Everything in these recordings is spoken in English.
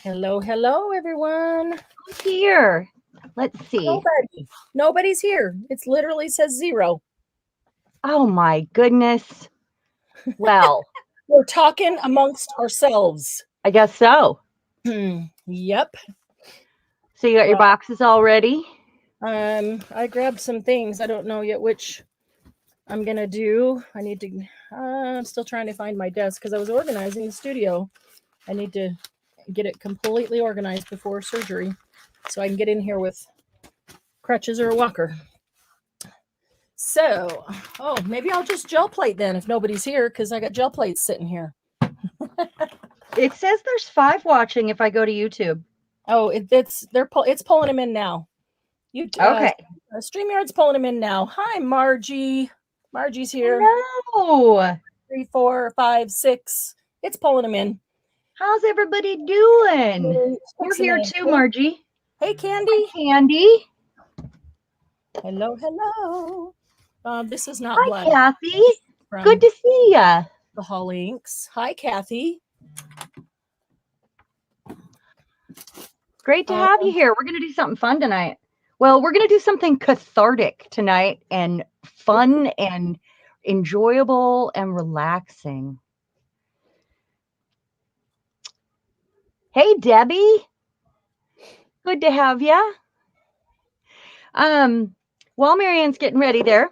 Hello, hello, everyone. Who's here? Let's see. Nobody's here. It literally says zero. Oh my goodness. Well, We're talking amongst ourselves. I guess so. Yep. So you got your Well, boxes all ready? I grabbed some things. I don't know yet which I'm gonna do. I need to. I'm still trying to find my desk because I was organizing the studio. I need to get it completely organized before surgery, so I can get in here with crutches or a walker. So, oh, maybe I'll just gel plate then if nobody's here because I got gel plates sitting here. It says there's 5 watching if I go to YouTube. Oh, it's pulling him in now. You Okay. StreamYard's pulling him in now. Hi, Margie. Margie's here. Hello. 3, 4, 5, 6. It's pulling him in. How's everybody doing? You're Fixing here it. too, Margie. Hey, Hi, Candy. Candy. Hello, hello. This is not Hi, blood. Kathy. Good From to see ya. the Hall Inks. Hi, Kathy. Great to have you here. We're going to do something fun tonight. Well, we're going to do something cathartic tonight and fun and enjoyable and relaxing. Hey, Debbie. Good to have you. While Marianne's getting ready there,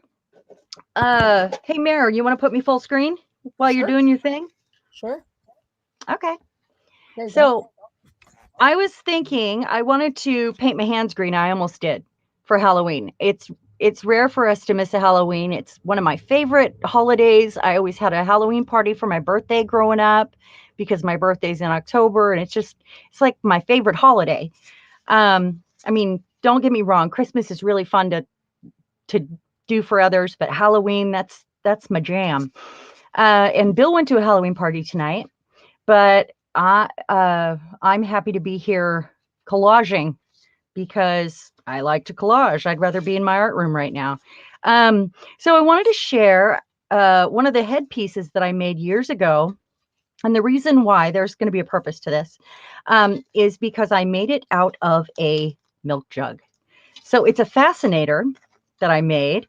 hey, Mary, you want to put me full screen while you're doing your thing? Sure. Okay. So I was thinking I wanted to paint my hands green. I almost did for Halloween. It's rare for us to miss a Halloween. It's one of my favorite holidays. I always had a Halloween party for my birthday growing up because my birthday's in October, and it's like my favorite holiday. I mean, don't get me wrong, Christmas is really fun to do for others, but Halloween, that's my jam. And Bill went to a Halloween party tonight, but I'm happy to be here collaging because I like to collage. I'd rather be in my art room right now. So I wanted to share one of the headpieces that I made years ago. And the reason why there's going to be a purpose to this is because I made it out of a milk jug. So it's a fascinator that I made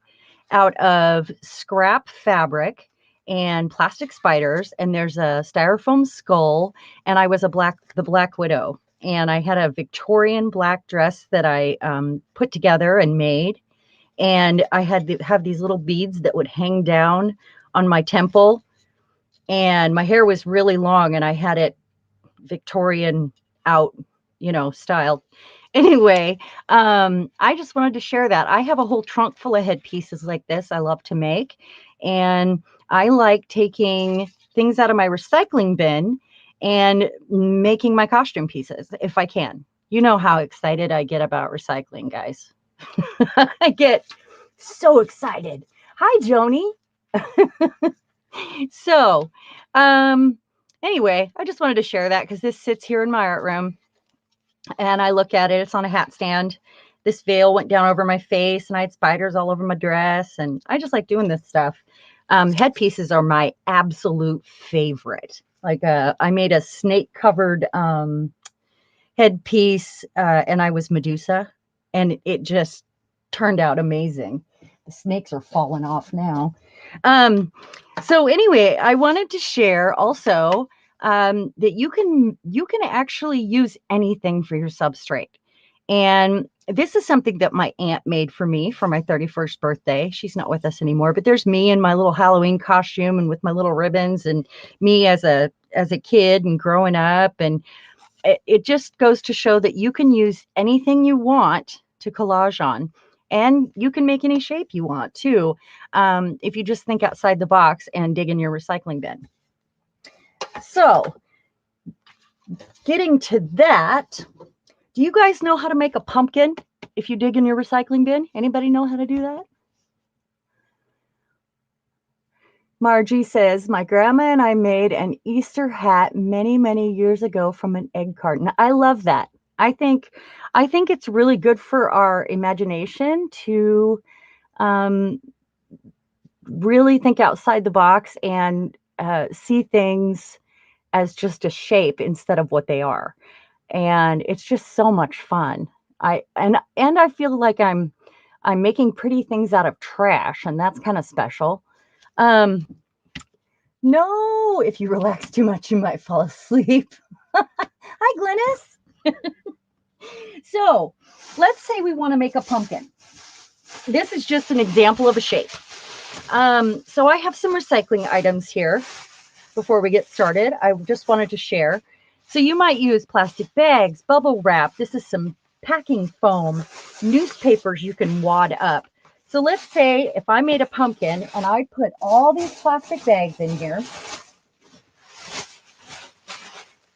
out of scrap fabric and plastic spiders, and there's a styrofoam skull, and I was the Black Widow, and I had a Victorian black dress that I put together and made, and I had to have these little beads that would hang down on my temple, and my hair was really long, and I had it Victorian out, style. Anyway, I just wanted to share that. I have a whole trunk full of headpieces like this I love to make. And I like taking things out of my recycling bin and making my costume pieces if I can. You know how excited I get about recycling, guys. I get so excited. Hi, Joni. So, anyway, I just wanted to share that because this sits here in my art room and I look at it. It's on a hat stand. This veil went down over my face and I had spiders all over my dress. And I just like doing this stuff. Headpieces are my absolute favorite. Like I made a snake covered headpiece and I was Medusa. And it just turned out amazing. The snakes are falling off now. So anyway, I wanted to share also that you can actually use anything for your substrate. And this is something that my aunt made for me for my 31st birthday. She's not with us anymore, but there's me in my little Halloween costume and with my little ribbons and me as a kid and growing up. And it just goes to show that you can use anything you want to collage on. And you can make any shape you want too, if you just think outside the box and dig in your recycling bin. So, getting to that, do you guys know how to make a pumpkin if you dig in your recycling bin? Anybody know how to do that? Margie says, my grandma and I made an Easter hat many, many years ago from an egg carton. I love that. I think it's really good for our imagination to really think outside the box and see things as just a shape instead of what they are. and it's just so much fun. And I feel like I'm making pretty things out of trash, and that's kind of special. Um, no, if you relax too much, you might fall asleep. Hi, Glynis. So let's say we want to make a pumpkin. This is just an example of a shape. So I have some recycling items here before we get started. I just wanted to share. So you might use plastic bags, bubble wrap. This is some packing foam, newspapers you can wad up. So let's say if I made a pumpkin and I put all these plastic bags in here.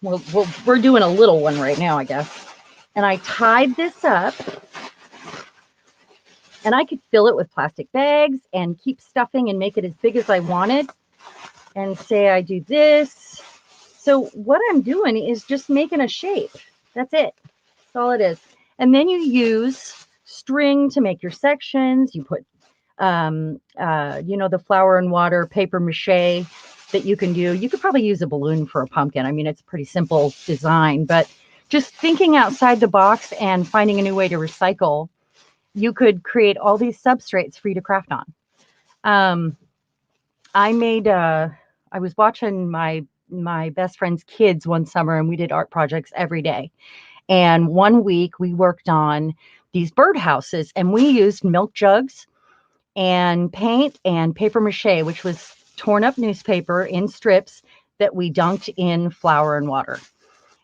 We're doing a little one right now, I guess. And I tied this up. And I could fill it with plastic bags and keep stuffing and make it as big as I wanted. And say I do this. So what I'm doing is just making a shape. That's it. That's all it is. And then you use string to make your sections. You put, the flour and water, paper mache that you can do. You could probably use a balloon for a pumpkin. I mean, it's a pretty simple design, but just thinking outside the box and finding a new way to recycle, you could create all these substrates for you to craft on. I was watching my best friend's kids one summer, and we did art projects every day. And one week we worked on these birdhouses, and we used milk jugs and paint and paper mache, which was torn up newspaper in strips that we dunked in flour and water.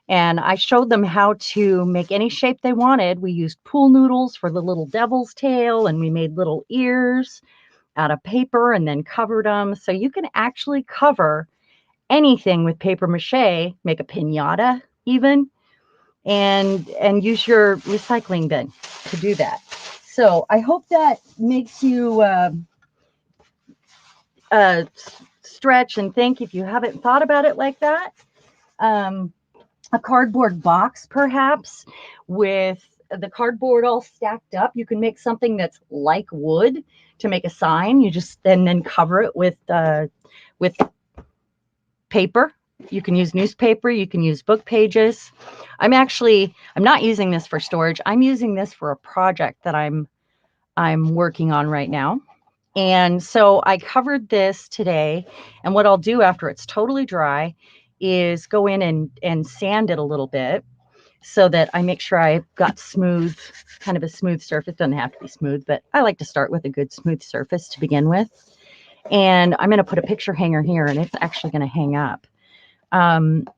And I showed them how to make any shape they wanted. We used pool noodles for the little devil's tail, and we made little ears out of paper and then covered them. So you can actually cover anything with paper mache, make a piñata even, and use your recycling bin to do that. So I hope that makes you stretch and think if you haven't thought about it like that. A cardboard box, perhaps, with the cardboard all stacked up. You can make something that's like wood to make a sign. You just then cover it with paper. You can use newspaper. You can use book pages. I'm not using this for storage. I'm using this for a project that I'm working on right now. And so I covered this today. And what I'll do after it's totally dry is go in and sand it a little bit so that I make sure I've got kind of a smooth surface. It doesn't have to be smooth, but I like to start with a good smooth surface to begin with. And I'm going to put a picture hanger here, and it's actually going to hang up.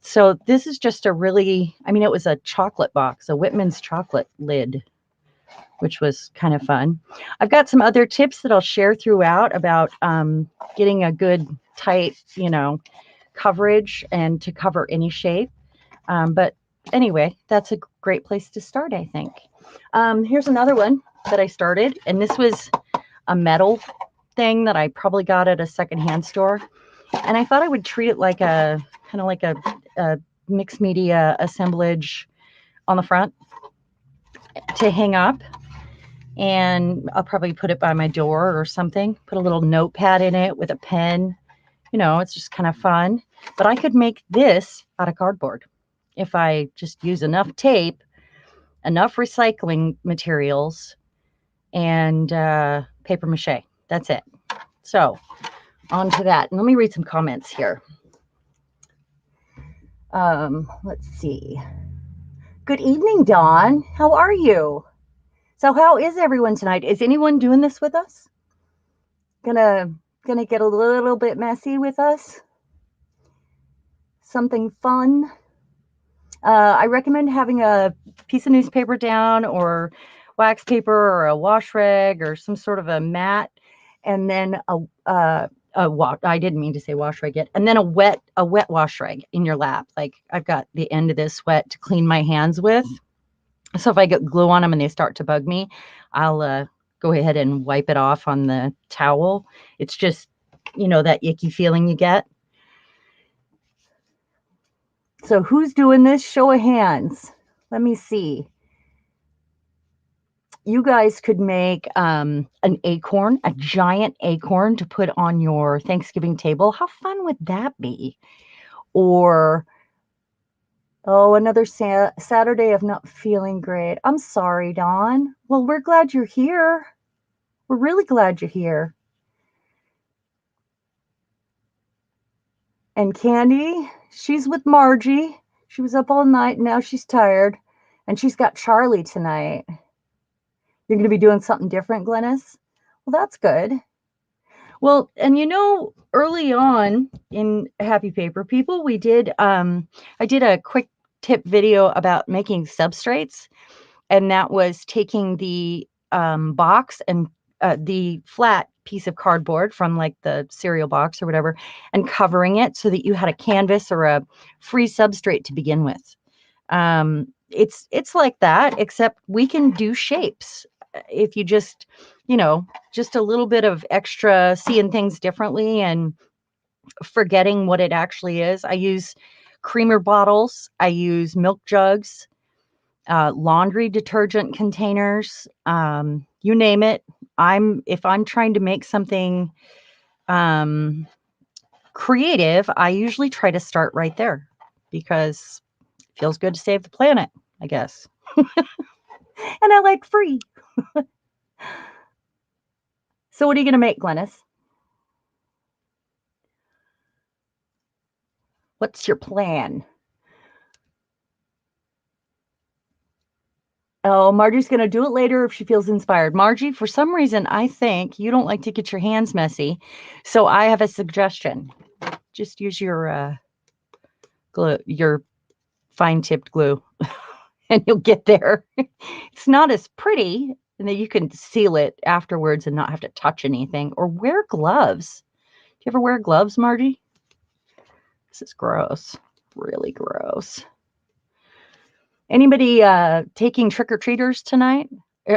So this is just it was a chocolate box, a Whitman's chocolate lid, which was kind of fun. I've got some other tips that I'll share throughout about getting a good tight, coverage and to cover any shape. But anyway, that's a great place to start, I think. Here's another one that I started, and this was a metal thing that I probably got at a secondhand store. And I thought I would treat it like a mixed media assemblage on the front to hang up. And I'll probably put it by my door or something, put a little notepad in it with a pen. It's just kind of fun. But I could make this out of cardboard if I just use enough tape, enough recycling materials, and paper mache. That's it. So on to that. And let me read some comments here. Let's see. Good evening, Dawn. How are you? So how is everyone tonight? Is anyone doing this with us? Gonna get a little bit messy with us? Something fun? I recommend having a piece of newspaper down or wax paper or a wash rag or some sort of a mat, and then I didn't mean to say wash rag yet, and then a wet wash rag in your lap. Like I've got the end of this wet to clean my hands with. So if I get glue on them and they start to bug me, I'll go ahead and wipe it off on the towel. It's just, that icky feeling you get. So who's doing this? Show of hands. Let me see. You guys could make an acorn, a giant acorn to put on your Thanksgiving table. How fun would that be? Or Oh, another Saturday of not feeling great. I'm sorry, Dawn. Well, we're glad you're here. We're really glad you're here. And Candy, she's with Margie. She was up all night and now she's tired. And she's got Charlie tonight. You're going to be doing something different, Glennis? Well, that's good. Well, and early on in Happy Paper People, we did, I did a quick tip video about making substrates. And that was taking the box and the flat piece of cardboard from like the cereal box or whatever, and covering it so that you had a canvas or a free substrate to begin with. It's like that, except we can do shapes if you just, just a little bit of extra seeing things differently and forgetting what it actually is. I use creamer bottles. I use milk jugs. Laundry detergent containers, you name it. If I'm trying to make something creative, I usually try to start right there because it feels good to save the planet, I guess. And I like free. So what are you going to make, Glennis? What's your plan? Oh, Margie's going to do it later if she feels inspired. Margie, for some reason, I think you don't like to get your hands messy. So I have a suggestion. Just use your glue, your fine-tipped glue, and you'll get there. It's not as pretty, and then you can seal it afterwards and not have to touch anything. Or wear gloves. Do you ever wear gloves, Margie? This is gross. Really gross. Anybody taking trick-or-treaters tonight?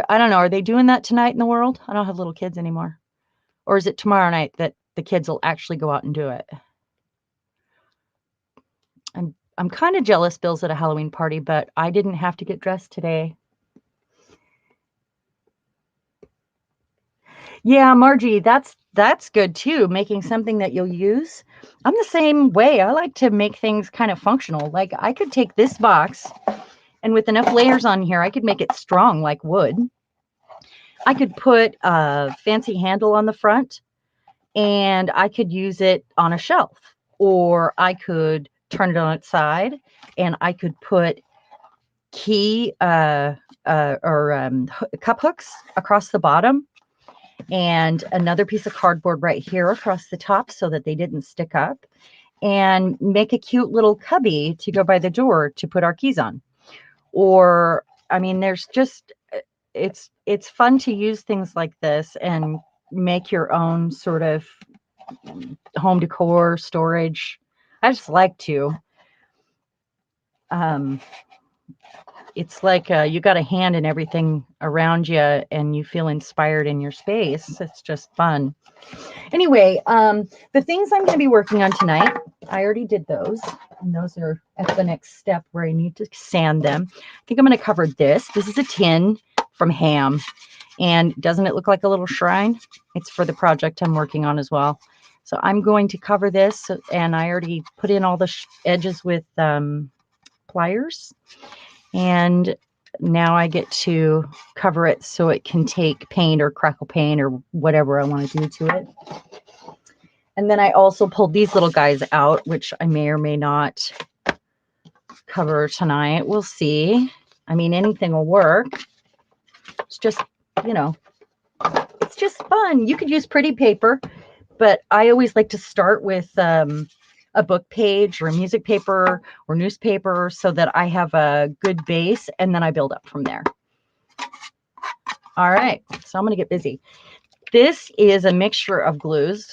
I don't know. Are they doing that tonight in the world? I don't have little kids anymore. Or is it tomorrow night that the kids will actually go out and do it? I'm kind of jealous Bill's at a Halloween party, but I didn't have to get dressed today. Yeah, Margie, that's good too, making something that you'll use. I'm the same way. I like to make things kind of functional. Like I could take this box and with enough layers on here, I could make it strong like wood. I could put a fancy handle on the front and I could use it on a shelf, or I could turn it on its side and I could put cup hooks across the bottom and another piece of cardboard right here across the top so that they didn't stick up, and make a cute little cubby to go by the door to put our keys on. Or, I mean, there's just, it's fun to use things like this and make your own sort of home decor storage. I just like to. It's like you got a hand in everything around you and you feel inspired in your space. It's just fun. Anyway, the things I'm going to be working on tonight, I already did those. And those are at the next step where I need to sand them. I think I'm going to cover this. This is a tin from Ham. And doesn't it look like a little shrine? It's for the project I'm working on as well. So I'm going to cover this. And I already put in all the edges with pliers. And now I get to cover it so it can take paint or crackle paint or whatever I want to do to it. And then I also pulled these little guys out, which I may or may not cover tonight. We'll see. I mean, anything will work. It's just, it's just fun. You could use pretty paper, but I always like to start with a book page or a music paper or newspaper so that I have a good base, and then I build up from there. All right, so I'm going to get busy. This is a mixture of glues.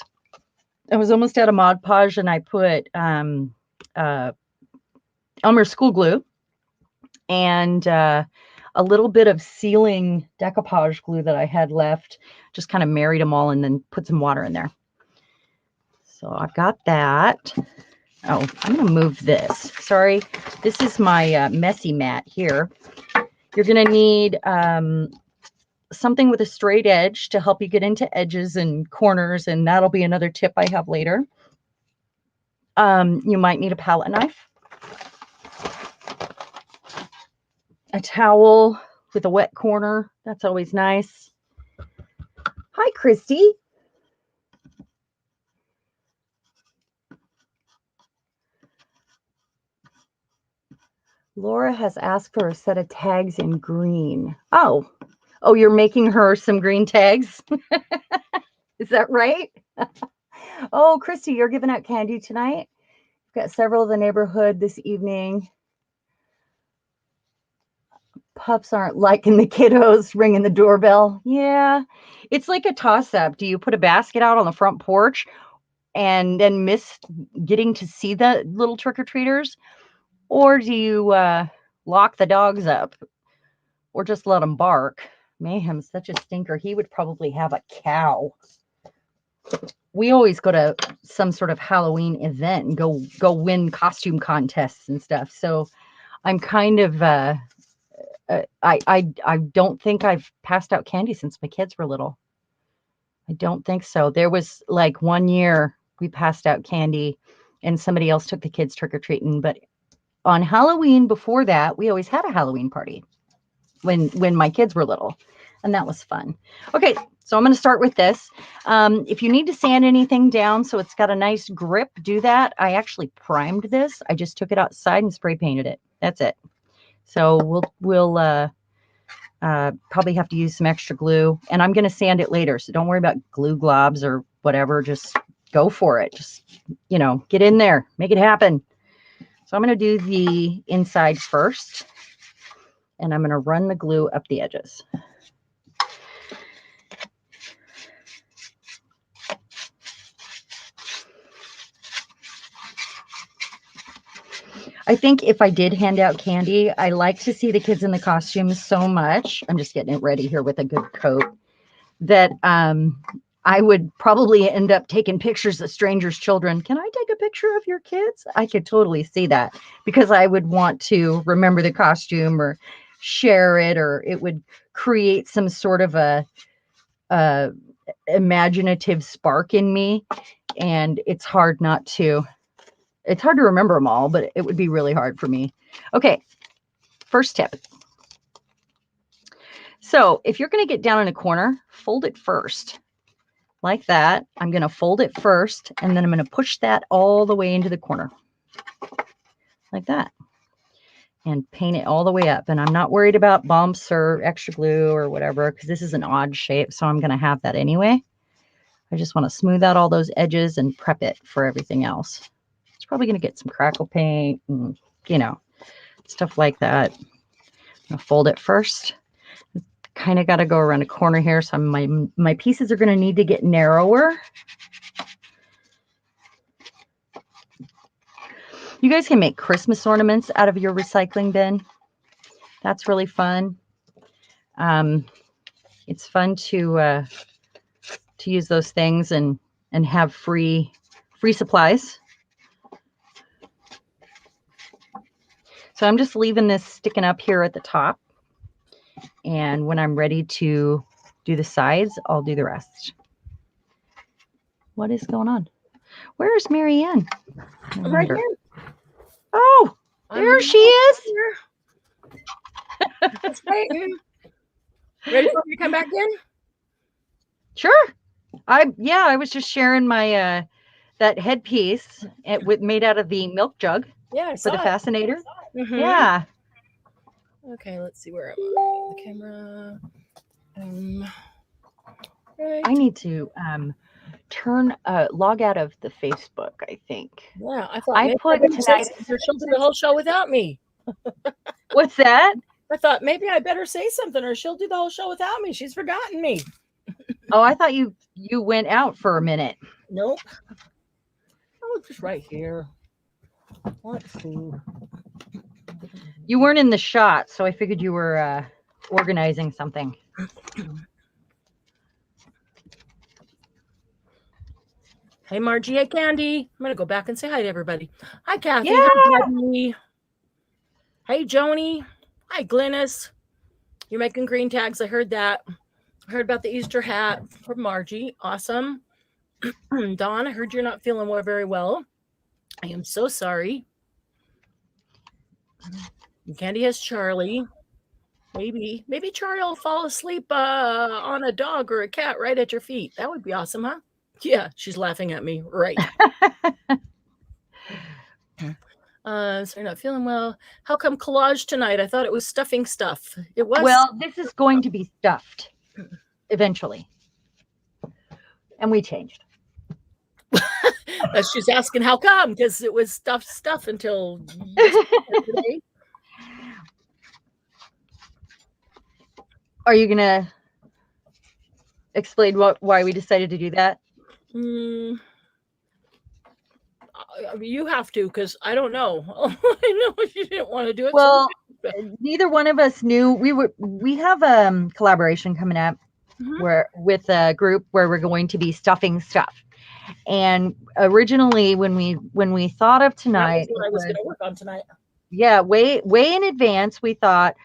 I was almost out of Mod Podge, and I put Elmer school glue and a little bit of sealing decoupage glue that I had left. Just kind of married them all and then put some water in there. So I've got that. Oh, I'm going to move this. Sorry, this is my messy mat here. You're going to need something with a straight edge to help you get into edges and corners, and that'll be another tip I have later. You might need a palette knife. a towel with a wet corner. That's always nice. Hi, Christy. Laura has asked for a set of tags in green. Oh, you're making her some green tags? Is that right? Oh, Christy, you're giving out candy tonight? We've got several in the neighborhood this evening. Pups aren't liking the kiddos ringing the doorbell. Yeah, it's like a toss-up. Do you put a basket out on the front porch and then miss getting to see the little trick-or-treaters? Or do you lock the dogs up or just let them bark? Mayhem's such a stinker. He would probably have a cow. We always go to some sort of Halloween event and go win costume contests and stuff. So I'm kind of I don't think I've passed out candy since my kids were little. I don't think so. There was like one year we passed out candy and somebody else took the kids trick-or-treating, but on Halloween before that, we always had a Halloween party when my kids were little, and that was fun. Okay, so I'm going to start with this. If you need to sand anything down so it's got a nice grip, do that. I actually primed this. I just took it outside and spray painted it. That's it. So we'll probably have to use some extra glue, and I'm going to sand it later. So don't worry about glue globs or whatever. Just go for it. Just, get in there, make it happen. So I'm going to do the inside first, and I'm going to run the glue up the edges. I think if I did hand out candy, I like to see the kids in the costumes so much. I'm just getting it ready here with a good coat that I would probably end up taking pictures of strangers' children. Can I take a picture of your kids? I could totally see that because I would want to remember the costume or share it, or it would create some sort of a imaginative spark in me. And it's hard to remember them all, but it would be really hard for me. Okay, first tip. So if you're going to get down in a corner, fold it first. Like that. I'm going to fold it first, and then I'm going to push that all the way into the corner. Like that. And paint it all the way up. And I'm not worried about bumps or extra glue or whatever, because this is an odd shape, so I'm going to have that anyway. I just want to smooth out all those edges and prep it for everything else. It's probably going to get some crackle paint and, stuff like that. I'm going to fold it first. Kind of got to go around a corner here, so my pieces are going to need to get narrower. You guys can make Christmas ornaments out of your recycling bin. That's really fun. It's fun to use those things and have free supplies. So I'm just leaving this sticking up here at the top. And when I'm ready to do the sides, I'll do the rest. What is going on? Where is Marianne? I'm right here. Oh, there she is. Just waiting. Ready for me to come back in? Sure. I was just sharing my that headpiece made out of the milk jug. Yeah, I saw for the fascinator. Mm-hmm. Yeah. Okay, let's see where am I? The camera. Right. I need to log out of the Facebook, I think. Yeah, I thought I put tonight. She'll do the whole show without me. What's that? I thought maybe I better say something, or she'll do the whole show without me. She's forgotten me. Oh, I thought you went out for a minute. Nope. Oh, just right here. What food? You weren't in the shot, so I figured you were organizing something. Hey, Margie. Hey, Candy. I'm going to go back and say hi to everybody. Hi, Kathy. Yeah. Hi, Debbie. Hey, Joni. Hi, Glynis. You're making green tags. I heard that. I heard about the Easter hat from Margie. Awesome. Dawn, I heard you're not feeling very well. I am so sorry. Candy has Charlie. Maybe Charlie will fall asleep on a dog or a cat right at your feet. That would be awesome, huh? Yeah, she's laughing at me. Right. So you're not feeling well. How come collage tonight? I thought it was stuffing stuff. It was. Well, this is going to be stuffed eventually. And we changed. She's asking how come, because it was stuff until today. Are you gonna explain why we decided to do that? You have to, because I don't know. I know you didn't want to do it. Well, neither one of us knew. We have a collaboration coming up where with a group where we're going to be stuffing stuff. And originally, when we thought of tonight, what I was going to work on tonight. Yeah, way in advance, we thought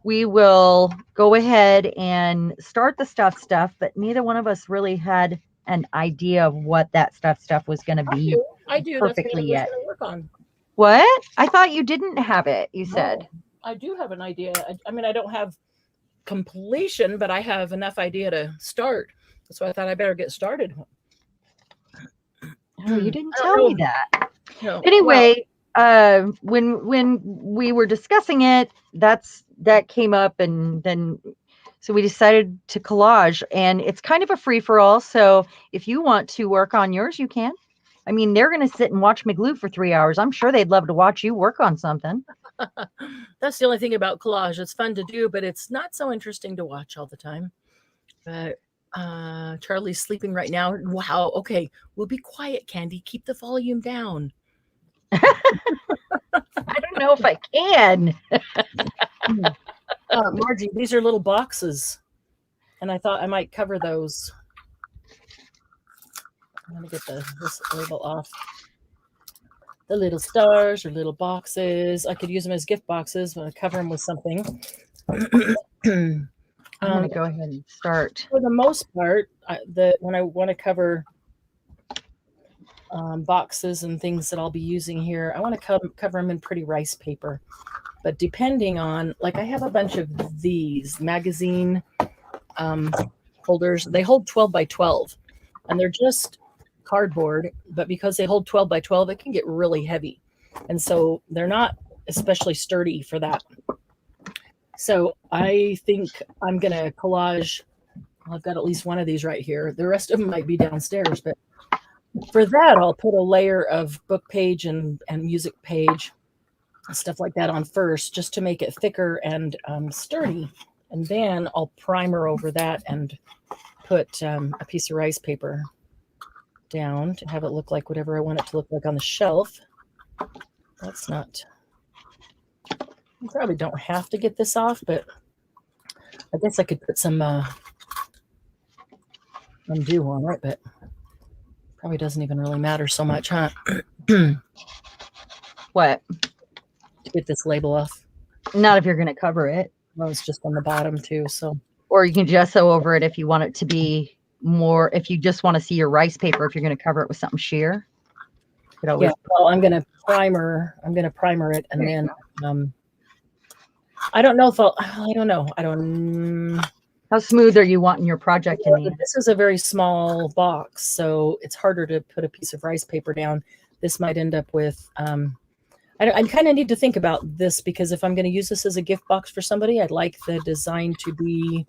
we will go ahead and start the stuff, but neither one of us really had an idea of what that stuff was going to be. I do. Perfectly yet. Work on. What? I thought you didn't have it. You said. I do have an idea. I mean, I don't have completion, but I have enough idea to start. So I thought I better get started. Oh, you didn't tell me that. No. Anyway, when we were discussing it, that came up, and then so we decided to collage, and it's kind of a free for all. So if you want to work on yours, you can. I mean, they're going to sit and watch me glue for 3 hours. I'm sure they'd love to watch you work on something. That's the only thing about collage. It's fun to do, but it's not so interesting to watch all the time. But Charlie's sleeping right now. Wow. Okay. We'll be quiet, Candy. Keep the volume down. I don't know if I can. Margie, these are little boxes, and I thought I might cover those. I'm going to get this label off. The little stars or little boxes. I could use them as gift boxes. I'm going to cover them with something. I'm going to go ahead and start. For the most part, when I want to cover boxes and things that I'll be using here, I want to cover them in pretty rice paper. But depending on, like, I have a bunch of these magazine holders. They hold 12 by 12, and they're just cardboard. But because they hold 12 by 12, it can get really heavy. And so they're not especially sturdy for that. So I think I'm going to collage. Well, I've got at least one of these right here. The rest of them might be downstairs. But for that, I'll put a layer of book page and music page, stuff like that on first, just to make it thicker and sturdy. And then I'll primer over that and put a piece of rice paper down to have it look like whatever I want it to look like on the shelf. That's not... I probably don't have to get this off, but I guess I could put some undo on it, but probably doesn't even really matter so much, huh? What? To get this label off. Not if you're going to cover it. Well, it's just on the bottom too, so. Or you can gesso over it if you want it to be more, if you just want to see your rice paper, if you're going to cover it with something sheer. Yeah, well, I'm going to primer it, and then I don't know if I don't know. How smooth are you wanting your project in the end? This is a very small box, so it's harder to put a piece of rice paper down. This might end up with, I kind of need to think about this, because if I'm going to use this as a gift box for somebody, I'd like the design to be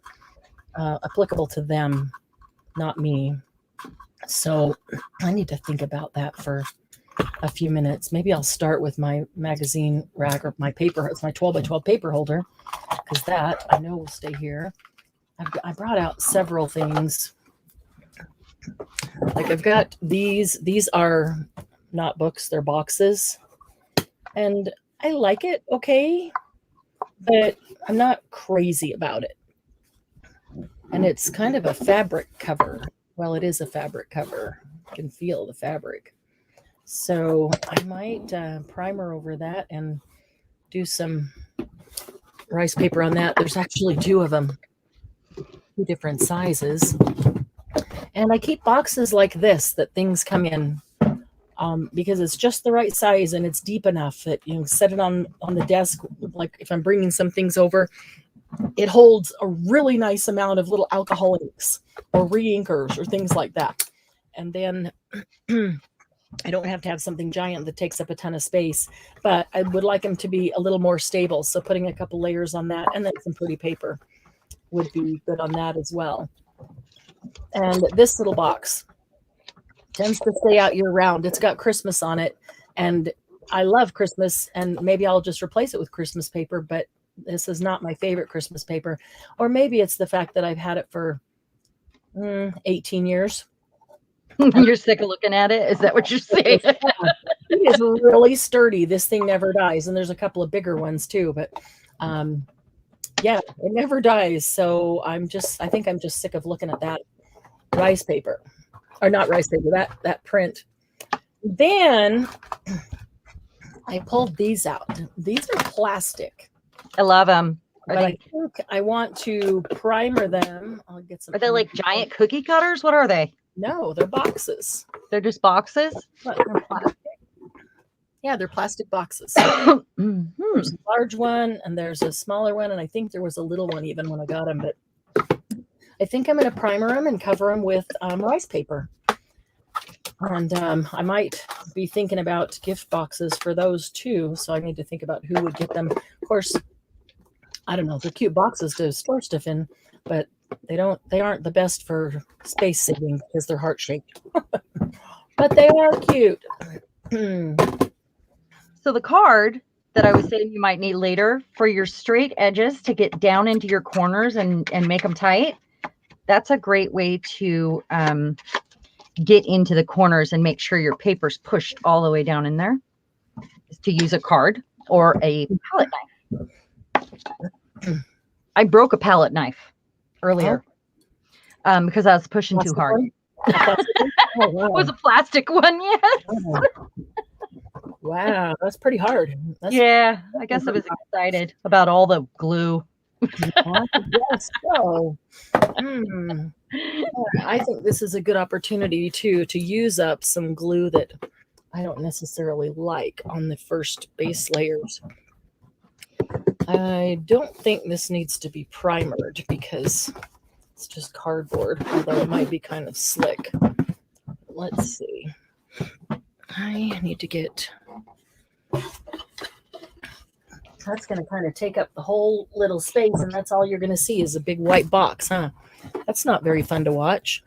applicable to them, not me. So I need to think about that for a few minutes. Maybe I'll start with my magazine rack or my paper. It's my 12 by 12 paper holder, because that I know will stay here. I brought out several things. Like I've got these. These are not books, they're boxes. And I like it, okay, but I'm not crazy about it. And it's kind of a fabric cover. Well, it is a fabric cover. You can feel the fabric. So I might primer over that and do some rice paper on that. There's actually two of them, two different sizes. And I keep boxes like this that things come in because it's just the right size and it's deep enough that, you know, set it on the desk. Like if I'm bringing some things over, it holds a really nice amount of little alcohol inks or re-inkers or things like that. And then I don't have to have something giant that takes up a ton of space, but I would like them to be a little more stable. So putting a couple layers on that and then some pretty paper would be good on that as well. And this little box tends to stay out year round. It's got Christmas on it, and I love Christmas, and maybe I'll just replace it with Christmas paper, but this is not my favorite Christmas paper. Or maybe it's the fact that I've had it for 18 years. You're sick of looking at it? Is that what you're saying? It is really sturdy. This thing never dies. And there's a couple of bigger ones too, but yeah, it never dies. So I think I'm just sick of looking at that rice paper, or not rice paper, that print. Then I pulled these out. These are plastic. I love them. But I think I want to primer them. I'll get some. Are they like giant cookie cutters? What are they? No, they're boxes. They're just boxes? But they're plastic. Yeah, they're plastic boxes. There's a large one and there's a smaller one, and I think there was a little one even when I got them. But I think I'm going to primer them and cover them with rice paper. And I might be thinking about gift boxes for those too. So I need to think about who would get them. Of course, I don't know. They're cute boxes to store stuff in, but they aren't the best for space saving because they're heart shaped. But they are cute. So the card that I was saying you might need later for your straight edges to get down into your corners and make them tight, that's a great way to get into the corners and make sure your paper's pushed all the way down in there, is to use a card or a palette knife. I broke a palette knife earlier because I was pushing too hard. Oh, wow. It was a plastic one, yes. Oh. Wow, that's pretty hard. Yeah, I guess I was excited about all the glue. Yes, so. I think this is a good opportunity to use up some glue that I don't necessarily like on the first base layers. I don't think this needs to be primered because it's just cardboard, although it might be kind of slick. Let's see. I need to get... That's going to kind of take up the whole little space, and that's all you're going to see is a big white box, huh? That's not very fun to watch.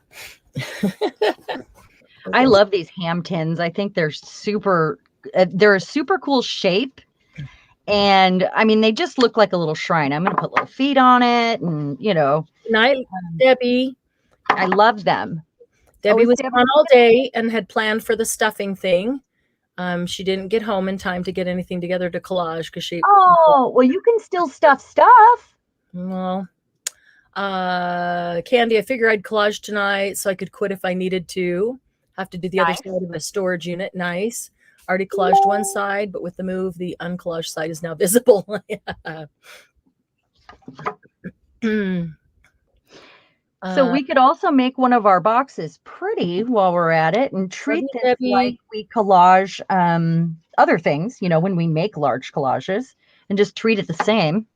I love these ham tins. I think they're super, they're a super cool shape. And I mean, they just look like a little shrine. I'm going to put little feet on it and, you know. Night, Debbie. I love them. Debbie was on all day and had planned for the stuffing thing. She didn't get home in time to get anything together to collage because she... Oh, well, you can still stuff stuff. Well, Candy, I figure I'd collage tonight so I could quit if I needed to. Have to do the other side of a storage unit. Nice. Already collaged one side, but with the move, the uncollaged side is now visible. So we could also make one of our boxes pretty while we're at it and treat this like we collage other things, you know, when we make large collages, and just treat it the same.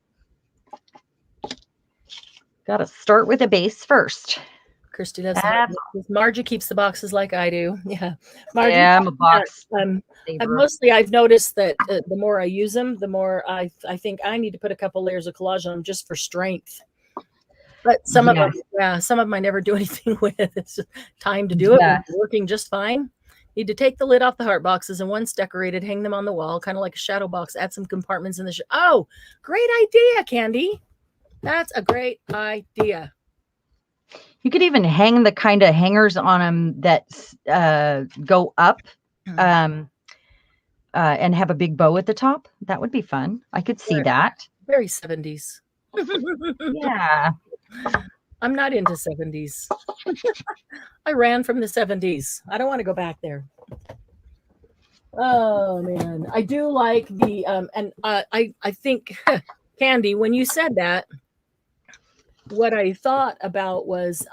Got to start with a base first. Christy doesn't. Margie keeps the boxes like I do. Yeah, Margie. Yeah, I'm a box. I've noticed that the more I use them, the more I think I need to put a couple layers of collage on them just for strength. But some of them I never do anything with. It's just time to do it. It's working just fine. Need to take the lid off the heart boxes, and once decorated, hang them on the wall, kind of like a shadow box. Add some compartments in the. Oh, great idea, Candy. That's a great idea. You could even hang the kind of hangers on them that go up and have a big bow at the top. That would be fun. I could see that. Very 70s. Yeah. I'm not into 70s. I ran from the 70s. I don't want to go back there. Oh, man. I do like the, and I think, Candy, when you said that, what I thought about was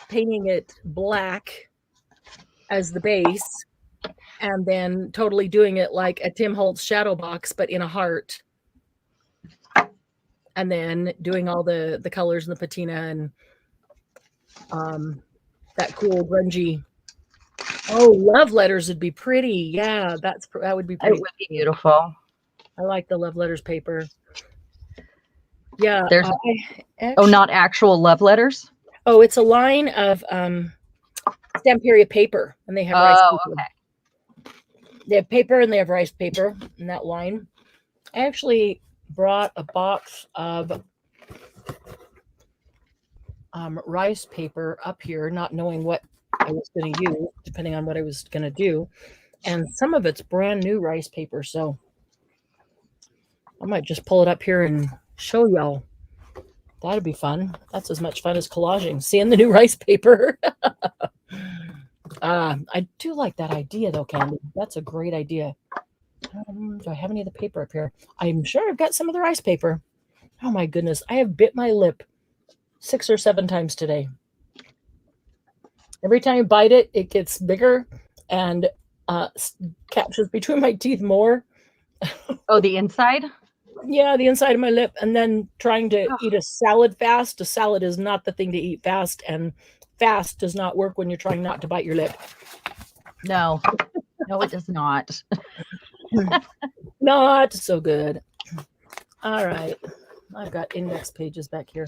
painting it black as the base and then totally doing it like a Tim Holtz shadow box, but in a heart. And then doing all the colors and the patina and that cool grungy. Oh, love letters would be pretty. Yeah, that would be pretty. It would be beautiful. I like the love letters paper. Yeah. There's not actual love letters. Oh, it's a line of Stamperia paper, and they have rice paper. Okay. They have paper and they have rice paper in that line. I actually brought a box of rice paper up here, not knowing what I was going to use, depending on what I was going to do. And some of it's brand new rice paper, so I might just pull it up here and show y'all. That'd be fun. That's as much fun as collaging, seeing the new rice paper. I do like that idea, though, Candy. That's a great idea. Do I have any of the paper up here? I'm sure I've got some of the rice paper. Oh, my goodness. I have bit my lip 6 or 7 times today. Every time I bite it, it gets bigger and catches between my teeth more. Oh, the inside? Yeah, the inside of my lip. And then trying to eat a salad fast. A salad is not the thing to eat fast. And fast does not work when you're trying not to bite your lip. No. No, it does not. Not so good. All right. I've got index pages back here.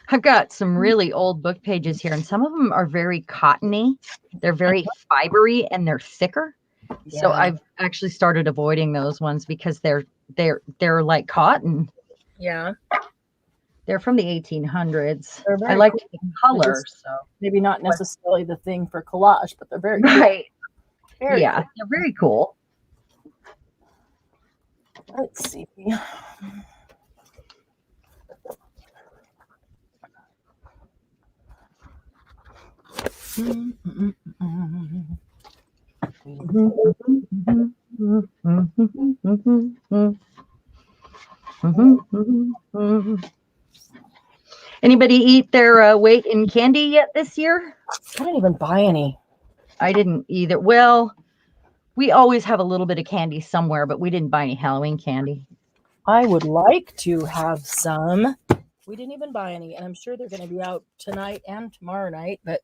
I've got some really old book pages here, and some of them are very cottony. They're very fibery and they're thicker. Yeah. So I've actually started avoiding those ones because they're like cotton. Yeah. They're from the 1800s. I like the color. So maybe not necessarily the thing for collage, but they're very cool. Right. Very yeah, cool. They're very cool. Let's see. Anybody eat their weight in candy yet this year? I didn't even buy any. I didn't either. Well, we always have a little bit of candy somewhere, but we didn't buy any Halloween candy. I would like to have some. We didn't even buy any, and I'm sure they're going to be out tonight and tomorrow night, but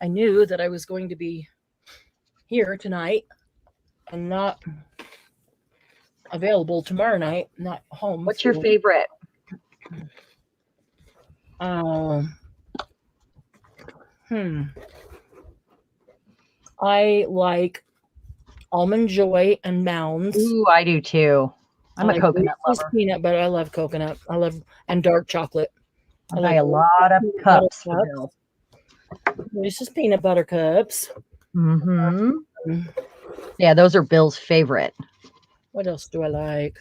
I knew that I was going to be here tonight and not available tomorrow night, not home. What's your favorite? I like Almond Joy and Mounds. Ooh, I do too. I'm a coconut lover. Peanut butter. I love coconut. And dark chocolate. I buy a lot of cups. Reese's peanut butter cups. Mm-hmm. Yeah, those are Bill's favorite. What else do I like?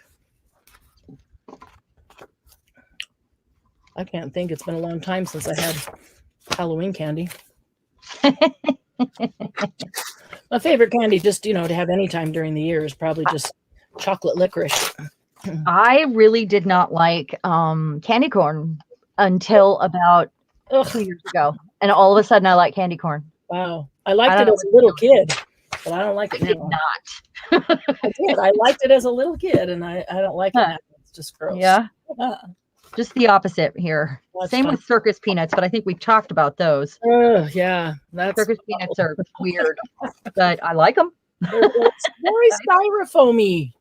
I can't think. It's been a long time since I had Halloween candy. My favorite candy, just, to have any time during the year, is probably just chocolate licorice. I really did not like candy corn until about 2 years ago. And all of a sudden, I like candy corn. Wow. I liked it as a little kid, but I don't like it now. Did not. I did. I liked it as a little kid, and I don't like it now. It's just gross. Yeah. Just the opposite here. That's Same with circus peanuts, but I think we've talked about those. Yeah. Circus peanuts are weird, but I like them. It's very styrofoamy.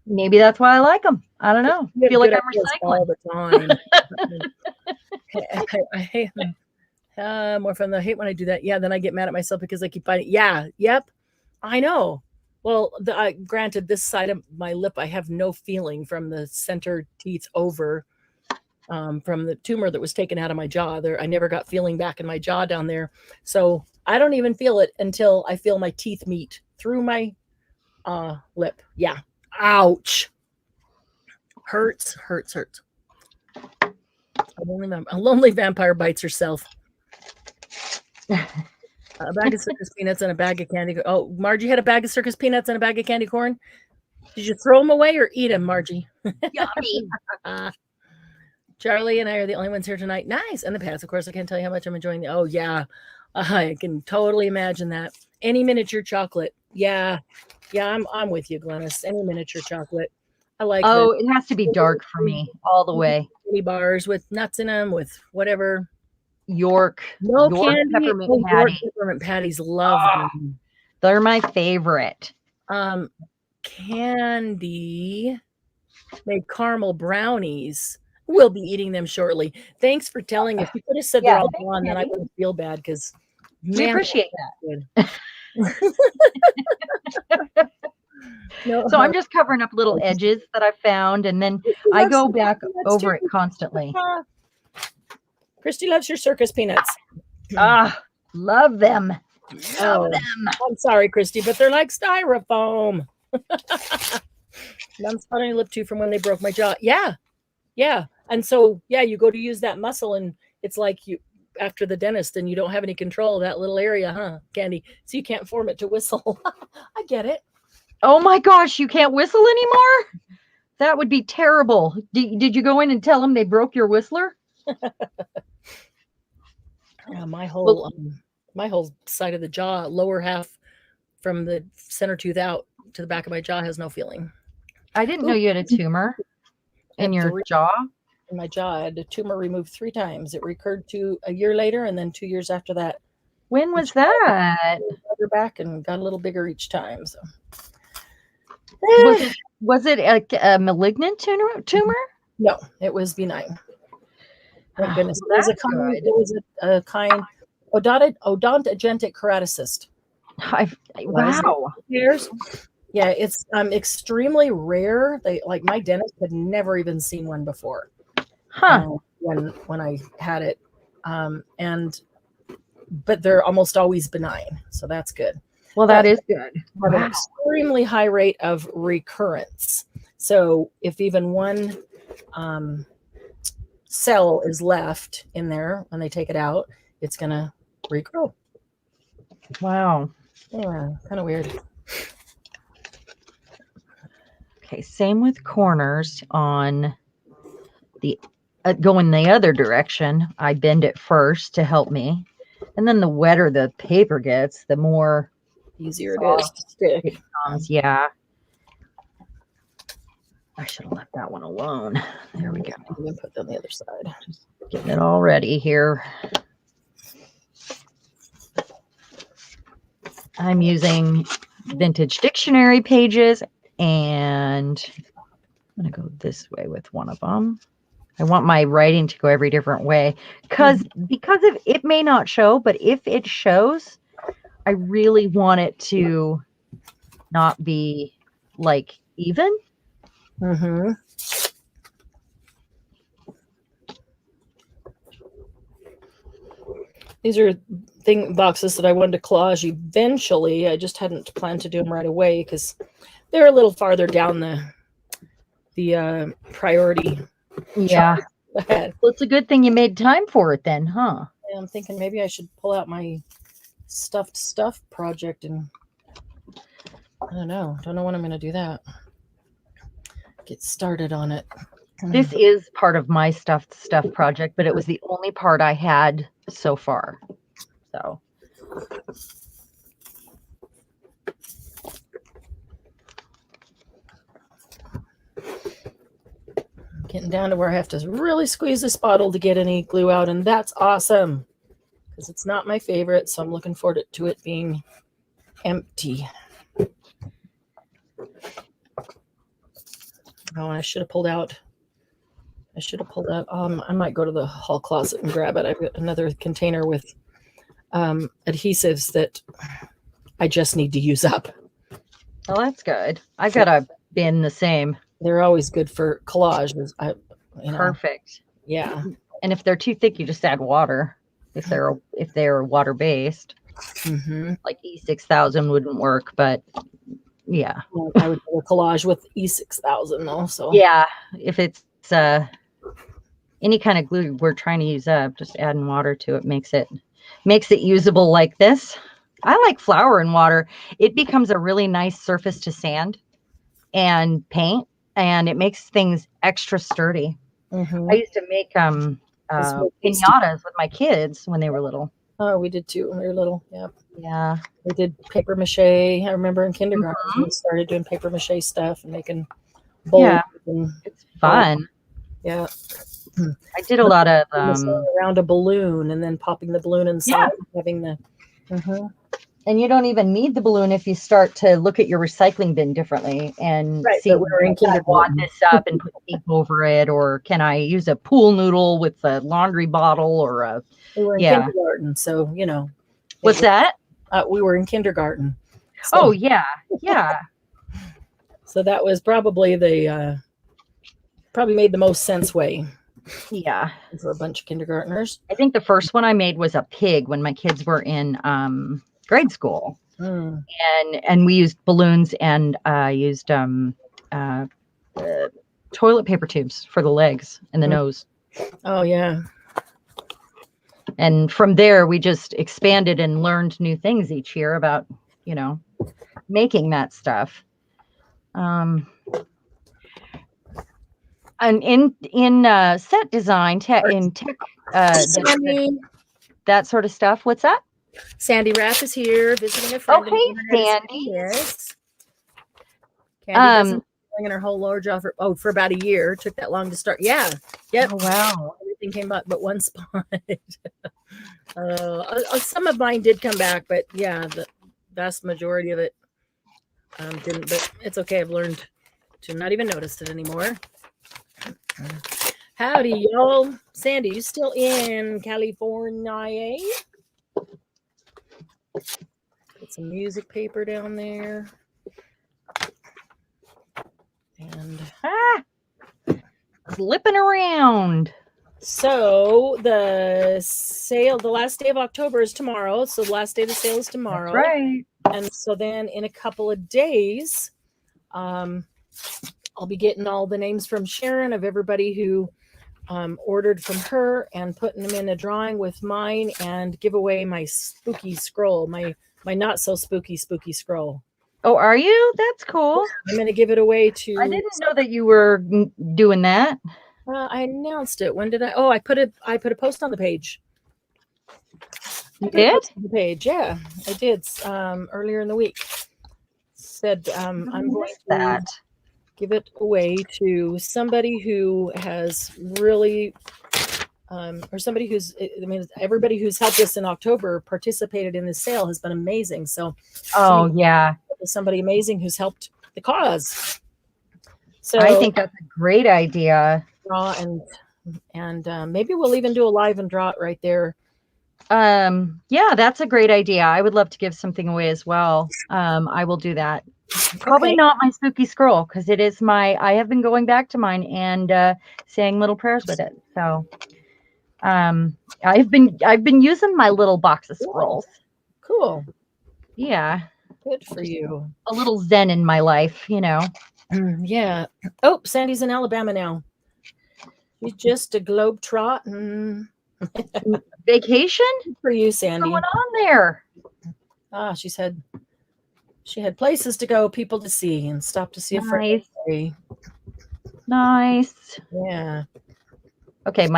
Maybe that's why I like them. I don't know. I feel like I'm recycling all the time. I hate them. More fun. I hate when I do that. Yeah, then I get mad at myself because I keep biting. Yeah, yep. I know. Well, granted, this side of my lip, I have no feeling from the center teeth over, from the tumor that was taken out of my jaw. I never got feeling back in my jaw down there. So I don't even feel it until I feel my teeth meet through my lip. Yeah. Ouch. Hurts. A lonely vampire bites herself. A bag of circus peanuts and a bag of candy. Oh, Margie had a bag of circus peanuts and a bag of candy corn. Did you throw them away or eat them, Margie? Yummy. Charlie and I are the only ones here tonight. Nice. And the pets, of course. I can't tell you how much I'm enjoying oh, yeah. I can totally imagine that. Any miniature chocolate. Yeah. Yeah, I'm with you, Glennis. Any miniature chocolate. I like the Oh, it has to be dark for me all the way. candy bars with nuts in them, with whatever. York, No York candy. peppermint Oh, York patty. peppermint patties. Love Ah, them. they're my favorite. Um, Candy made caramel brownies. We'll be eating them shortly. Thanks for telling us. You could have said they're Yeah, all thanks, gone, then I Candy. wouldn't feel bad because, We man, appreciate that's that. good. No, So I'm just covering up little edges that I found, and then Christy I loves go circus back peanuts over too. it constantly. Christy loves your circus peanuts. Ah, love them. Love Oh, them. I'm sorry, Christy, but they're like styrofoam. I'm spotting lip too from when they broke my jaw. Yeah, yeah. And so, yeah, you go to use that muscle, and it's like you after the dentist, and you don't have any control of that little area, huh, Candy? So you can't form it to whistle. I get it. Oh my gosh, you can't whistle anymore? That would be terrible. Did you go in and tell them they broke your whistler? Yeah, Well, my whole side of the jaw, lower half from the center tooth out to the back of my jaw has no feeling. I didn't know you had a tumor I in had your 3 jaw. in my jaw. I had a tumor removed 3 times. It recurred to a year later, and then 2 years after that. When was Each time that? further back and got a little bigger each time. So Was it a malignant tumor? no, it was benign. Thank Oh, goodness. well, that's It good. was a kind odontogenic keratocyst. Was it Wow. years? Yeah, it's extremely rare. They like my dentist had never even seen one before. Huh. When I had it, and but they're almost always benign, so that's good. Well, But that is good. have an Wow. extremely high rate of recurrence. So if even one cell is left in there when they take it out, it's gonna regrow. Wow. Yeah, kind of weird. Okay, same with corners on the going the other direction. I bend it first to help me. And then the wetter the paper gets, the more Easier it is to stick. it becomes. Yeah. I should have left that one alone. There we go. I'm gonna put it on the other side. Just getting it all ready here. I'm using vintage dictionary pages, and I'm going to go this way with one of them. I want my writing to go every different way because of it may not show, but if it shows, I really want it to not be like even. Mm-hmm. These are thing boxes that I wanted to collage eventually. I just hadn't planned to do them right away because they're a little farther down the priority. Yeah. Ahead. Well, it's a good thing you made time for it then, huh? And I'm thinking maybe I should pull out my stuffed stuff project, and I don't know when I'm going to do that. Get started on it. This is part of my stuffed stuff project, but it was the only part I had so far. So getting down to where I have to really squeeze this bottle to get any glue out, and that's awesome because it's not my favorite, so I'm looking forward to it being empty. Oh, I should have pulled out. I might go to the hall closet and grab it. I've got another container with adhesives that I just need to use up. well, that's good. I got a bin the same. They're always good for collage. Perfect. Yeah. And if they're too thick, you just add water. If they're water based, like E6000 wouldn't work, but yeah. I would do a collage with E6000 though. So Yeah, if it's any kind of glue we're trying to use up, just adding water to it makes it usable like this. I like flour and water. It becomes a really nice surface to sand and paint, and it makes things extra sturdy. I used to make pinatas with my kids when they were little. Oh, we did too when we were little. Yeah. Yeah. We did paper mache. I remember in kindergarten we started doing paper mache stuff and making bowls. Yeah. And, It's fun. yeah. I did a lot of around a balloon and then popping the balloon inside, yeah. having the. And you don't even need the balloon if you start to look at your recycling bin differently and Right, see, but we were in can I wad kindergarten. this up and put tape over it, or can I use a pool noodle with a laundry bottle or a We were in kindergarten, so you know. What's that? We were in kindergarten. So, oh yeah, yeah. So that was probably the probably made the most sense way. Yeah, for a bunch of kindergartners. I think the first one I made was a pig when my kids were in grade school, and we used balloons and used toilet paper tubes for the legs and the nose. Oh yeah. And from there, we just expanded and learned new things each year about, you know, making that stuff. And in set design, in tech, that sort of stuff. What's that? Sandy Rath is here visiting a friend. Oh, hey, Sandy. Yes. Candy doesn't in her whole lower jaw for about a year. It took that long to start. Yeah. Yep. Oh, wow. Everything came up but one spot. Some of mine did come back, but yeah, the vast majority of it didn't. But it's okay. I've learned to not even notice it anymore. Howdy, y'all. Sandy, you still in California? Put some music paper down there. And flipping around. So the last day of October is tomorrow. So the last day of the sale is tomorrow. That's right. And so then in a couple of days, I'll be getting all the names from CHERAN of everybody who ordered from her and putting them in a drawing with mine and give away my spooky scroll, my not so spooky scroll. Oh, are you? That's cool. I'm going to give it away to. I didn't know that you were doing that. I announced it. When did I? Oh, I put a post on the page. You did? The page, yeah, I did. Earlier in the week, said I'm going to give it away to somebody who has really, or somebody who's. I mean, everybody who's helped us in October participated in this sale has been amazing. So, somebody amazing who's helped the cause. So I think that's a great idea. And maybe we'll even do a live and draw it right there. Yeah, that's a great idea. I would love to give something away as well. I will do that. Probably not my spooky scroll because it is I have been going back to mine and saying little prayers with it. So I've been using my little box of scrolls. Cool. Yeah. Good for you. A little zen in my life, you know. Yeah. Oh, Sandy's in Alabama now. She's just a globe trot. Vacation for you, Sandy. What's going on there? She had places to go, people to see, and stop to see a friend. Nice. Yeah. Okay,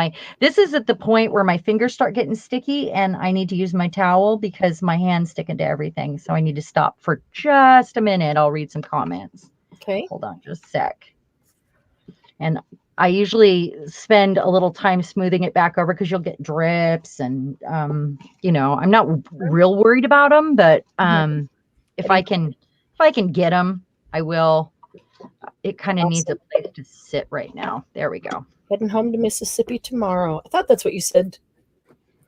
this is at the point where my fingers start getting sticky and I need to use my towel because my hand's sticking to everything. So I need to stop for just a minute. I'll read some comments. Okay. Hold on just a sec. And I usually spend a little time smoothing it back over because you'll get drips and, you know, I'm not real worried about them, but if I can get them, I will. It kind of needs a place to sit right now. There we go. Heading home to Mississippi tomorrow. I thought that's what you said.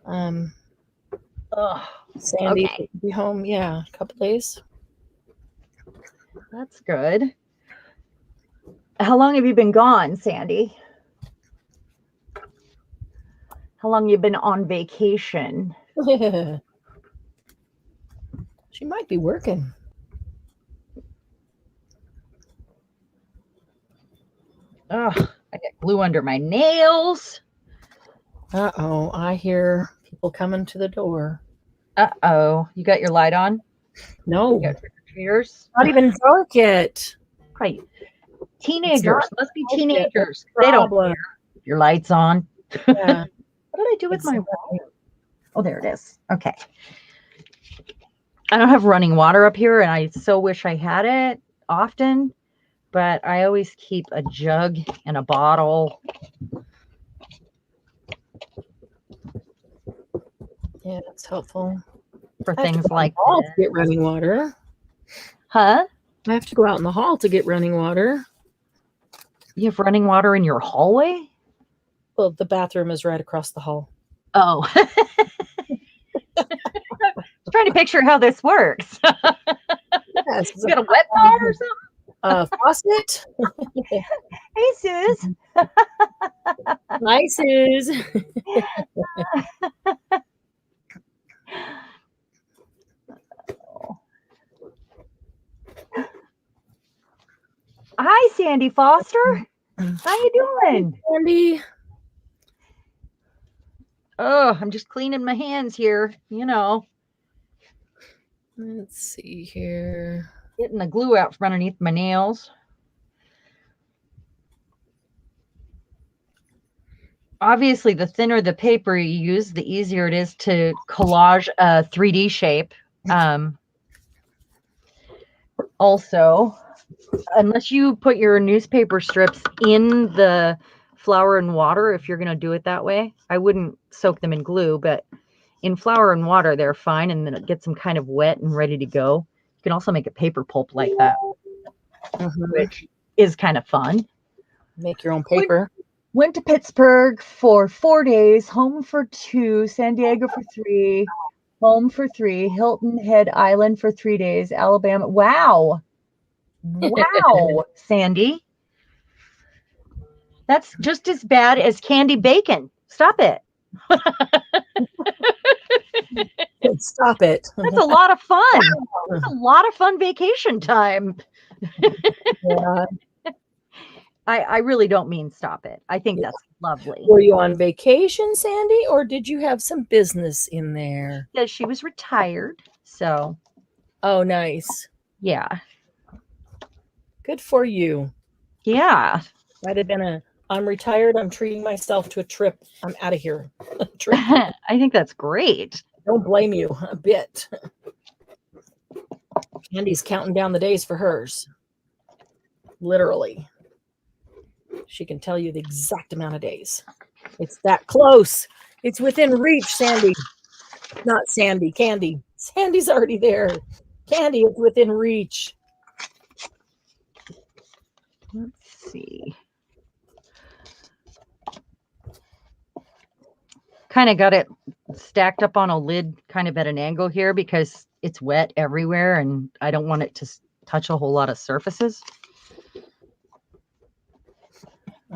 Sandy will be home. Yeah, a couple days. That's good. How long have you been gone, Sandy? How long you been on vacation? She might be working. Oh, I got glue under my nails. Uh-oh, I hear people coming to the door. Uh-oh, you got your light on? No. You got trick-or-treaters? Not even dark yet. Right. Teenagers. Must be teenagers. They don't care. Your light's on. Yeah. What did I do with my wire? Oh, there it is. Okay. I don't have running water up here, and I so wish I had it often, but I always keep a jug and a bottle. Yeah, that's helpful. For I have to things go out in like the hall this. to get running water. Huh? I have to go out in the hall to get running water. You have running water in your hallway? Well, the bathroom is right across the hall. Oh. Trying to picture how this works. Yes, You got a wet bar or something? Faucet. Hey, Suze. Hi, Suze. Hi, Sandy Foster. How you doing? Sandy. Oh, I'm just cleaning my hands here, you know. Let's see here. Getting the glue out from underneath my nails. Obviously, the thinner the paper you use, the easier it is to collage a 3D shape. Also, unless you put your newspaper strips in the flour and water, if you're going to do it that way, I wouldn't soak them in glue, but in flour and water, they're fine. And then it gets them kind of wet and ready to go. You can also make a paper pulp like that, which is kind of fun. Make your own paper. Went to Pittsburgh for 4 days, home for 2, San Diego for 3, home for 3, Hilton Head Island for 3 days, Alabama. Wow. Wow, Sandy. That's just as bad as candy bacon. Stop it. Stop it. That's a lot of fun. That's a lot of fun vacation time. Yeah. I really don't mean stop it. I think that's lovely. Were you on vacation, Sandy, or did you have some business in there? Because she was retired. So. Oh, nice. Yeah. Good for you. Yeah. Might have been I'm retired. I'm treating myself to a trip. I'm out of here. Trip. I think that's great. Don't blame you a bit. Candy's counting down the days for hers. Literally. She can tell you the exact amount of days. It's that close. It's within reach, Sandy. Not Sandy, Candy. Sandy's already there. Candy is within reach. Let's see. Kind of got it stacked up on a lid kind of at an angle here because it's wet everywhere and I don't want it to touch a whole lot of surfaces.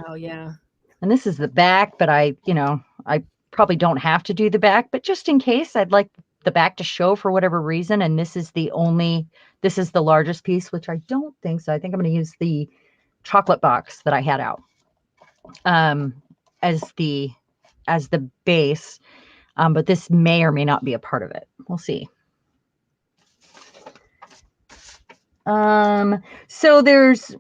Oh, yeah. And this is the back, but I probably don't have to do the back, but just in case, I'd like the back to show for whatever reason. And this is the largest piece, which I don't think so. I think I'm going to use the chocolate box that I had out as the base. But this may or may not be a part of it. We'll see. So there's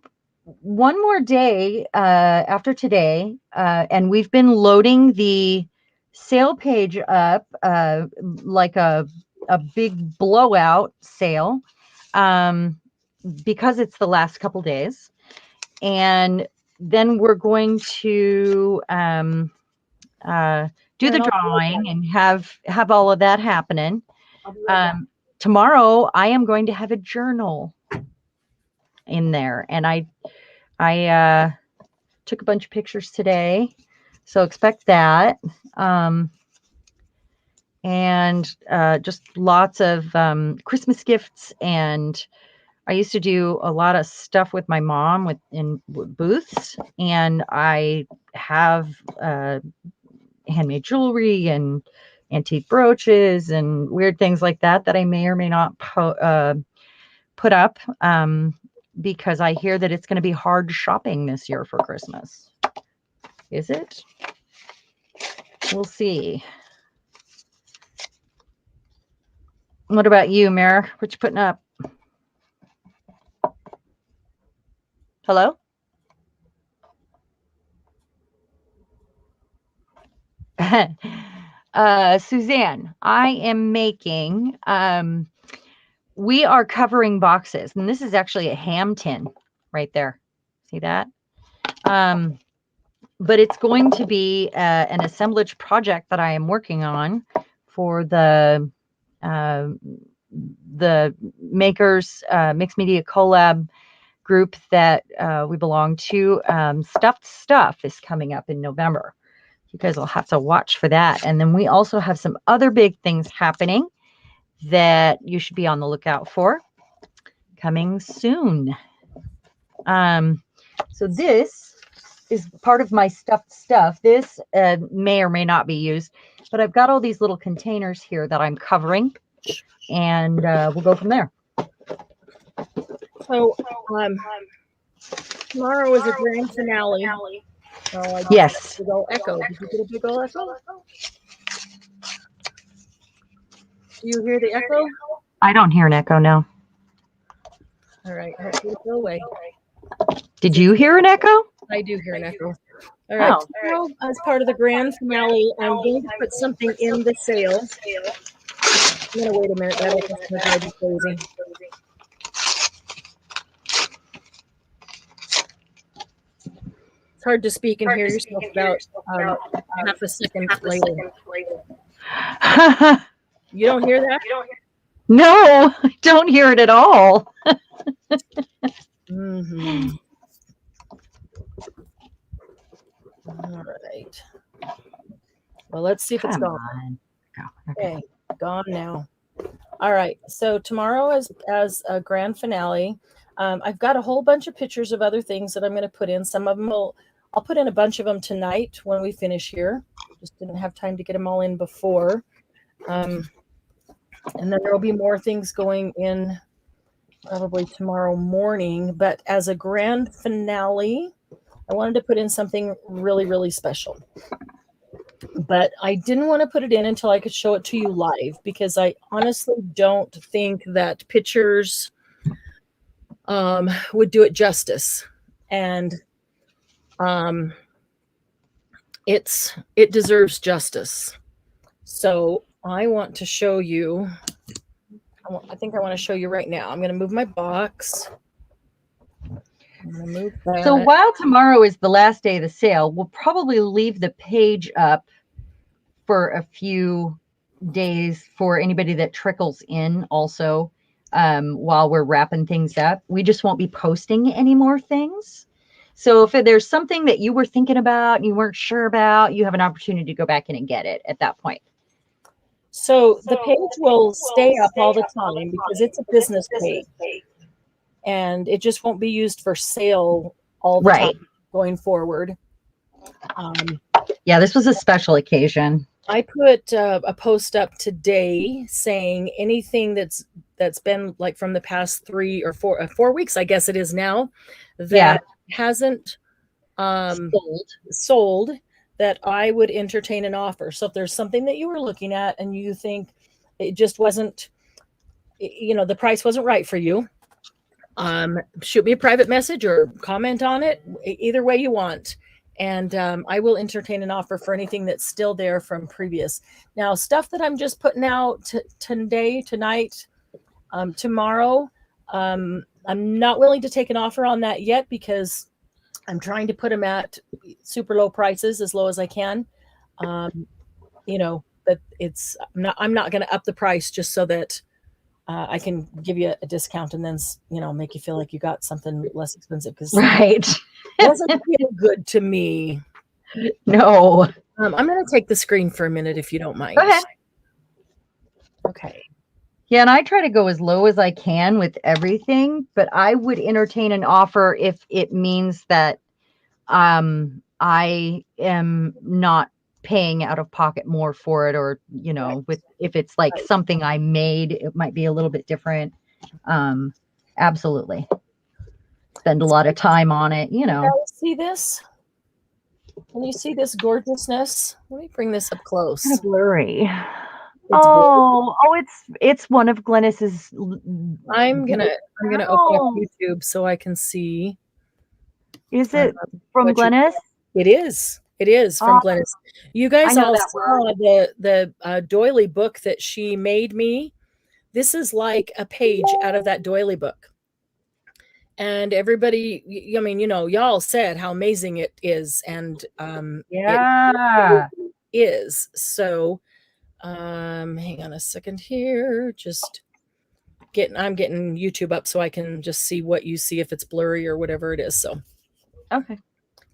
one more day after today, and we've been loading the sale page up like a big blowout sale because it's the last couple days. And then we're going to do the drawing and have all of that happening. Tomorrow, I am going to have a journal in there, and I took a bunch of pictures today, so expect that. And just lots of Christmas gifts, and I used to do a lot of stuff with my mom in booths, and I have handmade jewelry and antique brooches and weird things like that I may or may not put up because I hear that it's going to be hard shopping this year for Christmas. Is it? We'll see. What about you, Mare? What you putting up? Hello? Suzanne, I am making, we are covering boxes, and this is actually a ham tin right there. See that? But it's going to be an assemblage project that I am working on for the makers mixed media collab group that we belong to. Stuffed Stuff is coming up in November. You guys will have to watch for that. And then we also have some other big things happening that you should be on the lookout for coming soon. So this is part of my stuffed stuff. This may or may not be used, but I've got all these little containers here that I'm covering, and we'll go from there. So tomorrow is a grand finale. So yes. Big old echo. Did you get a big old echo? Do you hear the echo? I don't hear an echo, no. All right, hopefully it'll go away. Did you hear an echo? I do hear an echo. All right, tomorrow, as part of the grand finale, I'm going to put something in the sale. I'm gonna wait a minute. That'll drive me crazy. It's hard to speak and hear yourself about half a second later. You don't hear that? No, I don't hear it at all. Mm-hmm. All right. Well, let's see if it's gone. Okay, gone now. All right. So tomorrow as a grand finale, I've got a whole bunch of pictures of other things that I'm going to put in. Some of them I'll put in a bunch of them tonight when we finish here. Just didn't have time to get them all in before. And then there will be more things going in probably tomorrow morning. But as a grand finale, I wanted to put in something really, really special. But I didn't want to put it in until I could show it to you live, because I honestly don't think that pictures would do it justice. And it deserves justice. So I want to show you. I think I want to show you right now. I'm going to move my box. I'm going to move that. So while tomorrow is the last day of the sale, we'll probably leave the page up for a few days for anybody that trickles in also while we're wrapping things up. We just won't be posting any more things. So if there's something that you were thinking about and you weren't sure about, you have an opportunity to go back in and get it at that point. So the page will stay up all the time because it's a business page. And it just won't be used for sale all the time going forward. Yeah, this was a special occasion. I put a post up today saying anything that's been like from the past 3 or 4 weeks, I guess it is now, that hasn't sold, that I would entertain an offer. So if there's something that you were looking at and you think it just wasn't, the price wasn't right for you, shoot me a private message or comment on it, either way you want. And I will entertain an offer for anything that's still there from previous. Now, stuff that I'm just putting out today, tonight, tomorrow, I'm not willing to take an offer on that yet because I'm trying to put them at super low prices, as low as I can. But I'm not going to up the price just so that I can give you a discount and then, make you feel like you got something less expensive, because it doesn't feel good to me. No. I'm going to take the screen for a minute if you don't mind. Go ahead. Okay. Yeah, and I try to go as low as I can with everything, but I would entertain an offer if it means that I am not paying out of pocket more for it, or if it's like something I made, it might be a little bit different. Absolutely. Spend a lot of time on it, See this? Can you see this gorgeousness? Let me bring this up close. Kind of blurry. It's it's one of Glennis's. I'm gonna open up YouTube so I can see. Is it from Glennis? It is. It is from Glennis. You I guys know all that saw the doily book that she made me. This is like a page out of that doily book. And everybody, I mean, y'all said how amazing it is, and Yeah. it is. So, hang on a second here. I'm getting YouTube up so I can just see what you see, if it's blurry or whatever it is. So, Okay.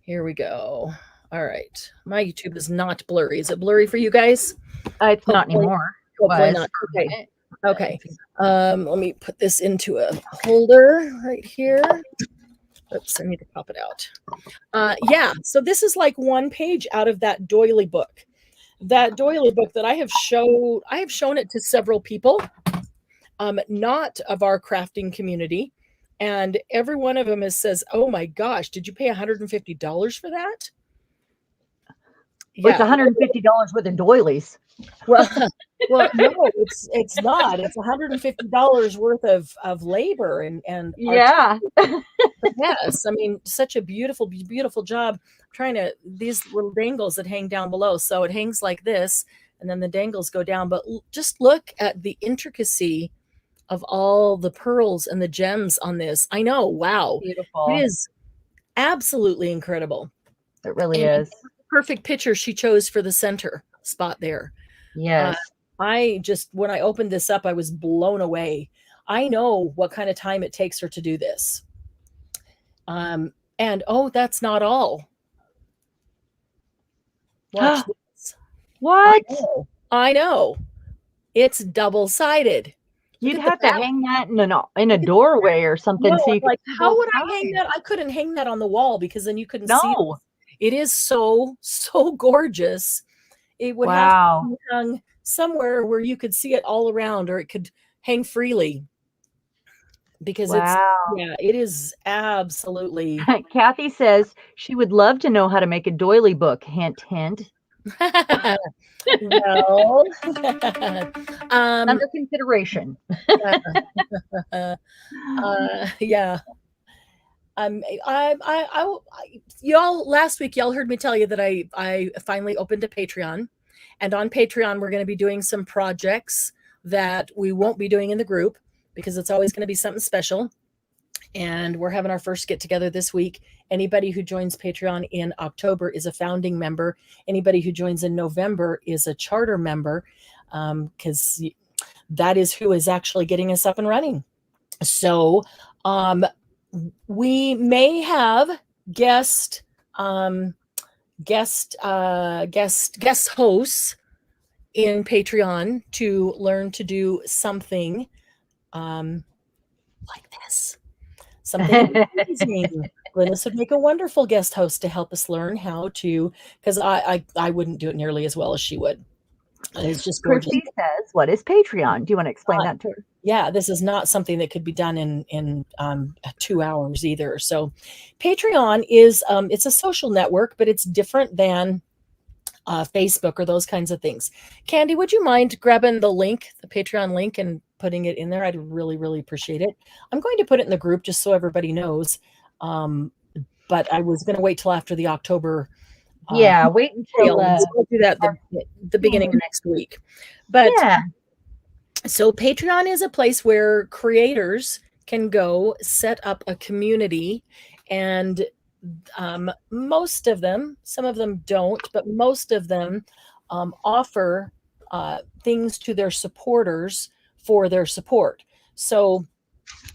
here we go. All right. My YouTube is not blurry. Is it blurry for you guys? It's not Hopefully, anymore. hopefully Was not. for a Okay. minute. Okay. Let me put this into a holder right here. Oops, I need to pop it out. Yeah, so this is like one page out of that doily book. That doily book that I have shown it to several people, not of our crafting community, and every one of them says, "Oh my gosh, did you pay $150 for that?" Well, it's Yeah. $150 worth of doilies. Well, well, no, it's not. It's $150 worth of labor and Yeah. yes, I mean, such a beautiful, beautiful job. Trying to these little dangles that hang down below. So it hangs like this, and then the dangles go down. But just look at the intricacy of all the pearls and the gems on this. I know, wow, it Beautiful. is absolutely incredible. It really And is. perfect picture she chose for the center spot there. Yes. When I opened this up, I was blown away. I know what kind of time it takes her to do this. And oh, that's not all. Watch this. What? I know. It's double-sided. You'd have to hang that in a doorway or something No, so you could like, see how both would I hang sides. that? I couldn't hang that on the wall because then you couldn't see it. No. It is so, so gorgeous. It would have to Wow. be hung somewhere where you could see it all around, or it could hang freely, because Wow. it is absolutely. Kathy says she would love to know how to make a doily book. Hint, hint. Well, Under consideration. yeah. Y'all last week, y'all heard me tell you that I finally opened a Patreon, and on Patreon we're going to be doing some projects that we won't be doing in the group because it's always going to be something special. And we're having our first get together this week. Anybody who joins Patreon in October is a founding member. Anybody who joins in November is a charter member, because that is who is actually getting us up and running. So we may have guest hosts in Patreon to learn to do something like this. Something amazing. Glennis would make a wonderful guest host to help us learn how to, because I wouldn't do it nearly as well as she would. It's just gorgeous. Christy says, "What is Patreon?" Do you want to explain that to her? Yeah, this is not something that could be done in 2 hours either. So, Patreon is it's a social network, but it's different than Facebook or those kinds of things. Candy, would you mind grabbing the Patreon link, and putting it in there? I'd really, really appreciate it. I'm going to put it in the group just so everybody knows. But I was going to wait till after the October. Yeah, wait until we'll do that the beginning of next week. But yeah. So Patreon is a place where creators can go set up a community, and most of them, some of them don't, but most of them offer things to their supporters for their support. So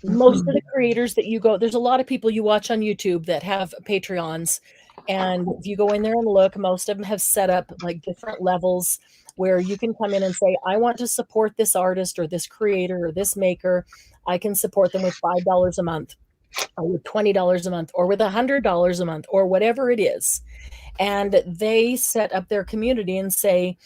most of the creators that you go, there's a lot of people you watch on YouTube that have Patreons, and if you go in there and look, most of them have set up like different levels where you can come in and say, I want to support this artist or this creator or this maker. I can support them with $5 a month, or with $20 a month, or with $100 a month, or whatever it is. And they set up their community and say,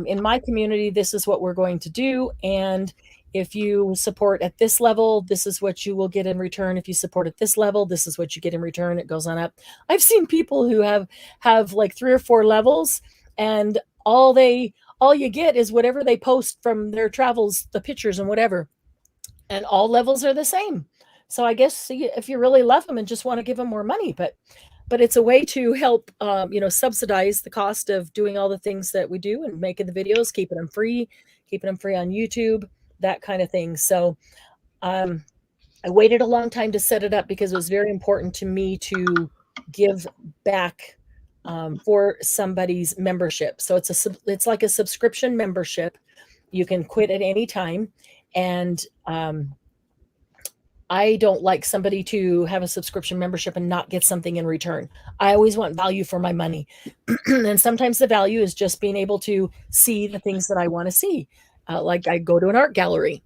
in my community, this is what we're going to do. And if you support at this level, this is what you will get in return. If you support at this level, this is what you get in return. It goes on up. I've seen people who have like 3 or 4 levels, and all you get is whatever they post from their travels, the pictures and whatever. And all levels are the same. So I guess if you really love them and just want to give them more money, but but it's a way to help, subsidize the cost of doing all the things that we do and making the videos, keeping them free on YouTube, that kind of thing. So I waited a long time to set it up because it was very important to me to give back for somebody's membership. So it's like a subscription membership. You can quit at any time, and I don't like somebody to have a subscription membership and not get something in return. I always want value for my money. And sometimes the value is just being able to see the things that I want to see. Like I go to an art gallery,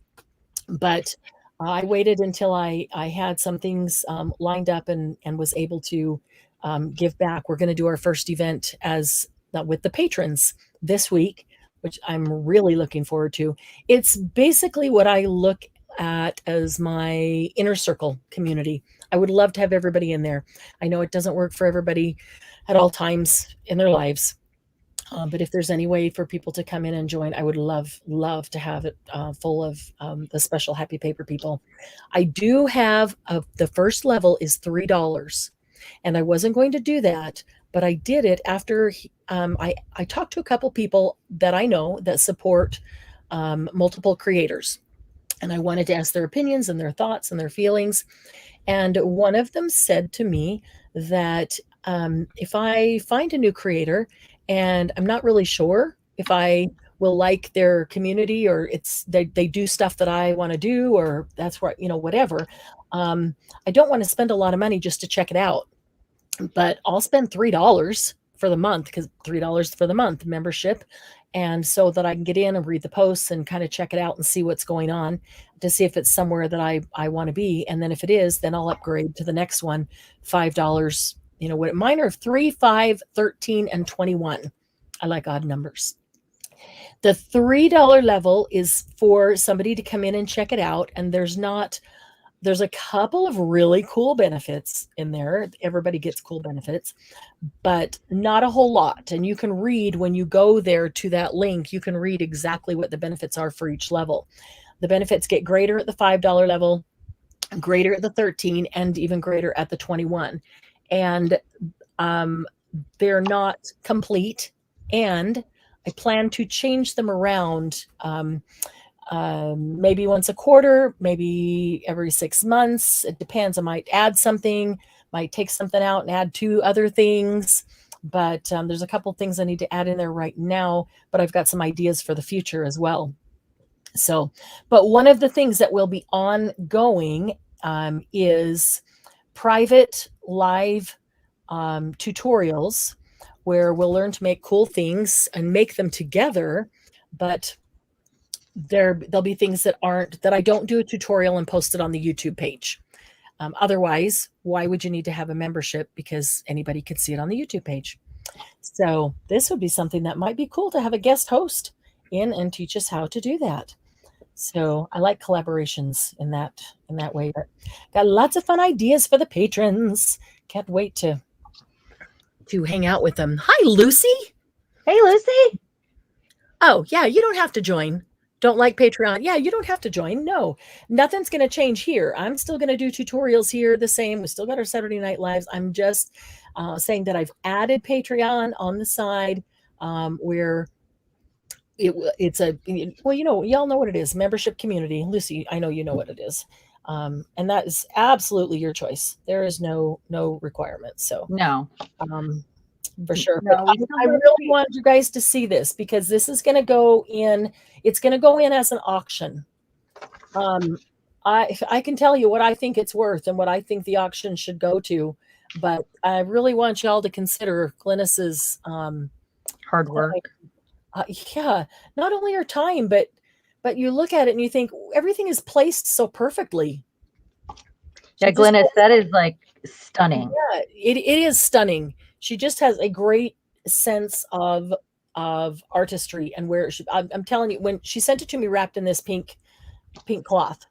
but I waited until I had some things lined up and was able to give back. We're going to do our first event with the patrons this week, which I'm really looking forward to. It's basically what I look at as my inner circle community. I would love to have everybody in there. I know it doesn't work for everybody at all times in their lives. But if there's any way for people to come in and join, I would love to have it full of the special Happy Paper people. I do have the first level is $3, and I wasn't going to do that, but I did it after I talked to a couple people that I know that support multiple creators, and I wanted to ask their opinions and their thoughts and their feelings. And one of them said to me that if I find a new creator and I'm not really sure if I will like their community, or they do stuff that I want to do, or that's what, whatever, I don't want to spend a lot of money just to check it out, but I'll spend $3 for the month, because $3 for the month membership. And so that I can get in and read the posts and kind of check it out and see what's going on, to see if it's somewhere that I want to be. And then if it is, then I'll upgrade to the next one, $5. What mine are 3, 5, 13, and 21. I like odd numbers. The $3 level is for somebody to come in and check it out. And there's a couple of really cool benefits in there. Everybody gets cool benefits, but not a whole lot. And you can read, when you go there to that link, you can read exactly what the benefits are for each level. The benefits get greater at the $5 level, greater at the 13, and even greater at the 21. And they're not complete. And I plan to change them around, maybe once a quarter, maybe every 6 months. It depends. I might add something, might take something out and add 2 other things. But there's a couple things I need to add in there right now, but I've got some ideas for the future as well. So, but one of the things that will be ongoing is private live tutorials, where we'll learn to make cool things and make them together. But there'll be things that I don't do a tutorial and post it on the YouTube page. Otherwise, why would you need to have a membership? Because anybody could see it on the YouTube page. So this would be something that might be cool to have a guest host in and teach us how to do that. So I like collaborations in that way. But got lots of fun ideas for the patrons. Can't wait to hang out with them. Hi, Lucy. Hey, Lucy. Oh, yeah, you don't have to join. Don't like Patreon? Yeah, you don't have to join. No, nothing's going to change here. I'm still going to do tutorials here the same. We still got our Saturday Night Lives. I'm just saying that I've added Patreon on the side, where it's y'all know what it is. Membership community. Lucy, I know you know what it is. And that is absolutely your choice. There is no requirement. So no, for sure. No, but I really want you guys to see this, because this is going to go in. It's going to go in as an auction. I can tell you what I think it's worth and what I think the auction should go to, but I really want y'all to consider Glynis's hard work. Yeah, not only her time, but you look at it and you think everything is placed so perfectly. Yeah, Glynis, that is like stunning. Yeah, it is stunning. She just has a great sense of artistry, and where I'm telling you, when she sent it to me wrapped in this pink cloth,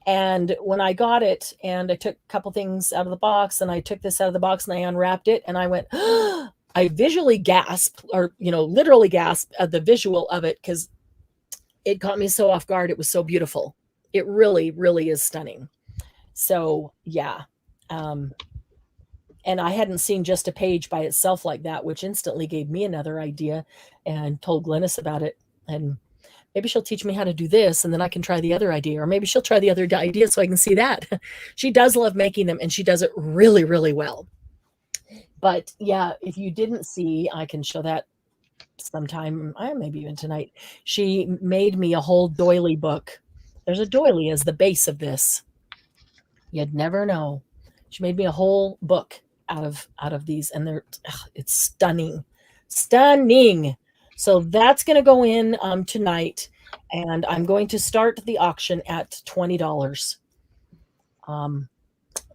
and when I got it and I took a couple things out of the box, and I took this out of the box and I unwrapped it, and I went, I visually gasped, or literally gasped at the visual of it, because it caught me so off guard. It was so beautiful. It really, really is stunning. So yeah, And I hadn't seen just a page by itself like that, which instantly gave me another idea, and told Glennis about it. And maybe she'll teach me how to do this, and then I can try the other idea, or maybe she'll try the other idea so I can see that. She does love making them, and she does it really, really well. But yeah, if you didn't see, I can show that sometime, maybe even tonight. She made me a whole doily book. There's a doily as the base of this. You'd never know. She made me a whole book out of these, and it's stunning. So that's going to go in tonight, and I'm going to start the auction at $20,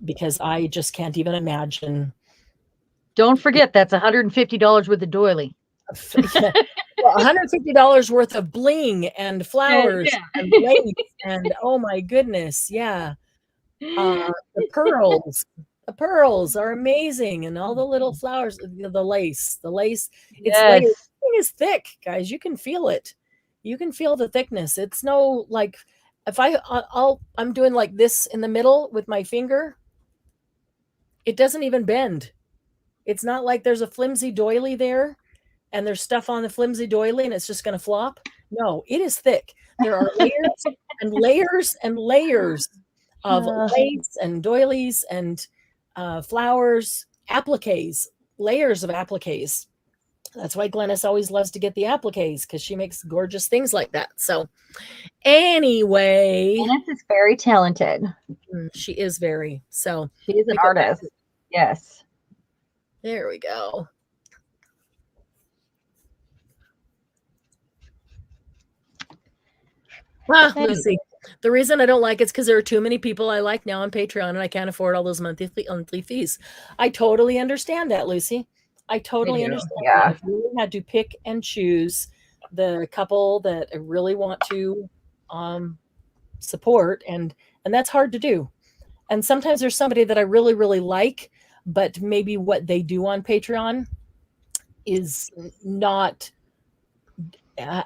because I just can't even imagine. Don't forget, that's $150 worth of doily. Yeah. Well, $150 worth of bling and flowers and lace, and oh my goodness, yeah. The pearls are amazing, and all the little flowers, the lace, it's layered. The thing is thick, guys. You can feel it. You can feel the thickness. It's no, like, if I'm doing like this in the middle with my finger, it doesn't even bend. It's not like there's a flimsy doily there and there's stuff on the flimsy doily and it's just going to flop. No, it is thick. There are layers and layers and layers of lace and doilies and flowers, appliques, layers of appliques. That's why Glennis always loves to get the appliques, because she makes gorgeous things like that. So anyway, Glennis is very talented. She is very. So she is an artist. Yes. There we go. Lucy, the reason I don't like it's because there are too many people I like now on Patreon, and I can't afford all those monthly fees. I totally understand that, Lucy. I totally understand. Yeah. I've really had to pick and choose the couple that I really want to support, and that's hard to do. And sometimes there's somebody that I really, really like, but maybe what they do on Patreon is not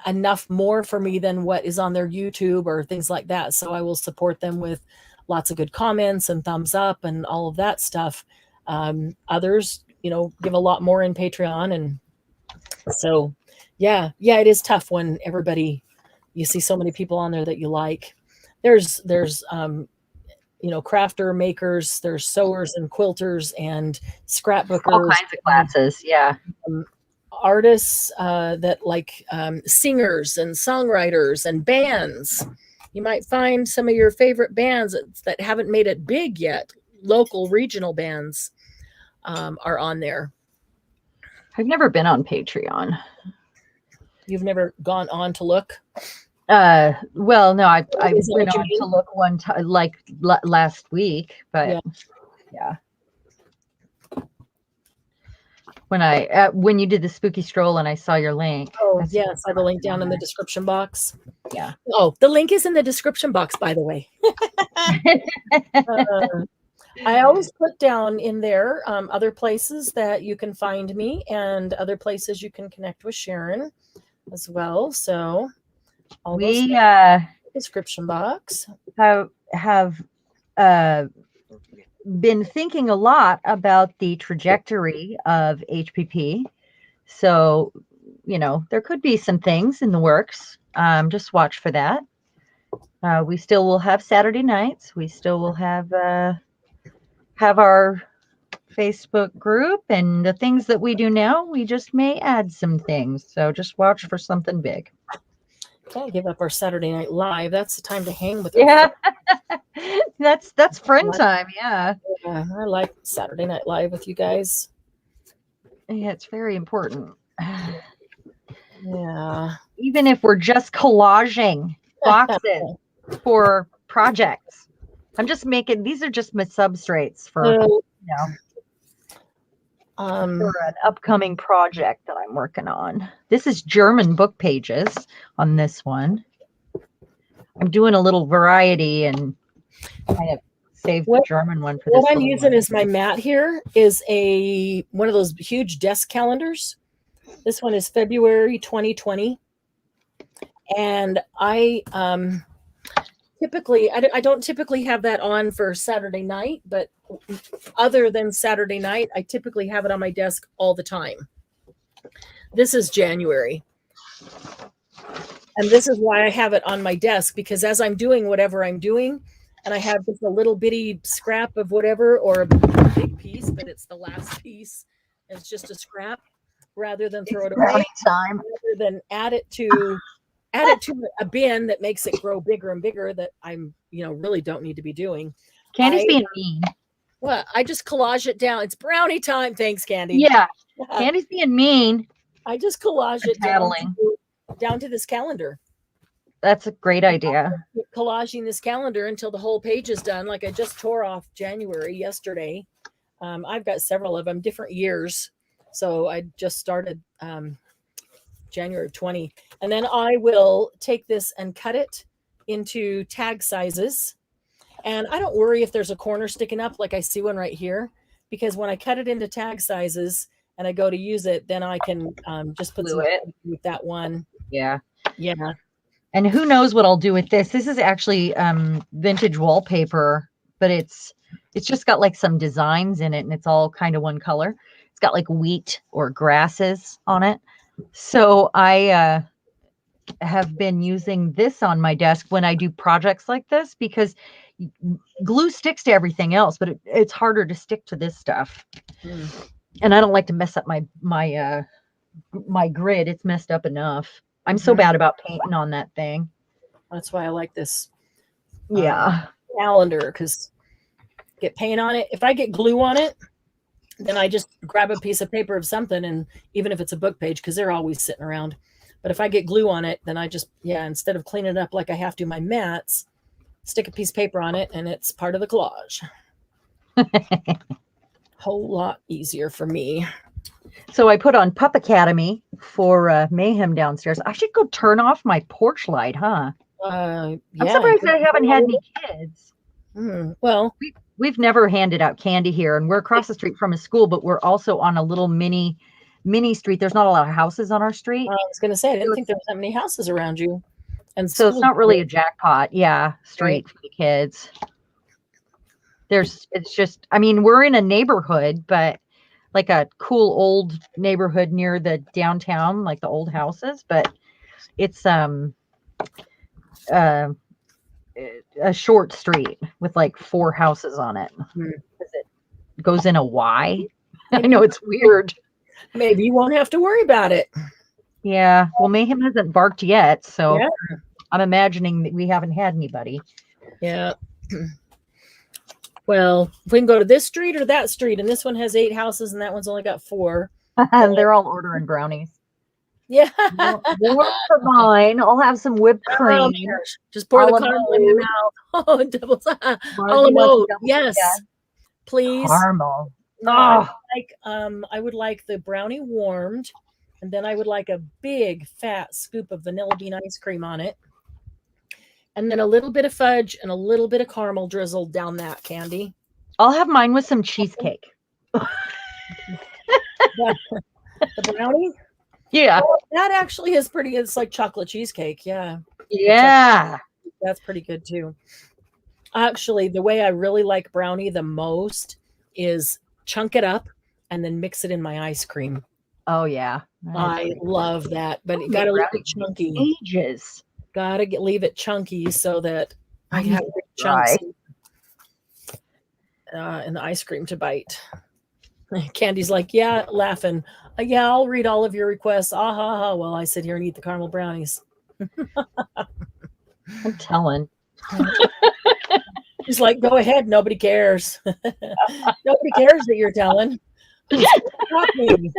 enough more for me than what is on their YouTube or things like that. So I will support them with lots of good comments and thumbs up and all of that stuff. Others, give a lot more in Patreon. And so, yeah, it is tough when you see so many people on there that you like. There's crafter makers, there's sewers and quilters and scrapbookers, all kinds of classes. Yeah. Artists that like singers and songwriters and bands. You might find some of your favorite bands that haven't made it big yet. Local regional bands are on there. I've never been on Patreon. You've never gone on to look? Well, no, I went on to look one time, like last week, but yeah. When you did the spooky stroll and I saw your link. Oh, yeah, I saw the link down in the description box. Yeah. Oh, the link is in the description box, by the way. I always put down in there other places that you can find me and other places you can connect with CHERAN as well. So all those description box. Have been thinking a lot about the trajectory of HPP. So, there could be some things in the works. Just watch for that. We still will have Saturday nights. We still will have our Facebook group and the things that we do now. We just may add some things. So just watch for something big. Can't give up our Saturday Night Live. That's the time to hang with. Yeah, that's friend time. Yeah, I like Saturday Night Live with you guys. Yeah, it's very important. Yeah, even if we're just collaging boxes for projects. I'm just making, these are just my substrates for for an upcoming project that I'm working on. This is German book pages on this one. I'm doing a little variety and kind of saved the German one for this. What I'm using is my mat here is one of those huge desk calendars. This one is February 2020. And I typically, I don't typically have that on for Saturday night, but other than Saturday night, I typically have it on my desk all the time. This is January. And this is why I have it on my desk, because as I'm doing whatever I'm doing, and I have just a little bitty scrap of whatever, or a big piece, but it's the last piece, and it's just a scrap, rather than throw it away, rather than add it to a bin that makes it grow bigger and bigger, that I'm, really don't need to be doing. Candy's being mean. Well, I just collage it down. It's brownie time. Thanks, Candy. Yeah. Candy's being mean. I just collage it down to this calendar. That's a great idea. Collaging this calendar until the whole page is done. Like I just tore off January yesterday. I've got several of them, different years. So I just started January of 20. And then I will take this and cut it into tag sizes. And I don't worry if there's a corner sticking up, like I see one right here, because when I cut it into tag sizes and I go to use it, then I can just put it with that one. Yeah. Yeah. And who knows what I'll do with this. This is actually vintage wallpaper, but it's just got like some designs in it, and it's all kind of one color. It's got like wheat or grasses on it. So I have been using this on my desk when I do projects like this, because glue sticks to everything else, but it's harder to stick to this stuff. And I don't like to mess up my grid. It's messed up enough. I'm so bad about painting on that thing. That's why I like this calendar, because get paint on it. If I get glue on it, then I just grab a piece of paper of something, and even if it's a book page, because they're always sitting around. But if I get glue on it, then I just, instead of cleaning it up like I have to my mats, stick a piece of paper on it, and it's part of the collage. Whole lot easier for me. So I put on Pup Academy for Mayhem downstairs. I should go turn off my porch light, huh? I'm surprised I haven't had any kids. Well, we've never handed out candy here, and we're across the street from a school, but we're also on a little mini street. There's not a lot of houses on our street. I was going to say, I didn't think there was that many houses around you. And so it's not really a jackpot, street for the kids. It's just, I mean, we're in a neighborhood, but like a cool old neighborhood near the downtown, like the old houses, but it's a short street with like 4 houses on it. It goes in a Y. I know it's weird. Maybe you won't have to worry about it. Yeah. Well, Mayhem hasn't barked yet, so I'm imagining that we haven't had anybody. Yeah. Well, if we can go to this street or that street, and this one has 8 houses and that one's only got 4. And they're all ordering brownies. Yeah. More for mine. I'll have some whipped cream. Just pour the caramel in your mouth. Oh, doubles. Oh, yes. Please. Caramel. No, I would like the brownie warmed, and then I would like a big fat scoop of vanilla bean ice cream on it. And then a little bit of fudge and a little bit of caramel drizzled down that, Candy. I'll have mine with some cheesecake. The brownie? Yeah. Oh, that actually is pretty. It's like chocolate cheesecake. Yeah. Yeah. That's pretty good too. Actually, the way I really like brownie the most is chunk it up and then mix it in my ice cream. Oh, yeah. I love that. But you got to leave it chunky. Ages. Gotta leave it chunky so that I have big chunks and the ice cream to bite. Candy's like, yeah, laughing. Yeah, I'll read all of your requests. Ah ha ha. While I sit here and eat the caramel brownies. I'm telling. She's like, go ahead. Nobody cares. Nobody cares that you're telling. Stop me.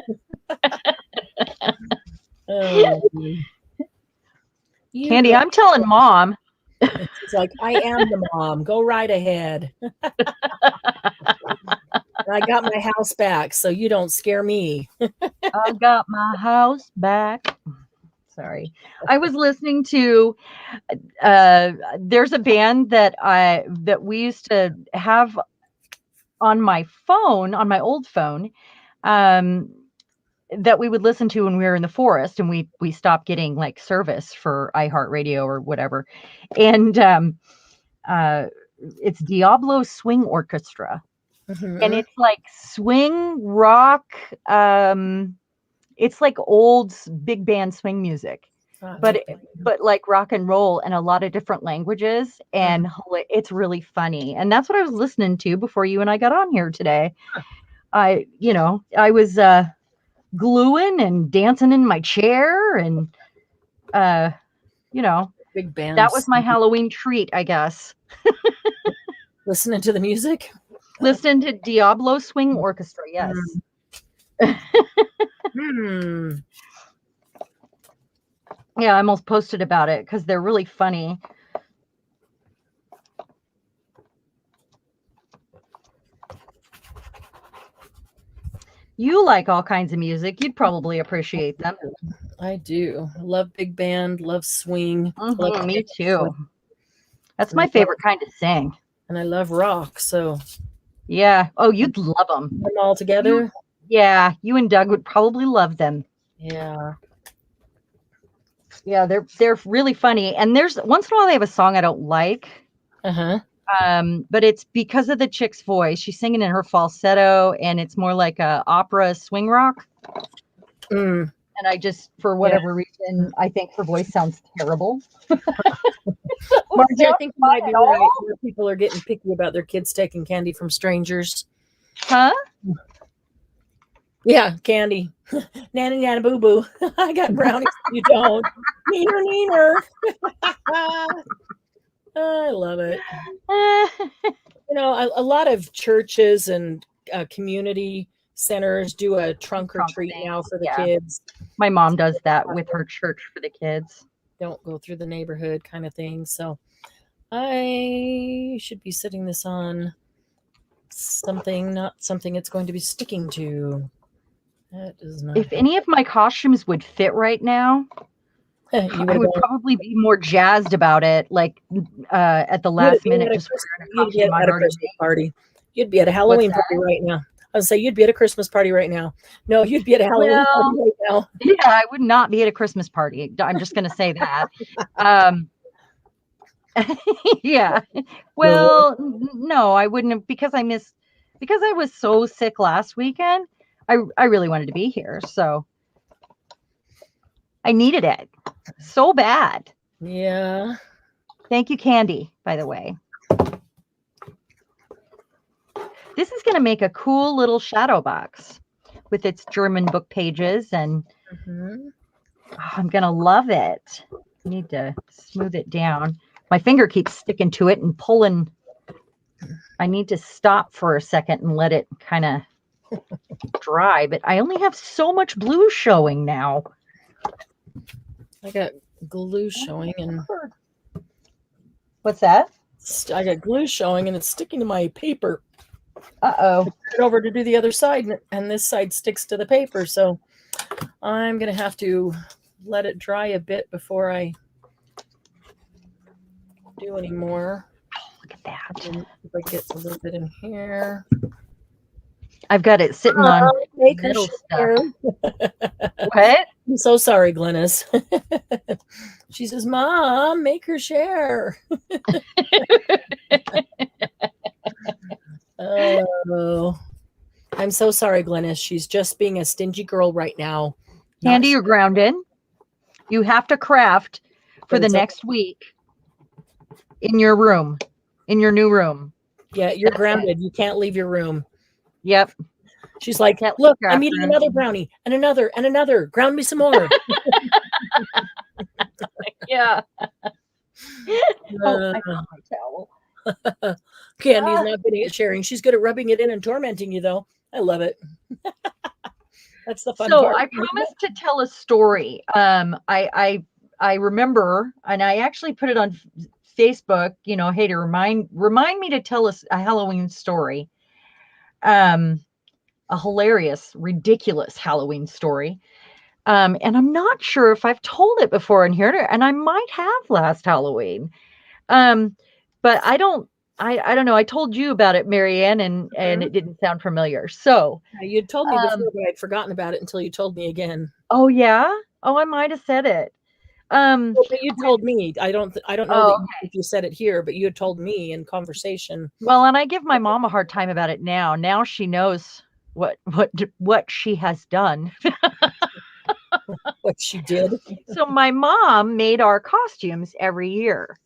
Candy, I'm telling Mom. She's like, I am the mom. Go right ahead. I got my house back, so you don't scare me. I got my house back. Sorry. I was listening to there's a band that we used to have on my phone, on my old phone, that we would listen to when we were in the forest, and we stopped getting like service for iHeartRadio or whatever. And it's Diablo Swing Orchestra. Mhm. And it's like swing rock. It's like old big band swing music, I but like that. like rock and roll and a lot of different languages, and it's really funny. And that's what I was listening to before you and I got on here today. I was gluing and dancing in my chair, and Big that was bands. my Halloween treat, I guess. Listening to the music. Listening to Diablo Swing Orchestra, yes. Hmm. Yeah, I almost posted about it because they're really funny. You like all kinds of music. You'd probably appreciate them. I do. I love big band, love swing. Love Me too. swing. That's my favorite kind to sing. And I love rock, so. Yeah. Oh, you'd love them. Them all together? Yeah, you and Doug would probably love them. Yeah. Yeah, they're really funny. And there's once in a while they have a song I don't like. Uh-huh. But it's because of the chick's voice. She's singing in her falsetto, and it's more like a opera swing rock. Mm. And I just, for whatever reason, I think her voice sounds terrible. Margie, I think you might be right. More people are getting picky about their kids taking candy from strangers. Huh? Yeah, candy. Nanny, nana, boo, boo. I got brownies. You don't. Neener, neener. I love it. A lot of churches and community centers do a trunk or treat now for the kids. My mom does that with her church for the kids. Don't go through the neighborhood kind of thing. So I should be setting this on something, not something it's going to be sticking to. That does not. If any of my costumes would fit right now, I would probably be more jazzed about it. Like at the last minute, just you'd be at a Christmas party. You'd be at a Halloween party right now. I would say you'd be at a Christmas party right now. No, you'd be at a Halloween party right now. Yeah, I would not be at a Christmas party. I'm just going to say that. Yeah. Well, no, I wouldn't have, because I was so sick last weekend. I really wanted to be here, so I needed it so bad. Yeah. Thank you, Candy, by the way. This is going to make a cool little shadow box with its German book pages, and I'm going to love it. I need to smooth it down. My finger keeps sticking to it and pulling. I need to stop for a second and let it kind of dry, but I only have so much blue showing now. I got glue showing, and what's that? I got glue showing, and it's sticking to my paper. Uh-oh. Turn it over to do the other side, and this side sticks to the paper, so I'm going to have to let it dry a bit before I do any more. Oh, look at that. And if I get a little bit in here. I've got it sitting on metal stuff. What? I'm so sorry, Glennis. She says, Mom, make her share. Oh, I'm so sorry, Glennis. She's just being a stingy girl right now. Candy, you're grounded. You have to craft for the next week in your room, in your new room. Yeah, you're grounded. You can't leave your room. Yep. She's like, look, I'm eating another brownie and another and another. Ground me some more. Yeah. Oh, I found my towel. Candy's not good at sharing. She's good at rubbing it in and tormenting you, though. I love it. That's the fun part. So I promised to tell a story. I remember, and I actually put it on Facebook. Hey, to remind me to tell us a Halloween story. A hilarious, ridiculous Halloween story. And I'm not sure if I've told it before in here, and I might have last Halloween. But I don't know. I told you about it, Marianne, and it didn't sound familiar. So you'd told me before, but I'd forgotten about it until you told me again. Oh yeah. Oh, I might have said it. Well, but you told me. I don't know that Oh, if you said it here, but you had told me in conversation well, and I give my mom a hard time about it now. Now she knows what she has done. what she did. So my mom made our costumes every year,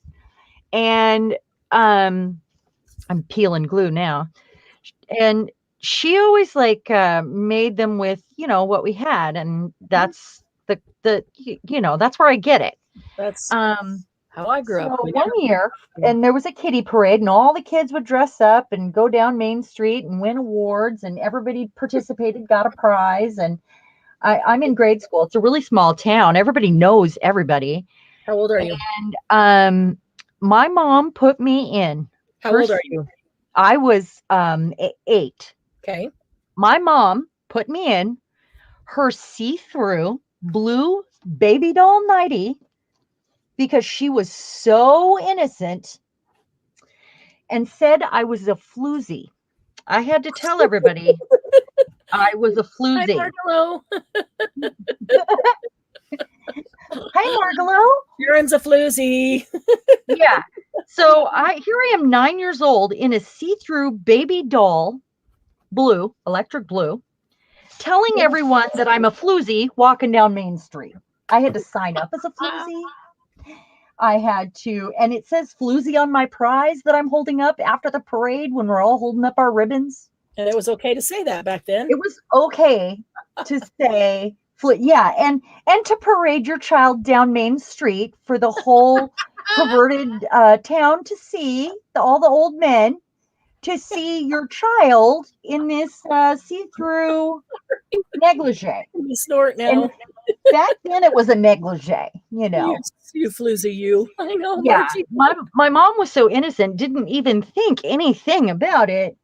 and I'm peeling glue now, and she always like made them with what we had, and that's that's where I get it. That's Um, how I grew so up. We one never. year, and there was a kiddie parade, and all the kids would dress up and go down Main Street and win awards, and everybody participated, got a prize. And I'm in grade school. It's a really small town. Everybody knows everybody. How old are you? And my mom put me in. How old are you? I was 8. Okay. My mom put me in her see-through blue baby doll nightie because she was so innocent and said I was a floozy. I had to tell everybody I was a Hi, floozy. Margalo. Hi, Margalo. CHERAN's a floozy. Yeah. So here I am, 9 years old, in a see-through baby doll, blue, electric blue, telling everyone that I'm a floozy walking down Main Street. I had to sign up as a floozy. I had to, and it says floozy on my prize that I'm holding up after the parade when we're all holding up our ribbons. And it was okay to say that back then. It was okay to say, yeah, and to parade your child down Main Street for the whole perverted town to see, all the old men to see your child in this see-through negligee. You snort now. And back then it was a negligee, You floozy, you. I know, Yeah, Margie. my mom was so innocent, didn't even think anything about it.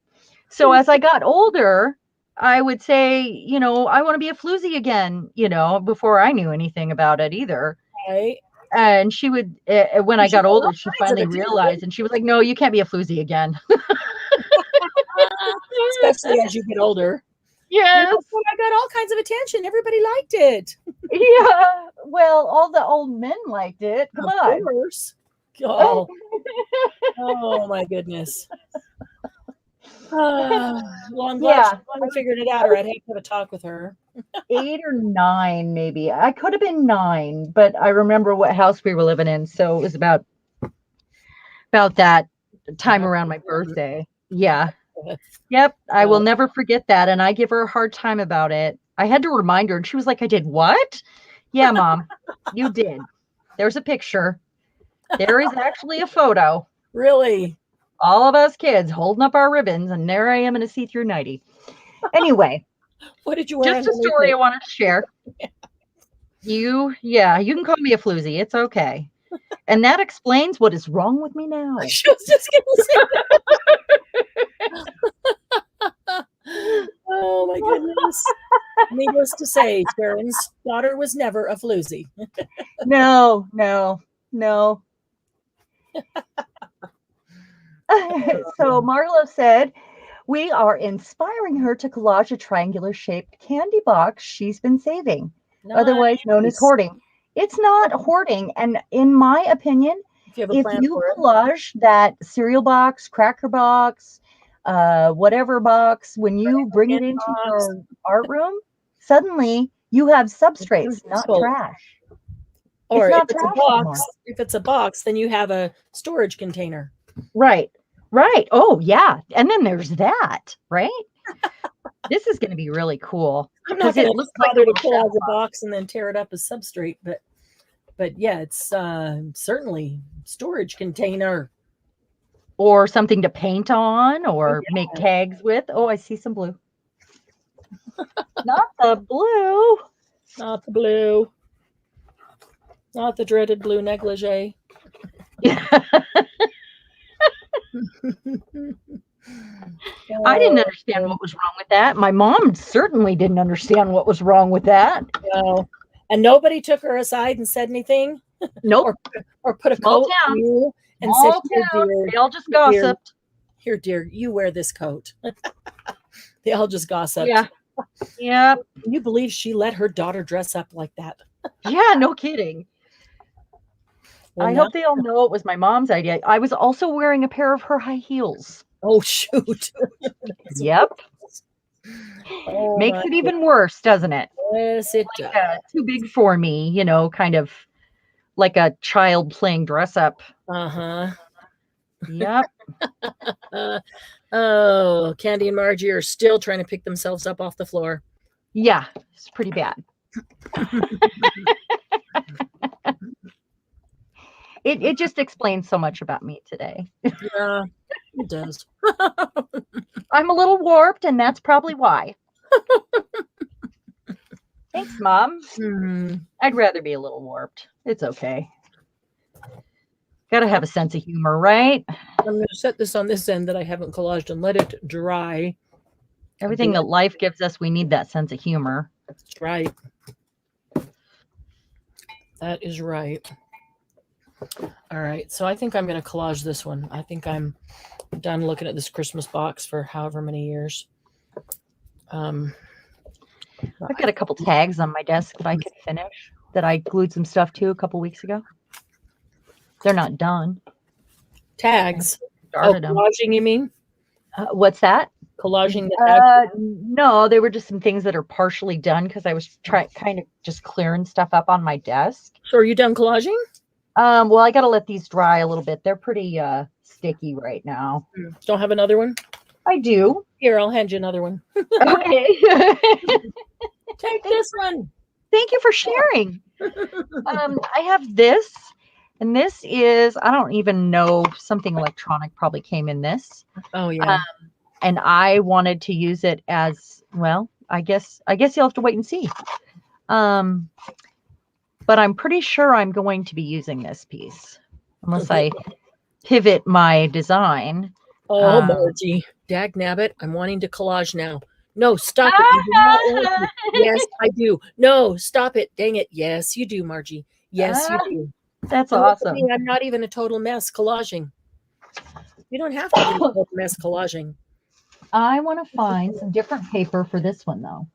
So as I got older, I would say, I want to be a floozy again, before I knew anything about it either. Right. And she would, when I got older, she finally realized, and she was like, "No, you can't be a floozy again." Especially as you get older. Yes. I got all kinds of attention. Everybody liked it. Yeah. Well, all the old men liked it. Come on. Of course. Oh. Oh my goodness. Well, I'm glad she finally figured it out, or I'd have to have a talk with her. 8 or 9, maybe. I could have been 9, but I remember what house we were living in, so it was about that time around my birthday. Yeah. Yep. I will never forget that, and I give her a hard time about it. I had to remind her, and she was like, "I did what?" Yeah, Mom, you did. There's a picture. There is actually a photo. Really? All of us kids holding up our ribbons, and there I am in a see-through nightie. Anyway, what did you wear? Just a story I wanted to share. You can call me a floozy. It's okay. And that explains what is wrong with me now. I was just gonna say. Oh my goodness. Needless to say, CHERAN's daughter was never a floozy. No. So Marlo said, we are inspiring her to collage a triangular shaped candy box she's been saving, otherwise known as hoarding. It's not hoarding. And in my opinion, if you collage that cereal box, cracker box, whatever box, when you bring it into your art room, suddenly you have substrates, not trash. Or if it's a box, then you have a storage container. Right. Oh, yeah. And then there's that, right? This is going to be really cool. I'm not going to bother to pull out the box and then tear it up as substrate, but yeah, it's certainly storage container. Or something to paint on or make tags with. Oh, I see some blue. Not the blue. Not the blue. Not the dreaded blue negligee. I didn't understand what was wrong with that. My mom certainly didn't understand what was wrong with that. No. And nobody took her aside and said anything? Nope. or put a coat on you and said, dear, they all just gossiped. Here, dear, you wear this coat. They all just gossiped. Yeah. Can you believe she let her daughter dress up like that? Yeah, no kidding. Well, I now, hope they all know it was my mom's idea. I was also wearing a pair of her high heels. oh shoot. That's Yep. worse. Oh Makes my it even worse, doesn't it? goodness, it does. Too big for me, kind of like a child playing dress up. Uh-huh. Yep. Oh, Candy and Margie are still trying to pick themselves up off the floor. Yeah, it's pretty bad. It just explains so much about me today. Yeah, it does. I'm a little warped, and that's probably why. Thanks, Mom. I'd rather be a little warped. It's okay. Gotta have a sense of humor, right? I'm going to set this on this end that I haven't collaged and let it dry. Everything that life gives us, we need that sense of humor. That's right. That is right. All right. So I think I'm going to collage this one. I think I'm done looking at this Christmas box for however many years. I've got a couple tags on my desk that I could finish that I glued some stuff to a couple weeks ago. They're not done. Tags. Started them. Collaging, you mean? What's that? Collaging the tags? No, they were just some things that are partially done because I was kind of just clearing stuff up on my desk. So are you done collaging? Well, I got to let these dry a little bit. They're pretty sticky right now. Don't have another one? I do. Here, I'll hand you another one. Okay. Take this one. Thank you for sharing. I have this, and this is, I don't even know, something electronic probably came in this. Oh, yeah. And I wanted to use it as, well, I guess you'll have to wait and see. But I'm pretty sure I'm going to be using this piece unless I pivot my design. Oh, Margie. Dag nabbit, I'm wanting to collage now. No, stop it. You do not want to. Yes, I do. No, stop it. Dang it. Yes, you do, Margie. Yes, you do. That's And look at awesome. me, I'm not even a total mess collaging. You don't have to be a total mess collaging. I want to find some different paper for this one, though.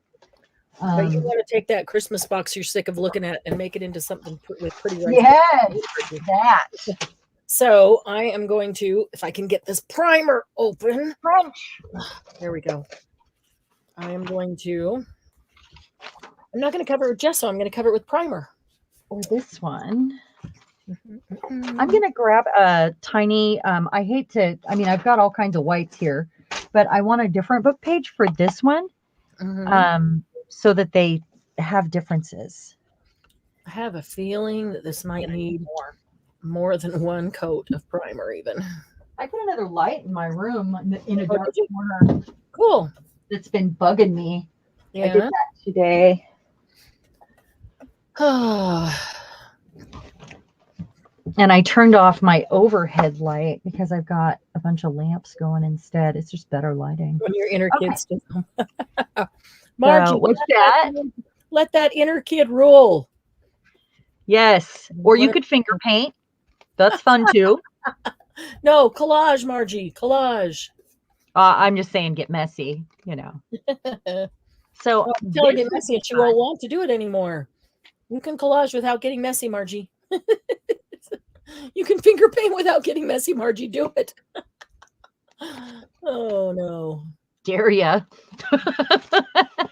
But you want to take that Christmas box you're sick of looking at and make it into something with pretty rice. Yes, that. So I am going to, if I can get this primer open. French. There we go. I am going to, I'm not going to cover it with gesso. I'm going to cover it with primer. Or this one. I'm going to grab a tiny, I've got all kinds of whites here, but I want a different book page for this one. So that they have differences. I have a feeling that this might need more than one coat of primer even. I got another light in my room in a dark corner. Cool. That's been bugging me. Yeah. I did that today. And I turned off my overhead light because I've got a bunch of lamps going instead. It's just better lighting. When your inner kids do. Margie, what's that? Let that inner kid rule. Yes. Or you could finger paint. That's fun too. No, collage, Margie. Collage. I'm just saying get messy, So tell her get messy and she won't want to do it anymore. You can collage without getting messy, Margie. You can finger paint without getting messy, Margie. Do it. Oh no. Dare ya.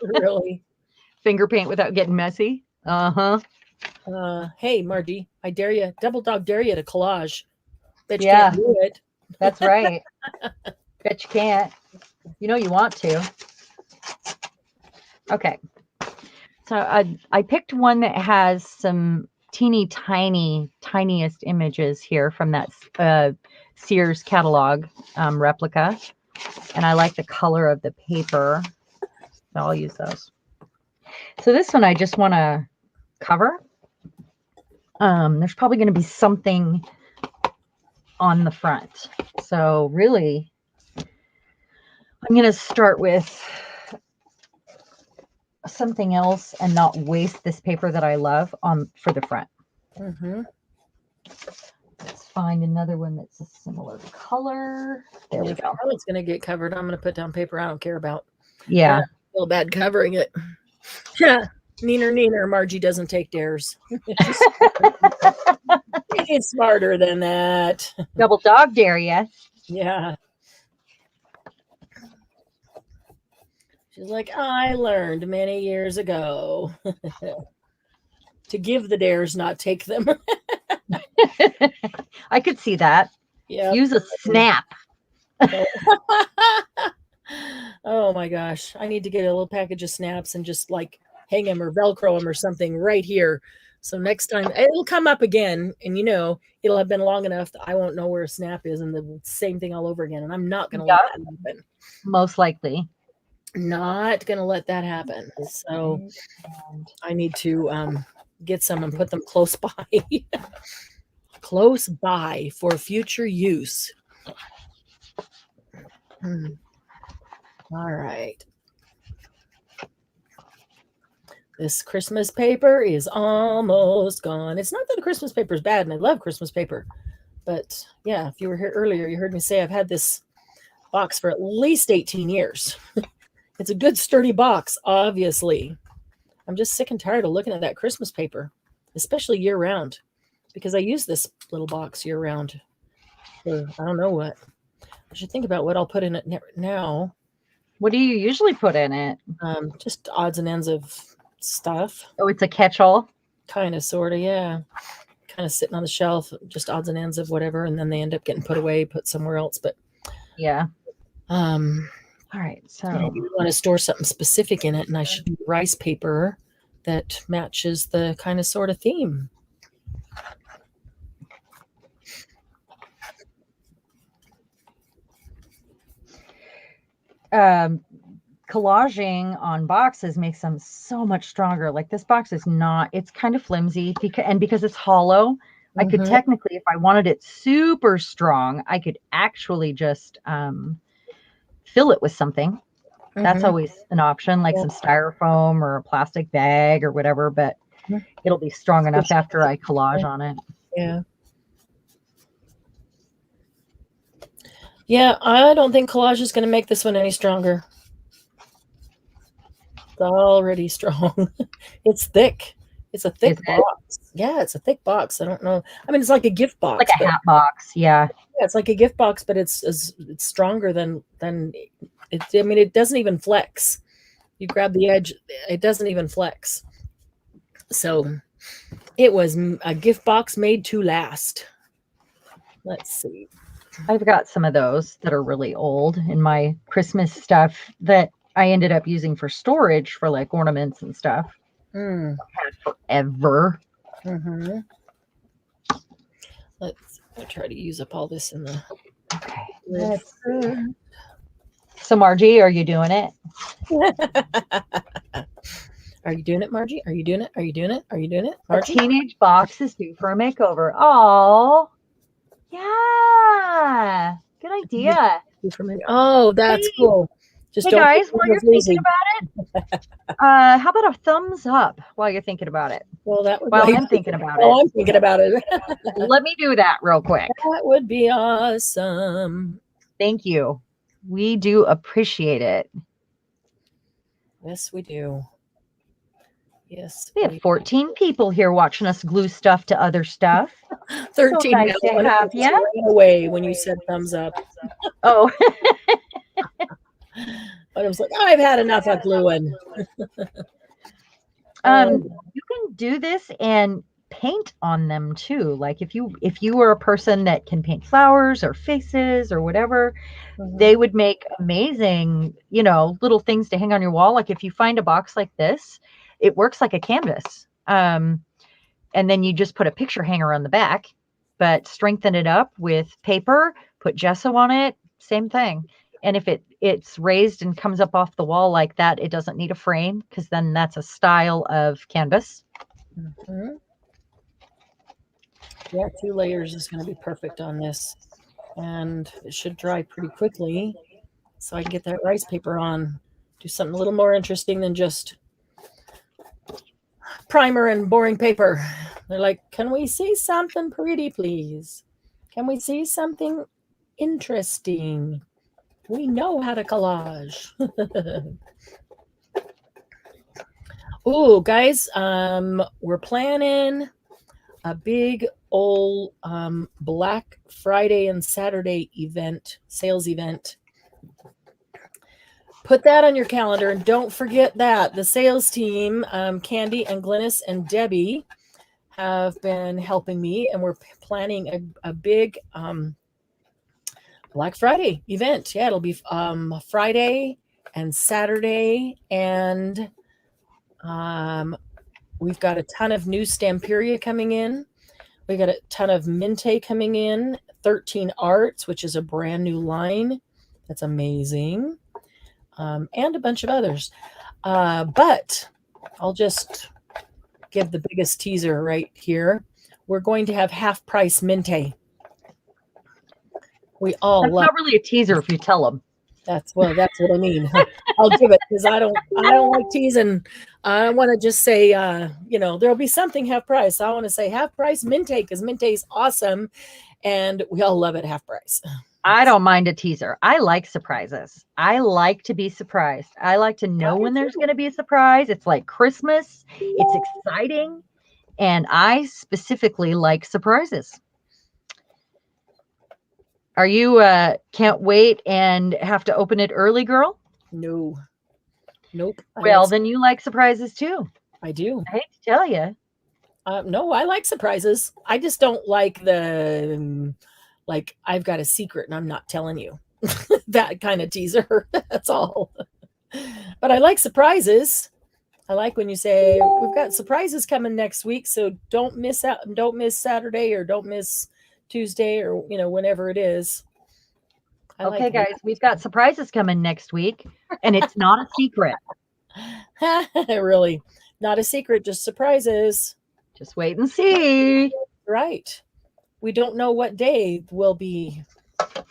Really? Finger paint without getting messy? Hey, Margie, I dare you, double dog dare you to collage. Bet you Yeah. can't do it. That's right. Bet you can't. You know you want to. Okay. So I picked one that has some tiniest images here from that Sears catalog replica. And I like the color of the paper. So I'll use those. So this one I just want to cover. There's probably going to be something on the front. So really, I'm going to start with something else and not waste this paper that I love for the front. Let's find another one that's a similar color. There we go. It's going to get covered. I'm going to put down paper I don't care about. Yeah. I feel bad covering it. Neener, Margie doesn't take dares. She's smarter than that. Double dog dare ya. Yeah. She's like, I learned many years ago to give the dares, not take them. I could see that. Yeah. Use a snap. Oh my gosh. I need to get a little package of snaps and just like hang them or Velcro them or something right here. So next time it'll come up again and it'll have been long enough that I won't know where a snap is and the same thing all over again. And I'm not going to let that happen. Most likely. Not going to let that happen. So I need to get some and put them close by. Close by for future use. All right. This Christmas paper is almost gone. It's not that the Christmas paper is bad, and I love Christmas paper. But yeah, if you were here earlier, you heard me say I've had this box for at least 18 years. It's a good sturdy box, obviously. I'm just sick and tired of looking at that Christmas paper, especially year round, because I use this little box year round for I don't know what. I should think about what I'll put in it now. What do you usually put in it? Just odds and ends of stuff. Oh, it's a catch-all? Kind of, sort of, yeah. Kind of sitting on the shelf, just odds and ends of whatever, and then they end up getting put away, put somewhere else. But yeah. All right, so you want to store something specific in it, and I should do rice paper that matches the kind of sort of theme. Collaging on boxes makes them so much stronger. Like this box is not, it's kind of flimsy because it's hollow. I could technically, if I wanted it super strong, I could actually just fill it with something. That's always an option, like some styrofoam or a plastic bag or whatever, but it'll be strong enough after I collage on it. Yeah. Yeah, I don't think collage is going to make this one any stronger. It's already strong. It's thick. It's a thick box. Yeah, it's a thick box. I don't know. I mean, it's like a gift box. Like a hat box. Yeah. Yeah, it's like a gift box, but it's stronger than it. I mean, it doesn't even flex. You grab the edge, it doesn't even flex. So it was a gift box made to last. Let's see. I've got some of those that are really old in my Christmas stuff that I ended up using for storage for like ornaments and stuff. I've had forever. Let's try to use up all this in the. Okay. So Margie, are you doing it? Are you doing it, Margie? Are you doing it? Are you doing it? Are you doing it? Margie? A teenage box is due for a makeover. Oh, yeah. Good idea. Oh, that's cool. Just hey guys, while you're thinking about it, how about a thumbs up while you're thinking about it? Well, that would. While I'm thinking about it. Oh, I'm thinking about it. Let me do that real quick. That would be awesome. Thank you. We do appreciate it. Yes, we do. Yes. We have 14 people here watching us glue stuff to other stuff. 13 so nice to have you. Ran away when you said thumbs up. Oh. But I was like, I've had enough of gluing. You can do this and paint on them too. Like if you were a person that can paint flowers or faces or whatever, they would make amazing, little things to hang on your wall. Like if you find a box like this, it works like a canvas. And then you just put a picture hanger on the back, but strengthen it up with paper, put gesso on it, same thing. And if it's raised and comes up off the wall like that, it doesn't need a frame because then that's a style of canvas. Yeah, 2 layers is going to be perfect on this. And it should dry pretty quickly so I can get that rice paper on. Do something a little more interesting than just primer and boring paper. They're like, can we see something pretty, please? Can we see something interesting? We know how to collage. Oh, guys, we're planning a big old Black Friday and Saturday sales event. Put that on your calendar, and don't forget that the sales team, Candy and Glynis and Debbie, have been helping me, and we're planning a big Black Friday event. Yeah, it'll be Friday and Saturday, and we've got a ton of new Stamperia coming in. We got a ton of Minte coming in, 13 Arts, which is a brand new line. That's amazing. And a bunch of others. But I'll just give the biggest teaser right here. We're going to have half price Minte. We all That's love. not really a teaser if you tell them. That's what I mean. I'll give it because I don't like teasing. I want to just say, there'll be something half price. I want to say half price Minte because Minte is awesome, and we all love it half price. I don't mind a teaser. I like surprises. I like to be surprised. I like to know when there's going to be a surprise. It's like Christmas. It's exciting, and I specifically like surprises. Are you can't wait and have to open it early, girl? No. Nope. Well, then you like surprises too. I do. I hate to tell you. No, I like surprises. I just don't like the I've got a secret and I'm not telling you. That kind of teaser. That's all. But I like surprises. I like when you say we've got surprises coming next week, so don't miss out. Don't miss Saturday or don't miss Tuesday or whenever it is. Okay, guys, we've got surprises coming next week, and it's not a secret. Really, not a secret, just surprises. Just wait and see. Right. We don't know what day will be.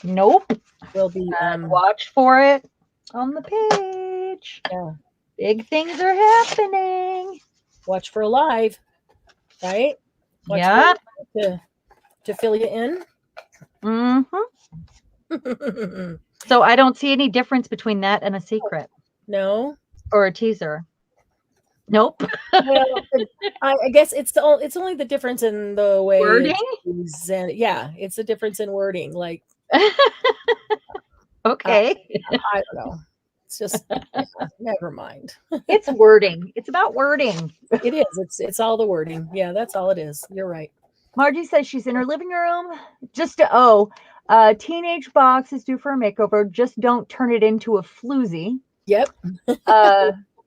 Nope. We'll be watch for it on the page. Yeah. Big things are happening. Watch for live, right? Watch yeah. To fill you in. Mm-hmm. So I don't see any difference between that and a secret. No. Or a teaser. Nope. Well, I guess it's only the difference in the way wording. It's the difference in wording. Like, okay, I don't know. It's just never mind. It's wording. It's about wording. It is. It's all the wording. Yeah, that's all it is. You're right. Margie says she's in her living room. Teenage box is due for a makeover. Just don't turn it into a floozy. Yep.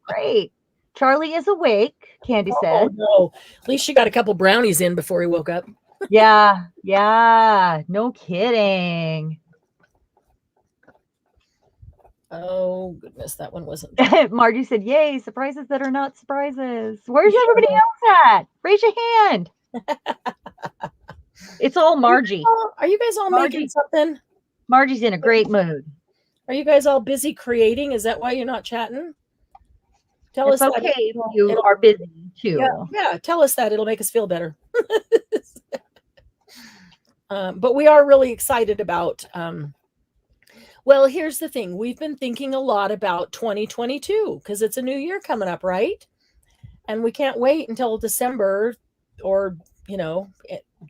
Great. Charlie is awake, Candy said. Oh, no. At least she got a couple brownies in before he woke up. Yeah. No kidding. Oh, goodness. That one wasn't. Margie said, yay, surprises that are not surprises. Where's everybody else at? Raise your hand. It's all Margie. Are you guys all making something? Margie's in a great mood. Are you guys all busy creating? Is that why you're not chatting? Tell us okay if you are busy too. Yeah, tell us that. It'll make us feel better. But we are really excited about well, here's the thing. We've been thinking a lot about 2022 because it's a new year coming up, right? And we can't wait until December or,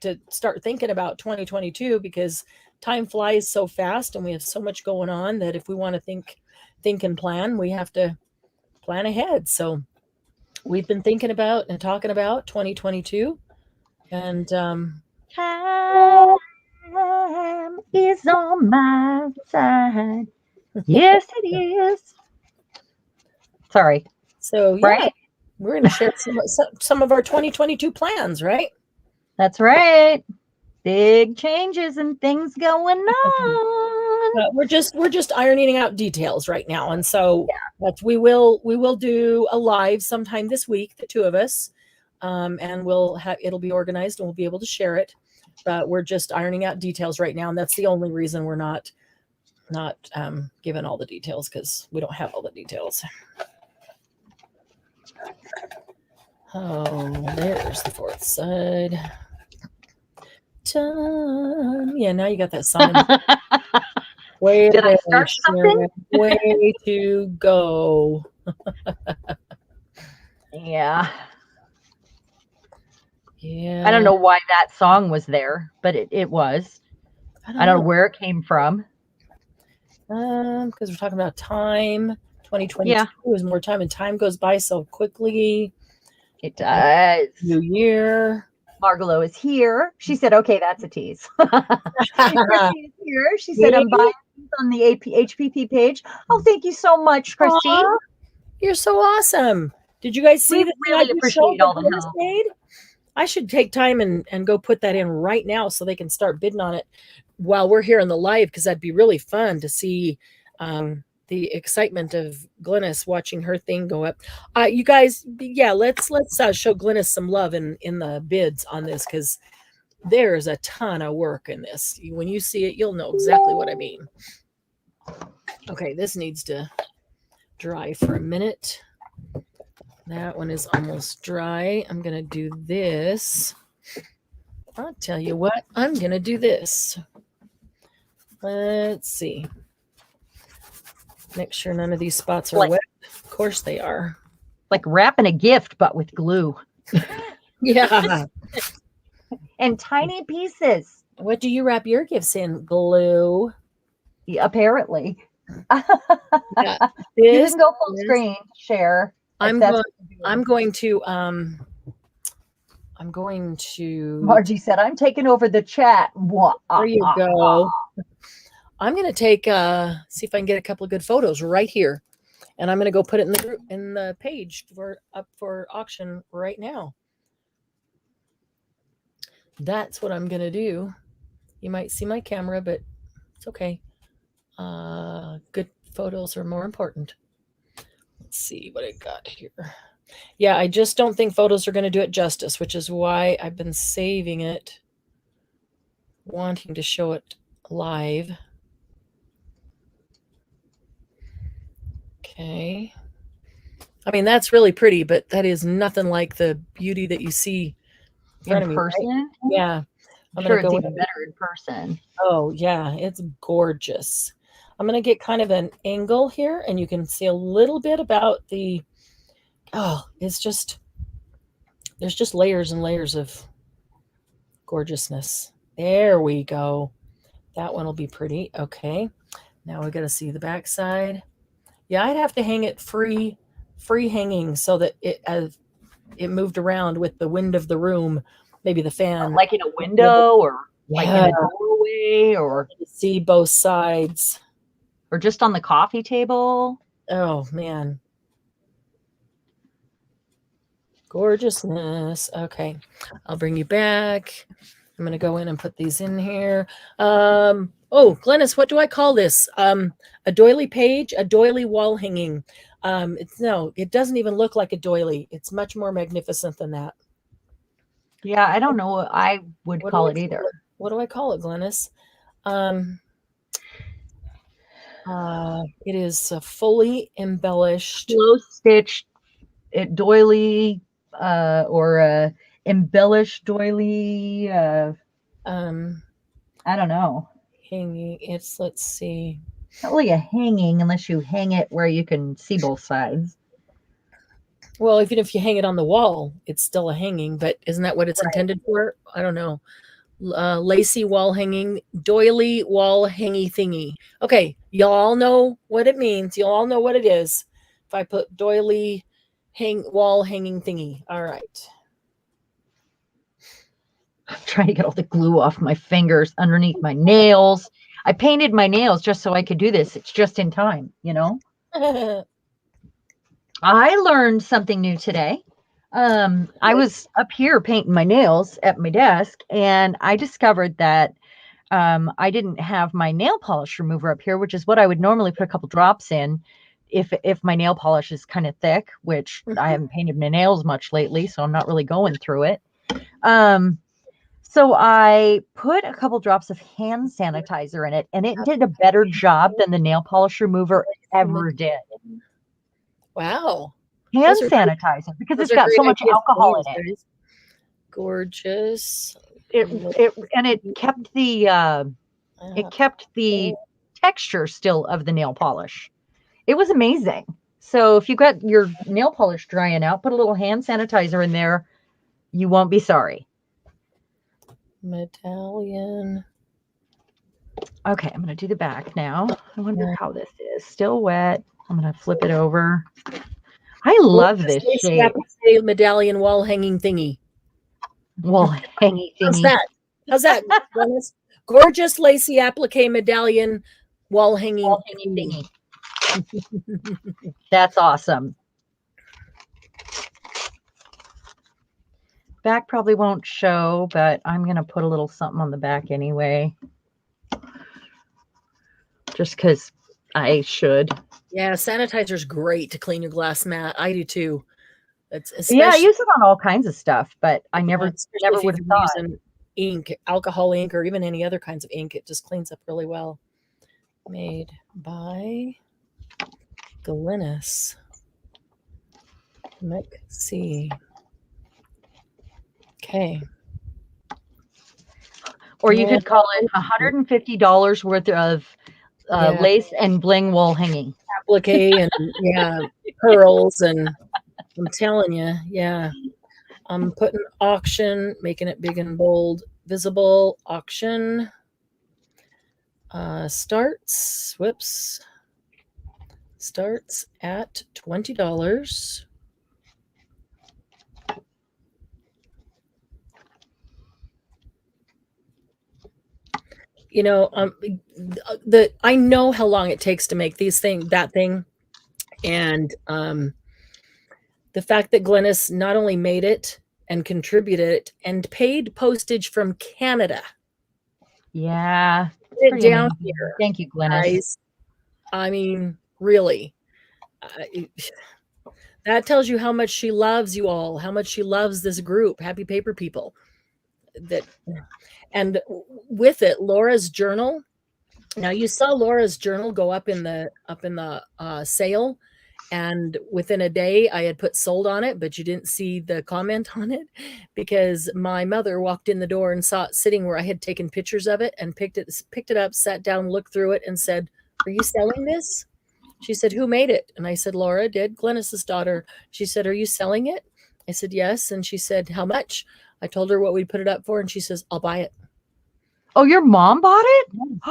to start thinking about 2022 because time flies so fast and we have so much going on that if we want to think and plan, we have to plan ahead. So we've been thinking about and talking about 2022 and time is on my side. Yes, it is. Sorry. So yeah, right? We're going to share some of our 2022 plans, right? That's right. Big changes and things going on. We're just ironing out details right now, and so we will do a live sometime this week, the two of us, and it'll be organized and we'll be able to share it. But we're just ironing out details right now, and that's the only reason we're not given all the details because we don't have all the details. Oh, there's the fourth side. Yeah, now you got that sign. Did I start something? Way to go. Yeah. Yeah. I don't know why that song was there, but it was. I I don't don't know know. where it came from. Because we're talking about time. 2022 Yeah, is more time, and time goes by so quickly. it does. New year. Margalo is here. She said, okay, that's a tease. Christy is here. She said, I'm buying these on the HPP page. Oh, thank you so much, Christy. Aw, you're so awesome. Did you guys see We the thing I really just showed appreciate that all the Glennis help. made? I should take time and go put that in right now so they can start bidding on it while we're here in the live, because that'd be really fun to see the excitement of Glennis watching her thing go up. You guys, yeah, let's show Glennis some love in the bids on this, because there's a ton of work in this. When you see it, you'll know exactly what I mean. Okay, this needs to dry for a minute. That one is almost dry. I'm going to do this. I'll tell you what, I'm going to do this. Let's see. Make sure none of these spots are wet. Of course they are. Like wrapping a gift, but with glue. Yeah. And tiny pieces. What do you wrap your gifts in? Glue. Yeah, apparently. Yeah. You can go full screen, share. I'm going to Margie said, I'm taking over the chat. There you go. I'm going to take see if I can get a couple of good photos right here. And I'm going to go put it in the group, in the page up for auction right now. That's what I'm going to do. You might see my camera, but it's okay. Good photos are more important. Let's see what I got here. Yeah, I just don't think photos are going to do it justice, which is why I've been saving it, wanting to show it live. Okay. I mean, that's really pretty, but that is nothing like the beauty that you see in person. Right? Yeah. I'm sure it's even better in person. Oh, yeah, it's gorgeous. I'm going to get kind of an angle here, and you can see a little bit about the, it's just, there's just layers and layers of gorgeousness. There we go. That one will be pretty. Okay. Now we got to see the back side. Yeah, I'd have to hang it free hanging so that it moved around with the wind of the room, maybe the fan. Like in a window or like in a doorway, or see both sides. Or just on the coffee table. Oh, man. Gorgeousness. Okay. I'll bring you back. I'm going to go in and put these in here. Oh, Glennis, what do I call this? A doily page, a doily wall hanging. It doesn't even look like a doily. It's much more magnificent than that. Yeah, I don't know what I would call it either. What do I call it, Glennis? It is a fully embellished, close stitched doily, or embellished doily. I don't know. Hanging. Let's see. Not really a hanging unless you hang it where you can see both sides. Well, even if you hang it on the wall, it's still a hanging, but isn't that what it's intended for? I don't know. Lacy wall hanging, doily wall hangy thingy. Okay, y'all all know what it means. Y'all all know what it is. If I put doily wall hanging thingy. All right. I'm trying to get all the glue off my fingers underneath my nails. I painted my nails just so I could do this. It's just in time, you know? I learned something new today. I was up here painting my nails at my desk, and I discovered that I didn't have my nail polish remover up here, which is what I would normally put a couple drops in if my nail polish is kind of thick, which I haven't painted my nails much lately, so I'm not really going through it. So I put a couple drops of hand sanitizer in it, and it did a better job than the nail polish remover ever did. Wow. Hand sanitizer, because it's got so much alcohol in it. Gorgeous. It kept the texture still of the nail polish. It was amazing. So if you got your nail polish drying out, put a little hand sanitizer in there. You won't be sorry. medallion. Okay, I'm going to do the back now. I wonder Yeah. how this is. Still wet. I'm going to flip it over. I love this shape. Medallion wall hanging thingy. Well, hangy How's thingy. that? How's that? Glennis? Gorgeous lacy applique medallion wall hanging thingy. That's awesome. Back probably won't show, but I'm going to put a little something on the back anyway. Just because I should. Yeah, sanitizer's great to clean your glass mat. I do too. It's Yeah, I especially, use it on all kinds of stuff, but I never especially if would you've have been thought. using ink, alcohol ink, or even any other kinds of ink. It just cleans up really well. Made by Glennis McC. Okay. Or you could call it $150 worth of lace and bling wall hanging. Applique and yeah, pearls, and I'm telling you, yeah. I'm putting auction, making it big and bold, visible, auction. Starts at $20. You know, I know how long it takes to make that thing, and the fact that Glennis not only made it and contributed it and paid postage from Canada. Yeah, It down here. Thank you, Glennis. Guys, I mean, really. That tells you how much she loves you all, how much she loves this group, Happy Paper People. And with it, Laura's journal. Now you saw Laura's journal go up in the sale, and within a day I had put sold on it, but you didn't see the comment on it because my mother walked in the door and saw it sitting where I had taken pictures of it and picked it up, sat down, looked through it, and said, "Are you selling this?" She said, "Who made it?" And I said, "Laura did, Glennis's daughter." She said, "Are you selling it?" I said, "Yes." And she said, "How much?" I told her what we put it up for, and she says, "I'll buy it." Oh, your mom bought it?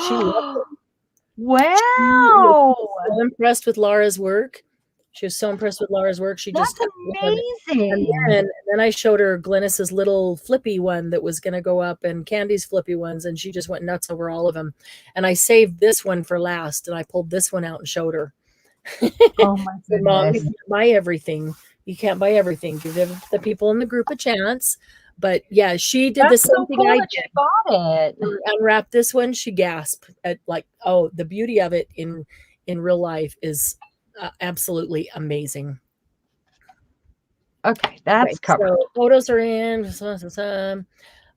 She loved it. Wow. So impressed with Laura's work. She was so impressed with Laura's work. She That's just amazing. And then I showed her Glennis's little flippy one that was going to go up and Candy's flippy ones, and she just went nuts over all of them. And I saved this one for last, and I pulled this one out and showed her. Oh my goodness. Mom, you can't buy everything. You can't buy everything. Give the people in the group a chance. But yeah, she did the same thing I did. Bought it. Unwrapped this one, she gasped at oh, the beauty of it in real life is absolutely amazing. Okay, that's covered. So photos are in.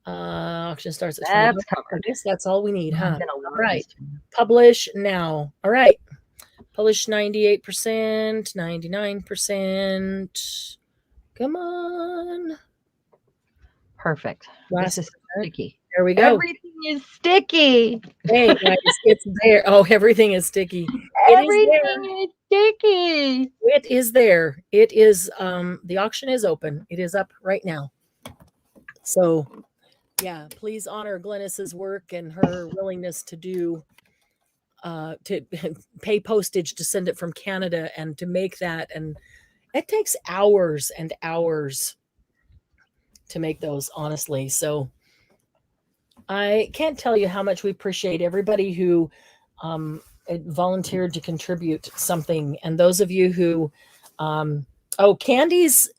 Auction starts at 20. That's covered. I guess that's all we need, huh? All right. Publish now. All right. Publish 98%, 99%. Come on. Perfect. This is sticky. There we go. Everything is sticky. Hey, guys, it's there. Oh, everything is sticky. Everything is sticky. It is there. It is, the auction is open. It is up right now. So, yeah, please honor Glennis's work and her willingness to do, to pay postage to send it from Canada and to make that. And it takes hours and hours to make those, honestly. So I can't tell you how much we appreciate everybody who volunteered to contribute something. And those of you who, Candy's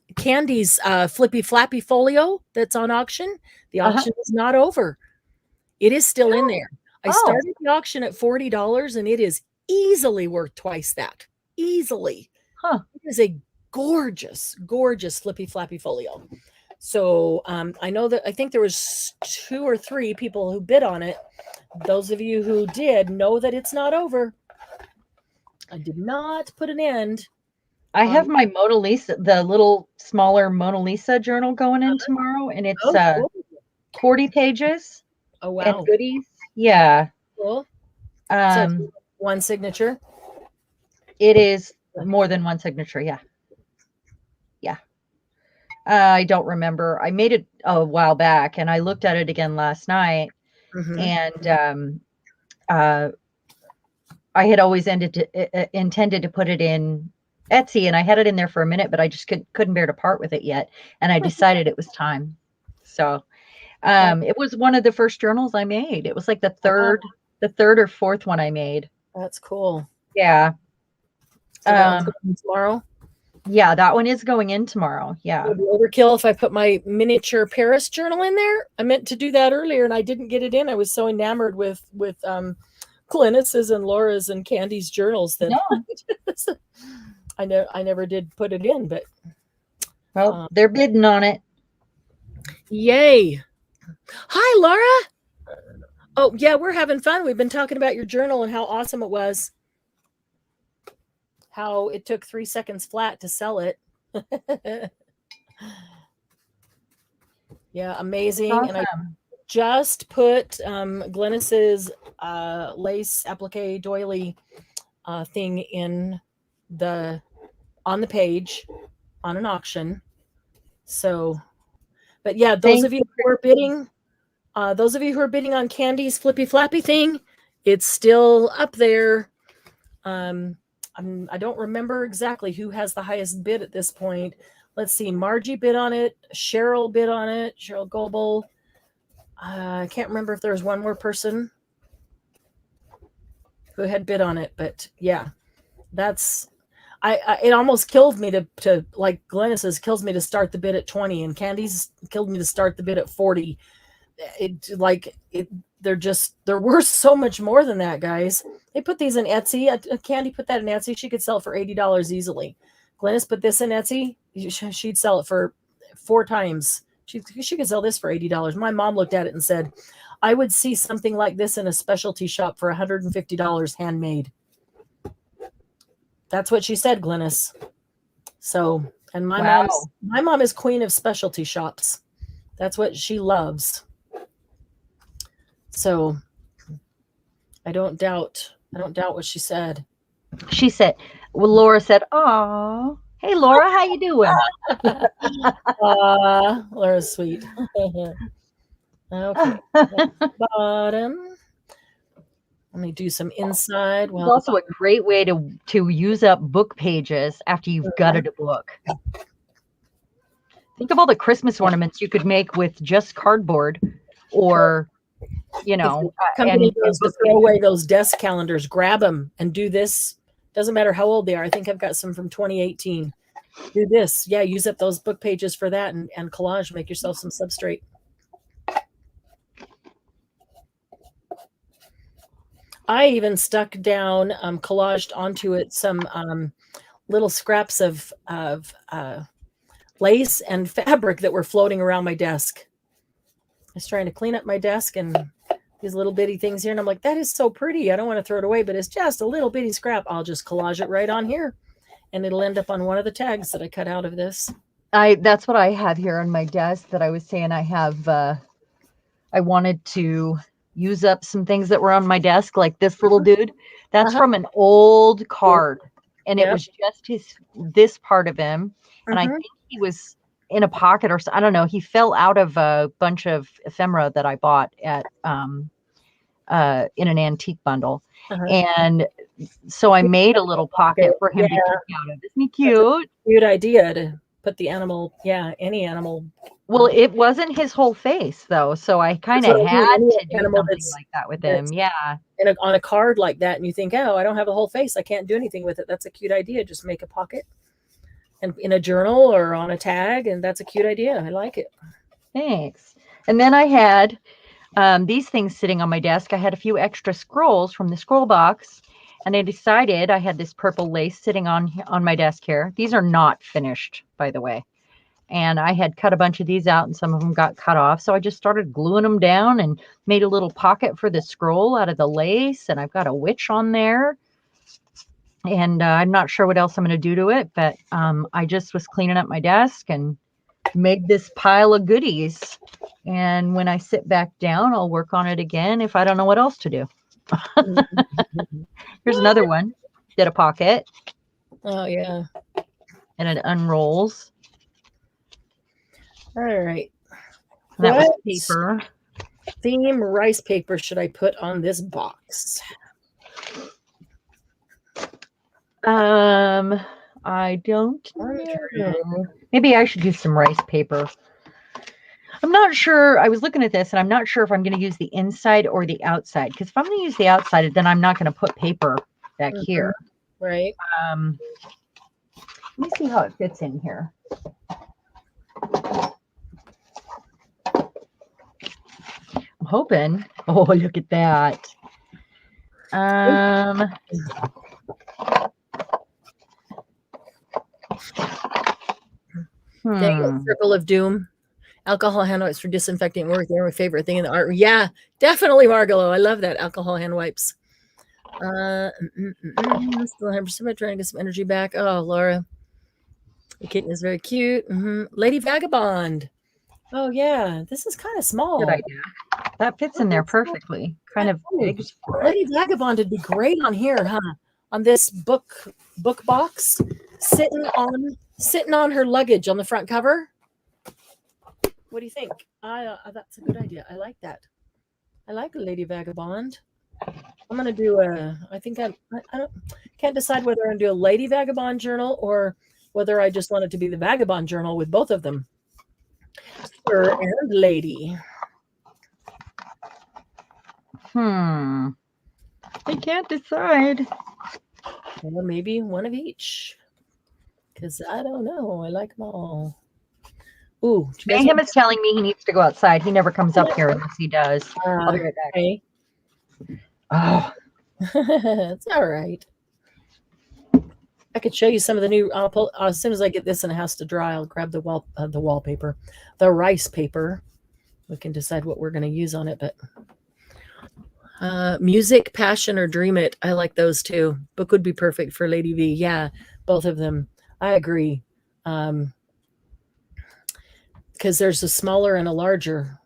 Flippy Flappy Folio that's on auction. The auction is not over. It is still in there. I started the auction at $40 and it is easily worth twice that. Easily. It is a gorgeous, gorgeous Flippy Flappy Folio. So I know that I think there was 2 or 3 people who bid on it. Those of you who did know that it's not over. I did not put an end. I have my Mona Lisa, the little smaller Mona Lisa journal going in tomorrow, and it's cool. 40 pages. Oh, wow. And goodies. Yeah. Cool. So one signature? It is more than one signature, yeah. Yeah. I don't remember. I made it a while back, and I looked at it again last night, Mm-hmm. and uh, I had always intended to put it in Etsy, and I had it in there for a minute, but I just couldn't bear to part with it yet, and I decided it was time. So it was one of the first journals I made. It was like the third or fourth one I made. That's cool. Yeah. So that one's going tomorrow. Yeah, that one is going in tomorrow. Yeah. Would be overkill if I put my miniature Paris journal in there. I meant to do that earlier and I didn't get it in. I was so enamored with Glennis's and Laura's and Candy's journals that I never did put it in, but well, they're bidding on it. Yay. Hi, Laura. Oh, yeah, we're having fun. We've been talking about your journal and how awesome it was. How it took 3 seconds flat to sell it. Yeah, amazing. Awesome. And I just put Glennis's lace applique doily thing in on the page on an auction. So, but yeah, those of you who are bidding on Candy's Flippy Flappy thing, it's still up there. I don't remember exactly who has the highest bid at this point. Let's see. Margie bid on it. Cheryl bid on it. Cheryl Goebel. I can't remember if there was one more person who had bid on it, but yeah, that's. It almost killed me to like Glennis's kills me to start the bid at 20, and Candy's killed me to start the bid at 40. They're worth so much more than that, guys. They put these in Etsy. Candy put that in Etsy. She could sell for $80 easily. Glennis put this in Etsy. She'd sell it for 4 times. She could sell this for $80. My mom looked at it and said, I would see something like this in a specialty shop for $150 handmade. That's what she said, Glennis. So, and my mom is queen of specialty shops. That's what she loves. So I don't doubt what she said. She said, well, Laura said, "Oh, hey Laura, how you doing?" Laura's sweet. Okay. Bottom. Let me do some inside. Well, it's also a great way to use up book pages after you've gutted a book. Think of all the Christmas ornaments you could make with just cardboard, or company goes to throw away those desk calendars, grab them and do this. Doesn't matter how old they are. I think I've got some from 2018. Do this. Yeah, use up those book pages for that and collage. Make yourself some substrate. I even stuck down, collaged onto it some little scraps of lace and fabric that were floating around my desk. I was trying to clean up my desk and these little bitty things here. And I'm like, that is so pretty. I don't want to throw it away, but it's just a little bitty scrap. I'll just collage it right on here. And it'll end up on one of the tags that I cut out of this. That's what I have here on my desk that I was saying I have. I wanted to use up some things that were on my desk, like this little dude. That's from an old card. And it was just this part of him. And I think he was in a pocket or I don't know. He fell out of a bunch of ephemera that I bought at in an antique bundle. And so I made a little pocket for him to kick out of. Isn't he cute? Cute idea to put the animal, any animal. Well, it wasn't his whole face though, so I kind of had to do something like that with him. Yeah, and on a card like that, and you think, oh, I don't have a whole face, I can't do anything with it. That's a cute idea. Just make a pocket, and in a journal or on a tag, and that's a cute idea. I like it. Thanks. And then I had these things sitting on my desk. I had a few extra scrolls from the scroll box, and I decided I had this purple lace sitting on my desk here. These are not finished, by the way. And I had cut a bunch of these out and some of them got cut off. So I just started gluing them down and made a little pocket for the scroll out of the lace. And I've got a witch on there. And I'm not sure what else I'm going to do to it. But I just was cleaning up my desk and made this pile of goodies. And when I sit back down, I'll work on it again if I don't know what else to do. Here's another one. Did a pocket. Oh, yeah. And it unrolls. All right. That was What paper. theme rice paper should I put on this box? I don't Untitled. know. Maybe I should use some rice paper. I'm not sure. I was looking at this and I'm not sure if I'm going to use the inside or the outside. Because if I'm going to use the outside, then I'm not going to put paper back here. Right. Let me see how it fits in here. I'm hoping. Oh, look at that. Dang it, Circle of Doom. Alcohol hand wipes for disinfecting work. They're my favorite thing in the art. Yeah, definitely, Margalo. I love that alcohol hand wipes. Still 100% trying to get some energy back. Oh, Laura. The kitten is very cute. Lady Vagabond. Oh, yeah. This is kind of small. Good idea. That fits in there perfectly. Kind of big. Lady Vagabond would be great on here, huh? On this book box, sitting on her luggage on the front cover. What do you think? That's a good idea. I like that. I like Lady Vagabond. I'm gonna do I think I can't decide whether I'm gonna do a Lady Vagabond journal or whether I just want it to be the Vagabond journal with both of them. Sir and lady. I can't decide. Or maybe one of each. Because I don't know. I like them all. Ooh. Mayhem is telling me he needs to go outside. He never comes up here unless he does. I'll be right back. Okay. Oh. It's all right. I could show you some of the new. I'll pull as soon as I get this in the house to dry. I'll grab the wallpaper, the rice paper. We can decide what we're going to use on it. But music, passion, or dream it. I like those too. Book would be perfect for Lady V. Yeah, both of them. I agree. Because there's a smaller and a larger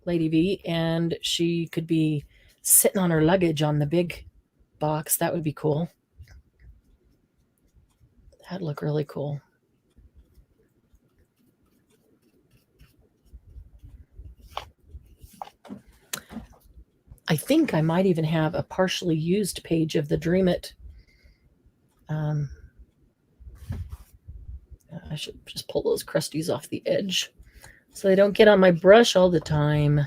Lady V, and she could be sitting on her luggage on the big box. That would be cool. That'd look really cool. I think I might even have a partially used page of the Dream It. I should just pull those crusties off the edge so they don't get on my brush all the time.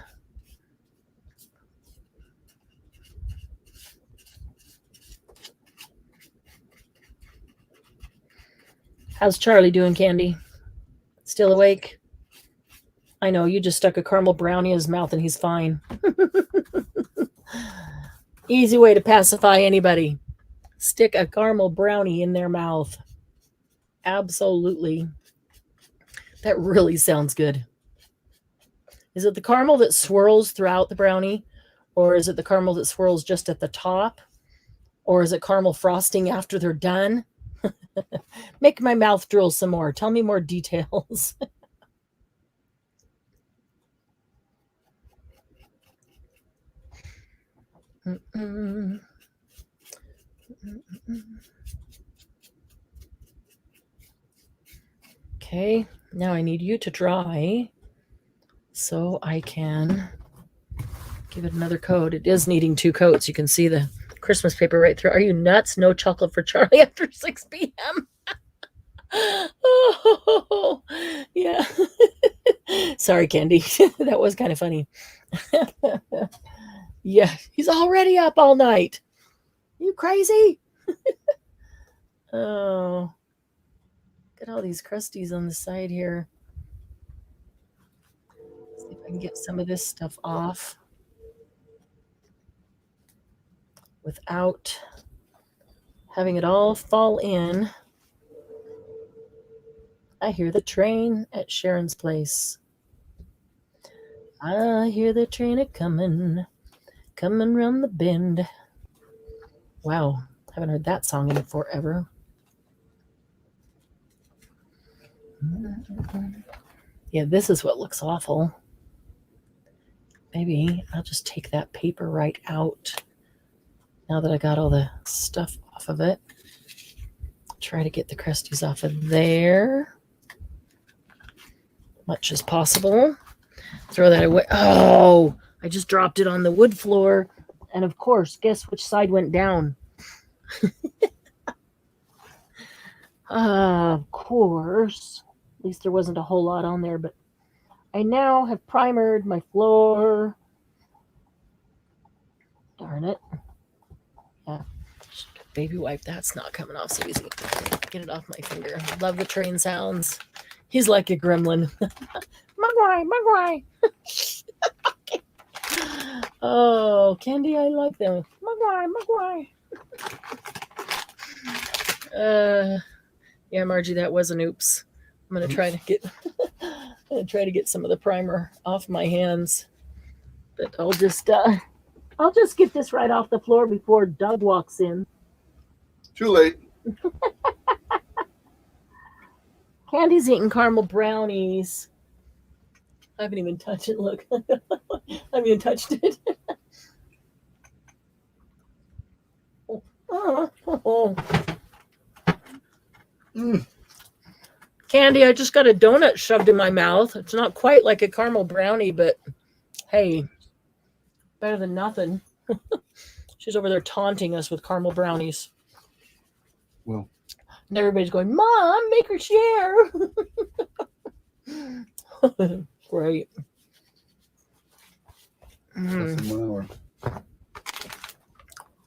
How's Charlie doing, Candy? Still awake? I know, you just stuck a caramel brownie in his mouth and he's fine. Easy way to pacify anybody. Stick a caramel brownie in their mouth. Absolutely. That really sounds good. Is it the caramel that swirls throughout the brownie? Or is it the caramel that swirls just at the top? Or is it caramel frosting after they're done? Make my mouth drool some more. Tell me more details. Okay, now I need you to dry so I can give it another coat. It is needing 2 coats. You can see the Christmas paper right through. Are you nuts? No chocolate for Charlie after 6 p.m. Oh, yeah. Sorry, Candy. That was kind of funny. Yeah, he's already up all night. You crazy? Oh, look at all these crusties on the side here. See if I can get some of this stuff off without having it all fall in. I hear the train at Sharon's place. I hear the train coming round the bend. Wow, haven't heard that song in forever. Yeah, this is what looks awful. Maybe I'll just take that paper right out now that I got all the stuff off of it. Try to get the crusties off of there. much as possible. Throw that away. Oh, I just dropped it on the wood floor. And of course, guess which side went down? Of course. At least there wasn't a whole lot on there, but I now have primered my floor. Darn it. Yeah. Baby wipe, that's not coming off so easy. Get it off my finger. Love the train sounds. He's like a gremlin. Mugwai, Mugwai. Oh, Candy, I like them. Mugwai, Mugwai. Yeah, Margie, that was an oops. I'm gonna try to get some of the primer off my hands. But I'll just get this right off the floor before Doug walks in. Too late. Candy's eating caramel brownies. I haven't even touched it. Look. I haven't even touched it. Oh. Candy, I just got a donut shoved in my mouth. It's not quite like a caramel brownie, but hey, better than nothing. She's over there taunting us with caramel brownies. Well, and everybody's going, Mom, make her share. Right.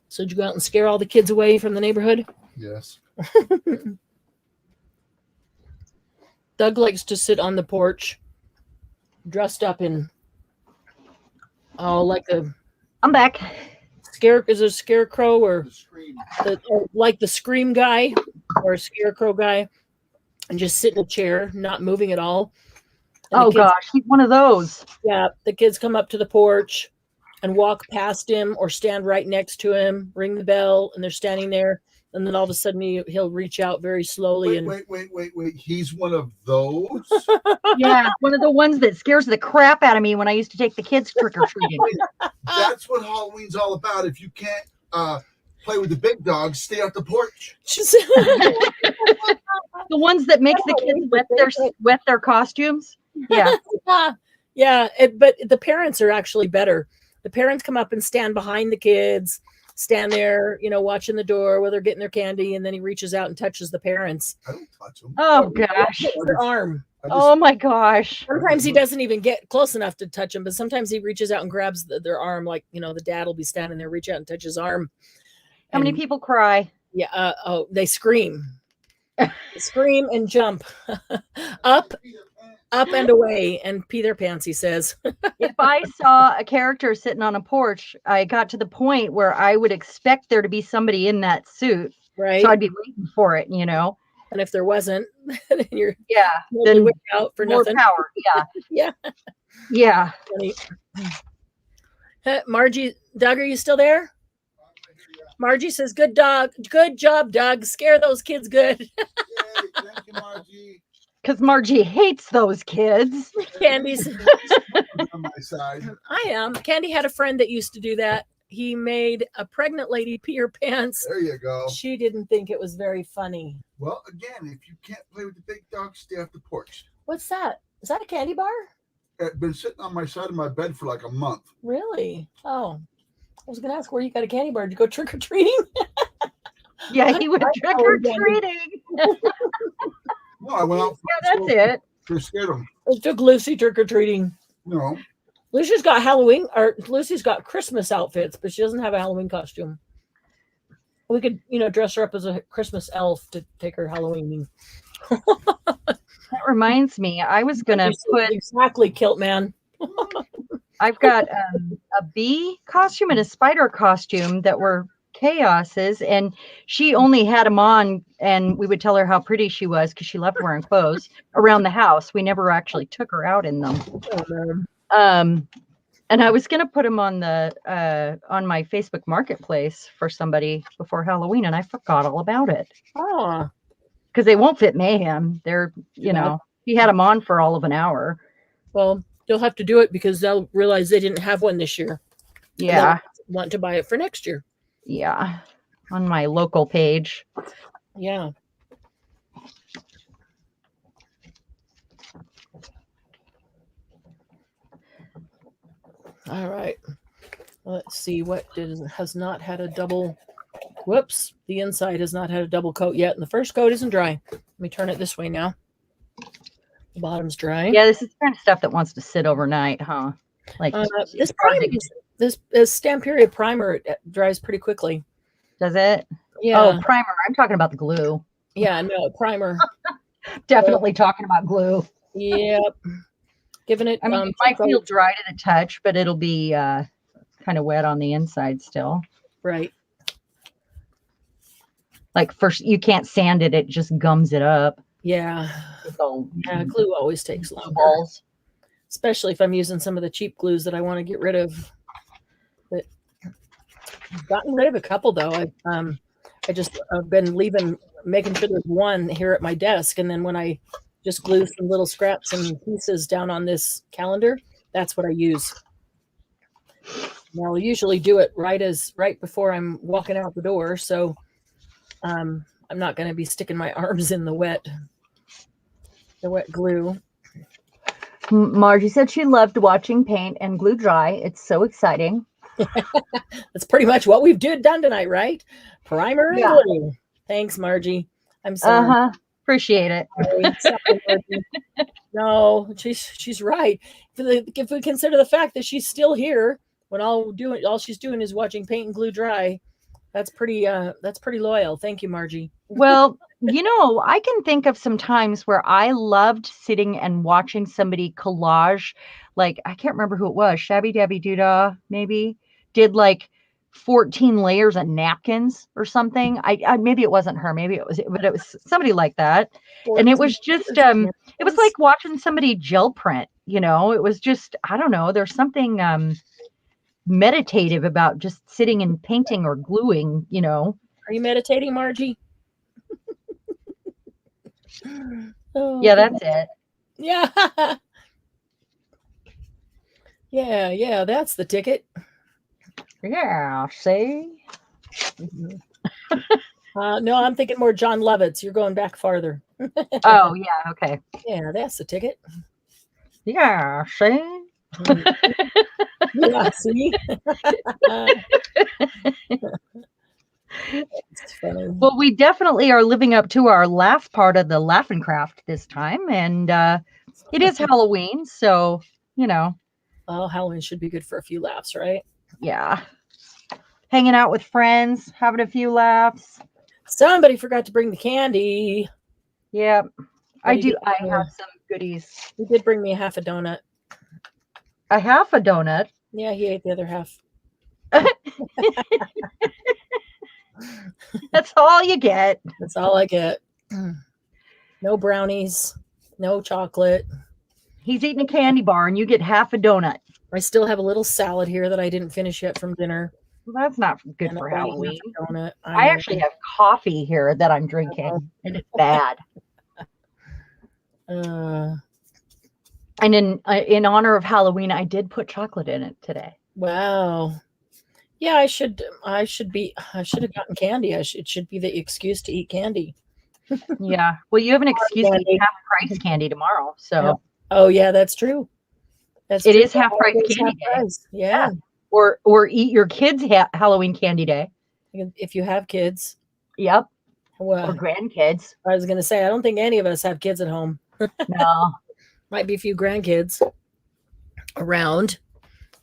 So did you go out and scare all the kids away from the neighborhood? Yes. Doug likes to sit on the porch dressed up in like a I'm back. Is it a scarecrow or like the scream guy or a scarecrow guy, and just sit in a chair, not moving at all. And oh gosh, he's one of those. Yeah, the kids come up to the porch and walk past him or stand right next to him, ring the bell, and they're standing there. And then all of a sudden he'll reach out very slowly. Wait. He's one of those? Yeah, one of the ones that scares the crap out of me when I used to take the kids trick-or-treating. That's what Halloween's all about. If you can't play with the big dogs, stay off the porch. The ones that makes the kids wet their costumes. Yeah. Yeah. But the parents are actually better. The parents come up and stand behind the kids, stand there, watching the door while they're getting their candy, and then he reaches out and touches the parents. I don't touch them. Oh gosh. Their arm. Oh my gosh. Sometimes he doesn't even get close enough to touch them, but sometimes he reaches out and grabs their arm, like, the dad will be standing there, reach out and touch his arm. How many people cry? Yeah. They scream. They scream and jump up and away and pee their pants, he says. If I saw a character sitting on a porch, I got to the point where I would expect there to be somebody in that suit. Right. So I'd be waiting for it, And if there wasn't, then you're then out for more nothing. Power. Yeah. Yeah. Margie, Doug, are you still there? Margie says, good job, Doug. Scare those kids good. Yay, thank you, Margie. Because Margie hates those kids. Candy's on my side. I am. Candy had a friend that used to do that. He made a pregnant lady pee her pants. There you go. She didn't think it was very funny. Well, again, if you can't play with the big dogs, stay off the porch. What's that? Is that a candy bar? It's been sitting on my side of my bed for like a month. Really? Oh. I was going to ask where you got a candy bar. Did you go trick-or-treating? Yeah, he went trick-or-treating. No, I went out. Yeah, that's it. To scare them. I took Lucy trick-or-treating. No. Lucy's got Halloween, or Lucy's got Christmas outfits, but she doesn't have a Halloween costume. We could, dress her up as a Christmas elf to take her Halloween. That reminds me, I was going to put... Exactly, Kilt Man. I've got a bee costume and a spider costume that were chaoses, and she only had them on, and we would tell her how pretty she was because she loved wearing clothes around the house. We never actually took her out in them. And I was going to put them on on my Facebook Marketplace for somebody before Halloween, and I forgot all about it. Oh, because they won't fit Mayhem. They're, he had them on for all of an hour. Well, they'll have to do it because they'll realize they didn't have one this year. Yeah. Want to buy it for next year. Yeah. On my local page. Yeah. All right. Let's see has not had a double. Whoops. The inside has not had a double coat yet. And the first coat isn't dry. Let me turn it this way now. The bottom's dry. Yeah, this is the kind of stuff that wants to sit overnight, huh? Like this primer, this Stamp Period primer, it dries pretty quickly. Does it? Yeah. Oh, primer. I'm talking about the glue. Yeah, no, primer. Definitely talking about glue. Yep. Giving it. I mean, it might feel dry to the touch, but it'll be kind of wet on the inside still. Right. Like first, you can't sand it; it just gums it up. Yeah. So, yeah, glue always takes longer. Balls. Especially if I'm using some of the cheap glues that I want to get rid of. But I've gotten rid of a couple though. I've been making sure there's one here at my desk, and then when I just glue some little scraps and pieces down on this calendar, that's what I use. And I'll usually do it right before I'm walking out the door, so I'm not going to be sticking my arms in the wet glue. Margie said she loved watching paint and glue dry. It's so exciting. That's pretty much what we've done tonight, right? Primer and glue. Thanks, Margie. I'm sorry. Appreciate it. Sorry, Margie. No, she's right. If we consider the fact that she's still here when all she's doing is watching paint and glue dry, that's pretty loyal. Thank you, Margie. Well, I can think of some times where I loved sitting and watching somebody collage. Like, I can't remember who it was. Shabby Dabby Doodah, maybe, did like 14 layers of napkins or something. I maybe it wasn't her, but it was somebody like that. And it was just, it was like watching somebody gel print, it was just, I don't know. There's something meditative about just sitting and painting or gluing, Are you meditating, Margie? Oh, yeah, that's it. Yeah. Yeah, that's the ticket. Yeah, see? No, I'm thinking more John Lovitz. You're going back farther. Oh, yeah, okay. Yeah, that's the ticket. Yeah, see? Yeah, see? It's funny. Well, we definitely are living up to our laugh part of the Laughing Craft this time, and it is Halloween, so Well, Halloween should be good for a few laughs, right? Yeah, hanging out with friends, having a few laughs. Somebody forgot to bring the candy. Yeah, I do. I have some goodies. He did bring me a half a donut. A half a donut? Yeah, he ate the other half. That's all you get. That's all I get. No brownies, no chocolate. He's eating a candy bar and you get half a donut. I still have a little salad here that I didn't finish yet from dinner. Well, that's not good for Halloween. Donut. I actually have coffee here that I'm drinking, and it's bad. And in honor of Halloween, I did put chocolate in it today. Wow. Yeah, I should have gotten candy. It should be the excuse to eat candy. Yeah. Well, you have an excuse to eat half price candy tomorrow. So. Yeah. Oh yeah, that's true. It is half price candy day. Yeah. Or eat your kids' Halloween candy day. If you have kids. Yep. Well, or grandkids. I was going to say, I don't think any of us have kids at home. No. Might be a few grandkids around,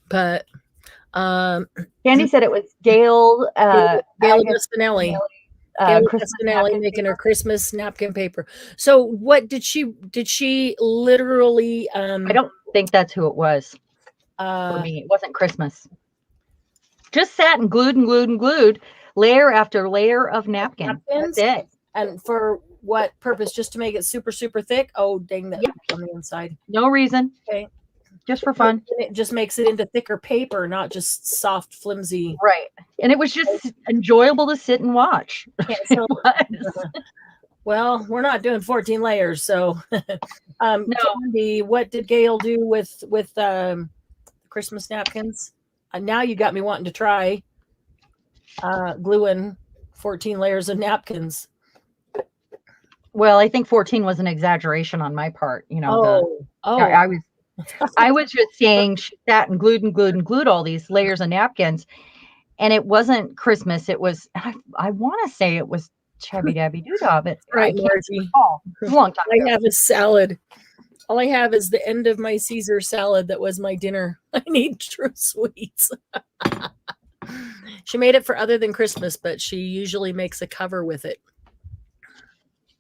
but Candy said it was Gail Agostinelli. Gail Agostinelli making her Christmas napkin paper. So what did she literally I don't think that's who it was. For me, it wasn't Christmas. Just sat and glued layer after layer of napkins. That's it. And for what purpose? Just to make it super, super thick? Oh, dang that on the inside. No reason. Okay. Just for fun. It just makes it into thicker paper, not just soft, flimsy. Right. And it was just enjoyable to sit and watch. Yeah, so, well, we're not doing 14 layers. So no. Candy, what did Gail do with Christmas napkins? Now you got me wanting to try gluing 14 layers of napkins. Well, I think 14 was an exaggeration on my part. I I was just saying she sat and glued all these layers of napkins. And it wasn't Christmas. It was, I want to say it was Chubby Dabby Doodah, but I Right, can't Margie. recall. It was a long time I ago. have a salad. All I have is the end of my Caesar salad that was my dinner. I need true sweets. She made it for other than Christmas, but she usually makes a cover with it.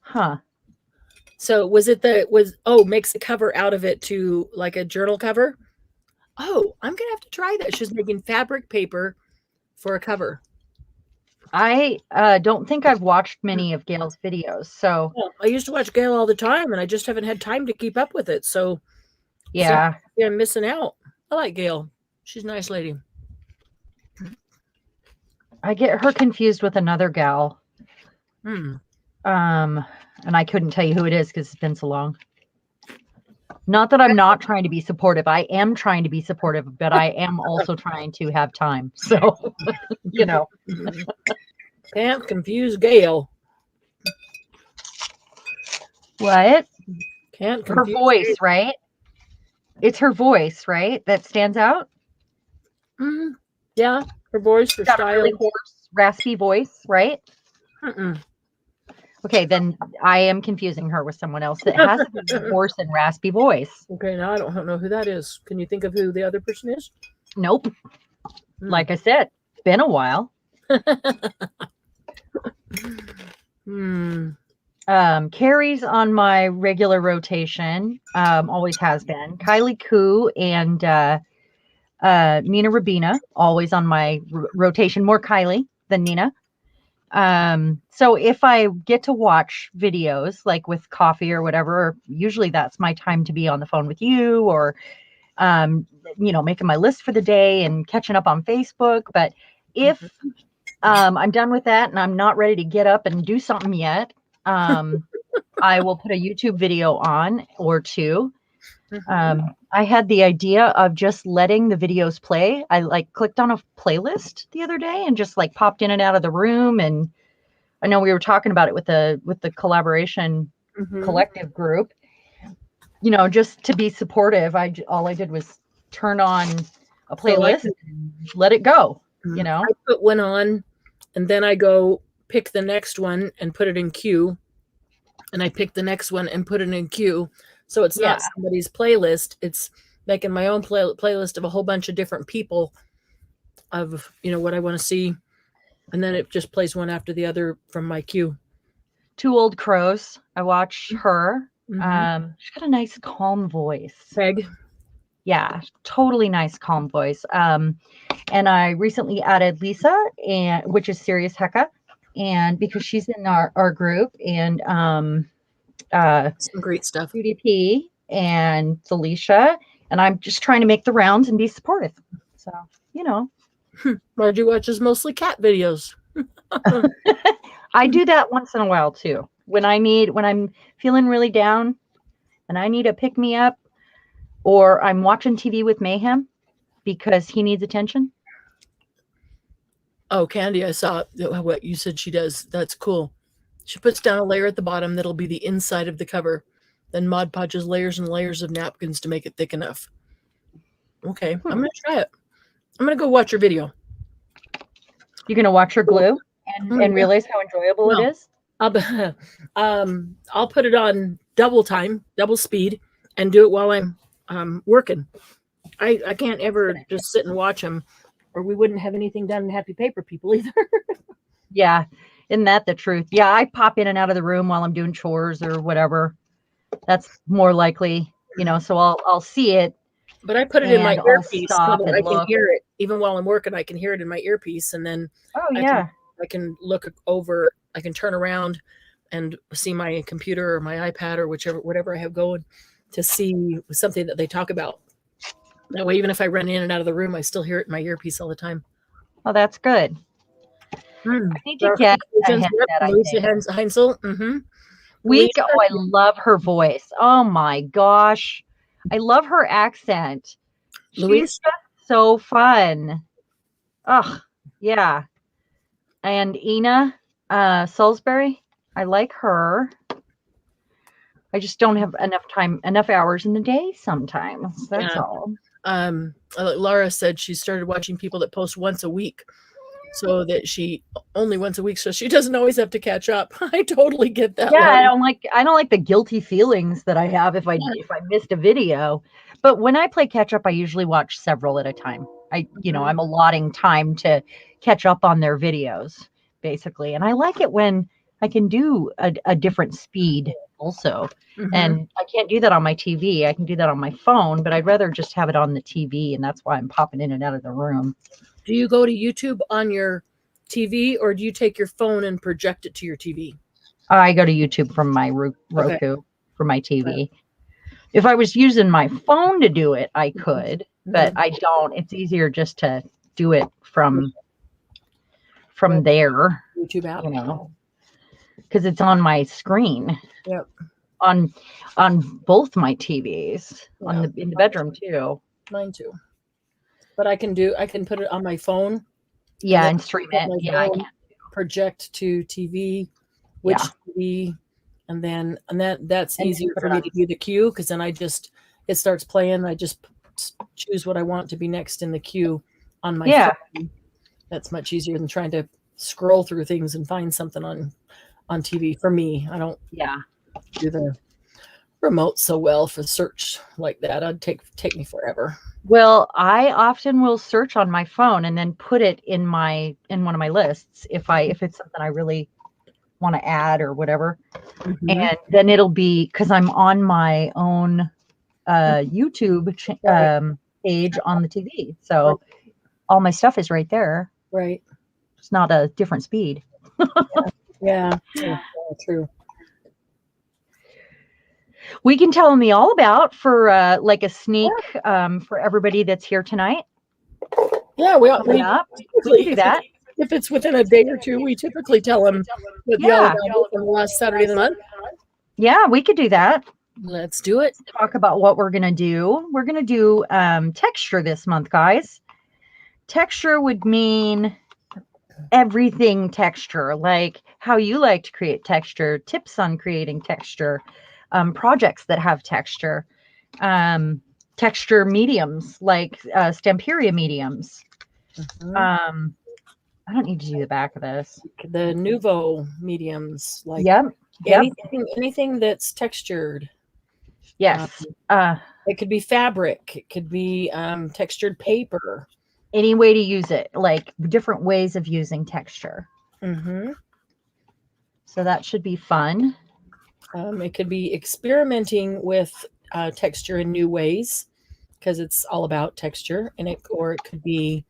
Huh. So makes a cover out of it to like a journal cover? Oh, I'm gonna have to try that. She's making fabric paper for a cover. I don't think I've watched many of Gail's videos. So Well, I used to watch Gail all the time, and I just haven't had time to keep up with it. So yeah, I'm missing out. I like Gail. She's a nice lady. I get her confused with another gal. Hmm. And I couldn't tell you who it is because it's been so long. Not that I'm not trying to be supportive. I am trying to be supportive, but I am also trying to have time. So, you know. Can't confuse Gail. What? Can't Her confuse voice, Gail. right? It's her voice, right? That stands out. Mm-hmm. Yeah, her voice, her Got style. a really hoarse, raspy voice, right? Mm-mm. Okay, then I am confusing her with someone else that has a hoarse and raspy voice. Okay, now I don't know who that is. Can you think of who the other person is? Nope. Hmm. Like I said, been a while. Carrie's on my regular rotation. Always has been. Kylie Koo and Nina Rabina, always on my rotation. More Kylie than Nina. So if I get to watch videos like with coffee or whatever, usually that's my time to be on the phone with you or, making my list for the day and catching up on Facebook. But if I'm done with that and I'm not ready to get up and do something yet, I will put a YouTube video on or two. I had the idea of just letting the videos play. I clicked on a playlist the other day and just popped in and out of the room. And I know we were talking about it with the collaboration collective group, just to be supportive. All I did was turn on a playlist and let it go, I put one on and then I go pick the next one and put it in queue. And I pick the next one and put it in queue. So it's not somebody's playlist. It's making my own playlist of a whole bunch of different people of, what I want to see. And then it just plays one after the other from my queue. Two Old Crows. I watch her. She's got a nice, calm voice. Peg. Yeah, totally nice, calm voice. And I recently added Lisa, which is Serious Hecka, and because she's in our group, and some great stuff. UDP and Felicia, and I'm just trying to make the rounds and be supportive. So, Margie watches mostly cat videos. I do that once in a while too. When I'm feeling really down and I need a pick me up, or I'm watching TV with Mayhem because he needs attention. Oh, Candy, I saw what you said she does. That's cool. She puts down a layer at the bottom that'll be the inside of the cover. Then Mod Podges layers and layers of napkins to make it thick enough. Okay, I'm going to try it. I'm going to go watch her video. You're going to watch her glue and realize how enjoyable it is? I'll put it on double speed, and do it while I'm working. I can't ever just sit and watch them, or we wouldn't have anything done in Happy Paper People either. Yeah, isn't that the truth? Yeah, I pop in and out of the room while I'm doing chores or whatever. That's more likely, so I'll see it. But I put it in my earpiece so that I can hear it. Even while I'm working, I can hear it in my earpiece, and then I can look over, I can turn around and see my computer or my iPad or whatever I have going to see something that they talk about. That way, even if I run in and out of the room, I still hear it in my earpiece all the time. Oh, that's good. I need to get a headset, Lisa Heinzel. Week. Oh, I love her voice. Oh my gosh. I love her accent. She's just so fun. Oh, yeah. And Ina Salisbury, I like her. I just don't have enough hours in the day sometimes. That's Yeah. all. Laura said she started watching people that post once a week, so that she only once a week, so she doesn't always have to catch up. I totally get that. Yeah, Laura. I don't like the guilty feelings that I have if I missed a video. But when I play catch up, I usually watch several at a time. I'm allotting time to catch up on their videos, basically. And I like it when I can do a different speed also. And I can't do that on my TV. I can do that on my phone, but I'd rather just have it on the TV, and that's why I'm popping in and out of the room. Do you go to YouTube on your TV, or do you take your phone and project it to your TV? I go to YouTube from my Roku for my TV. If I was using my phone to do it, I could, but I don't. It's easier just to do it from there. YouTube app, because it's on my screen. Yep. On both my TVs, in the bedroom too. Mine too. But I can put it on my phone. Yeah, and stream it. Yeah, I can project to TV, which TV, and that's easier for me to do the queue, because then it starts playing. I just choose what I want to be next in the queue on my phone. That's much easier than trying to scroll through things and find something on TV. For me, I don't do the remote so well for search like that. It'd take me forever. Well, I often will search on my phone and then put it in one of my lists if it's something I really want to add or whatever. And then it'll be, because I'm on my own YouTube page on the TV. So all my stuff is right there. Right. It's not a different speed. Yeah, true. We can tell them the all about for like a sneak for everybody that's here tonight. Yeah, we typically do that. If it's within a day or two, we typically tell them what the all about on the last Saturday of the month. Yeah, we could do that. Let's do it. Talk about what we're gonna do. We're gonna do texture this month, guys. Texture would mean everything texture, like how you like to create texture, tips on creating texture, projects that have texture, texture mediums like Stamperia mediums. I don't need to do the back of this. The Nouveau mediums, like anything that's textured. Yes. It could be fabric. It could be textured paper. Any way to use it, like different ways of using texture. So that should be fun. It could be experimenting with texture in new ways, because it's all about texture, or it could be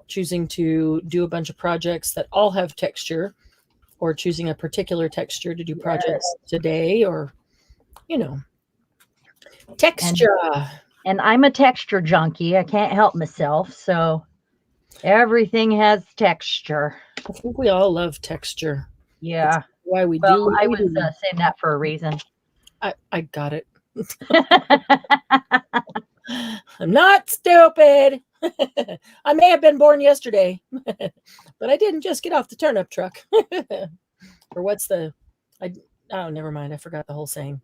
choosing to do a bunch of projects that all have texture, or choosing a particular texture to do projects today, or texture. And I'm a texture junkie. I can't help myself. So everything has texture. I think we all love texture. Yeah. That's why we do. I was saying that for a reason. I got it. I'm not stupid. I may have been born yesterday, but I didn't just get off the turnip truck. Or never mind. I forgot the whole saying.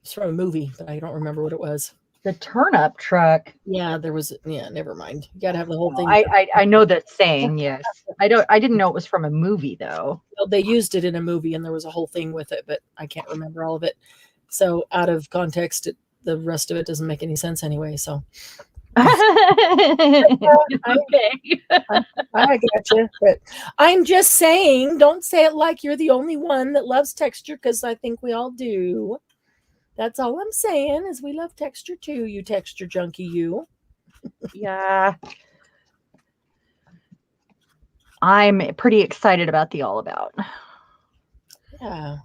It's from a movie, but I don't remember what it was. The turnip truck. Yeah, never mind. You gotta have the whole thing. I know that saying, yes. I didn't know it was from a movie though. Well, they used it in a movie and there was a whole thing with it, but I can't remember all of it. So out of context, the rest of it doesn't make any sense anyway. So okay. I gotcha. But I'm just saying, don't say it like you're the only one that loves texture, because I think we all do. That's all I'm saying, is we love texture too, you texture junkie, you. Yeah. I'm pretty excited about the all about. Yeah.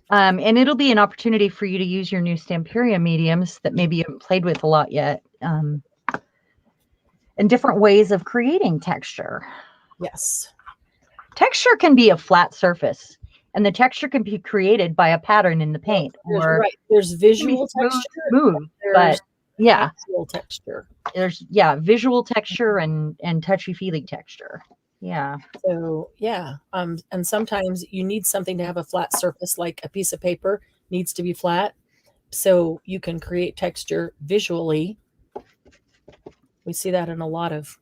And it'll be an opportunity for you to use your new Stamperia mediums that maybe you haven't played with a lot yet. And different ways of creating texture. Yes. Texture can be a flat surface, and the texture can be created by a pattern in the paint. There's visual texture. Smooth, but actual texture. There's visual texture and touchy-feely texture. Yeah. So and sometimes you need something to have a flat surface, like a piece of paper needs to be flat. So you can create texture visually. We see that in a lot of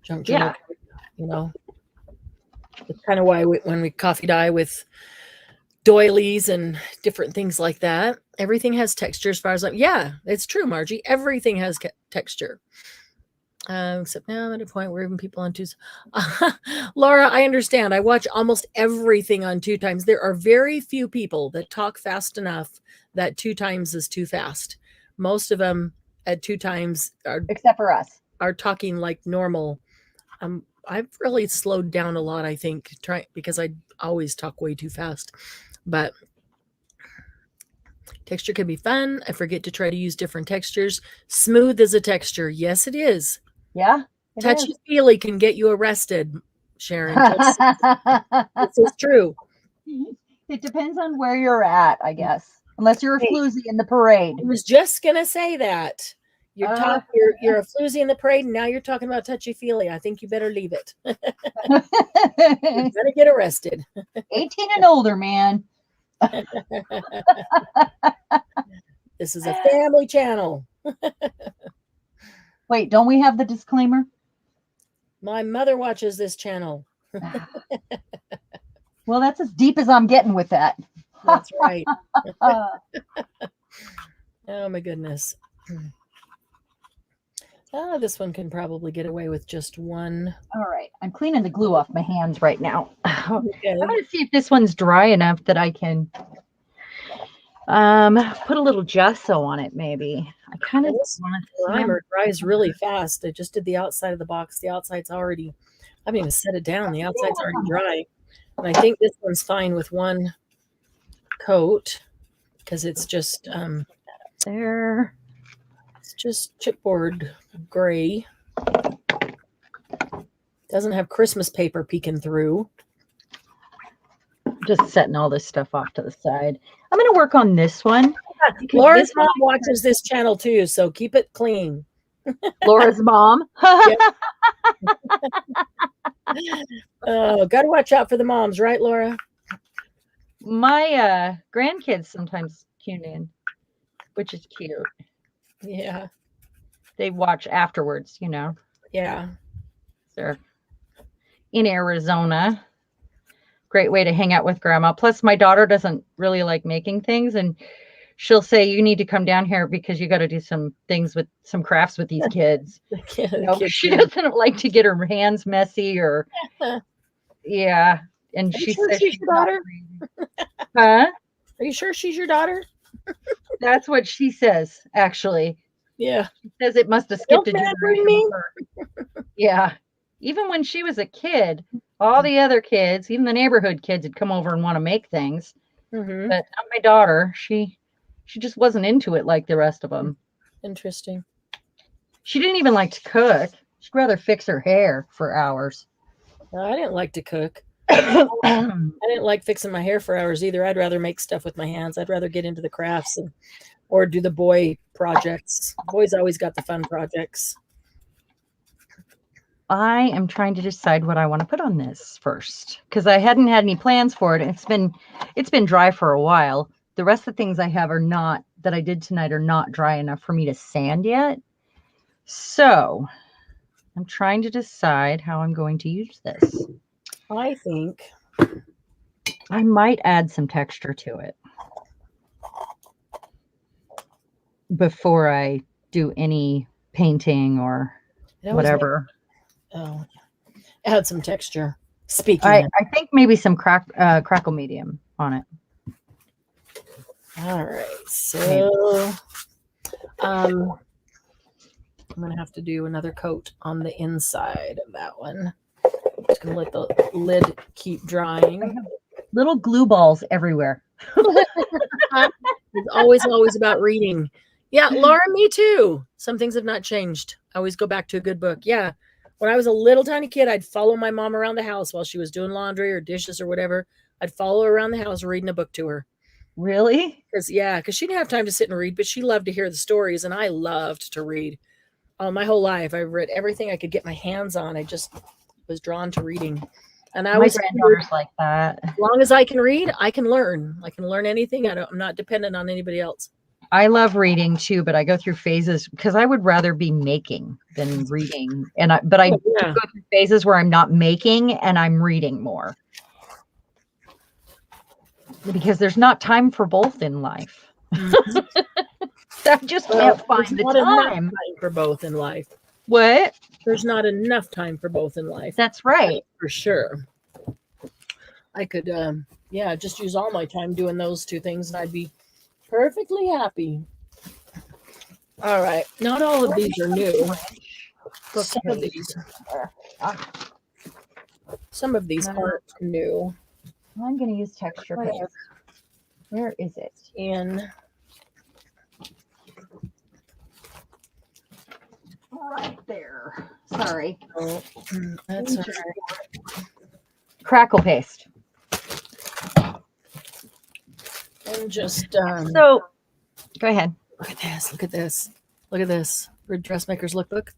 junk journal, you know. It's kind of why when we coffee dye with doilies and different things like that, everything has texture as far as yeah, it's true, Margie. Everything has texture. Except now I'm at a point where even people on twos. Laura, I understand. I watch almost everything on 2 times. There are very few people that talk fast enough that 2 times is too fast. Most of them at 2 times are, except for us, are talking like normal. I've really slowed down a lot, I think, because I always talk way too fast. But texture can be fun. I forget to try to use different textures. Smooth is a texture. Yes, it is. Yeah. Touchy-feely can get you arrested, Sharon. This is true. It depends on where you're at, I guess. Unless you're a floozy in the parade. I was just going to say that. You're a floozy in the parade, and now you're talking about touchy-feely. I think you better leave it. You're going to get arrested. 18 and older, man. This is a family channel. Wait, don't we have the disclaimer? My mother watches this channel. Well, that's as deep as I'm getting with that. That's right. Oh, my goodness. This one can probably get away with just one. All right. I'm cleaning the glue off my hands right now. Okay. I'm going to see if this one's dry enough that I can put a little gesso on it, maybe. I kind of want to. Primer dries really fast. I just did the outside of the box. The outside's already, I haven't even set it down. The outside's already dry. And I think this one's fine with one coat because it's just there. It's just chipboard gray. Doesn't have Christmas paper peeking through. Just setting all this stuff off to the side. I'm going to work on this one. Laura's mom watches this channel too, so keep it clean. Laura's mom. Oh, got to watch out for the moms, right, Laura? My grandkids sometimes tune in, which is cute. Yeah. They watch afterwards, you know. Yeah. They're in Arizona. Great way to hang out with grandma. Plus, my daughter doesn't really like making things, and she'll say, you need to come down here because you got to do some things with some crafts with these kids. She doesn't like to get her hands messy or, yeah. And she says she's your daughter. Huh? Are you sure she's your daughter? That's what she says, actually. Yeah. She says it must have skipped a generation. Yeah. Even when she was a kid, all the other kids, even the neighborhood kids, would come over and want to make things. Mm-hmm. But not my daughter. She just wasn't into it like the rest of them. Interesting. She didn't even like to cook. She'd rather fix her hair for hours. No, I didn't like to cook. I didn't like fixing my hair for hours either. I'd rather make stuff with my hands. I'd rather get into the crafts or do the boy projects. Boys always got the fun projects. I am trying to decide what I want to put on this first because I hadn't had any plans for it. It's been dry for a while. The rest of the things I have that I did tonight are not dry enough for me to sand yet. So I'm trying to decide how I'm going to use this. I think I might add some texture to it before I do any painting or whatever. Add some texture. Speaking I think maybe some crackle medium on it. All right. So I'm going to have to do another coat on the inside of that one. Just going to let the lid keep drying. Little glue balls everywhere. It's always about reading. Yeah, Laura, me too. Some things have not changed. I always go back to a good book. Yeah. When I was a little tiny kid, I'd follow my mom around the house while she was doing laundry or dishes or whatever. I'd follow her around the house reading a book to her. Really? Because she didn't have time to sit and read, but she loved to hear the stories, and I loved to read. My whole life, I read everything I could get my hands on. I just was drawn to reading. And I My always granddaughter's like that. as long as I can read, I can learn. I can learn anything. I'm not dependent on anybody else. I love reading too, but I go through phases because I would rather be making than reading. But I Yeah. go through phases where I'm not making and I'm reading more. Because there's not time for both in life. I just can't find the not enough time. time for both in life. What? There's not enough time for both in life. That's right. For sure. I could, just use all my time doing those two things and I'd be perfectly happy. All right. Not all of these are new. Some of these aren't new. I'm going to use texture paste. Where is it? Right there. Sorry. Oh, that's all right. Crackle paste. And just so go ahead. look at this. Look at this. Look at this. For Dressmaker's Lookbook.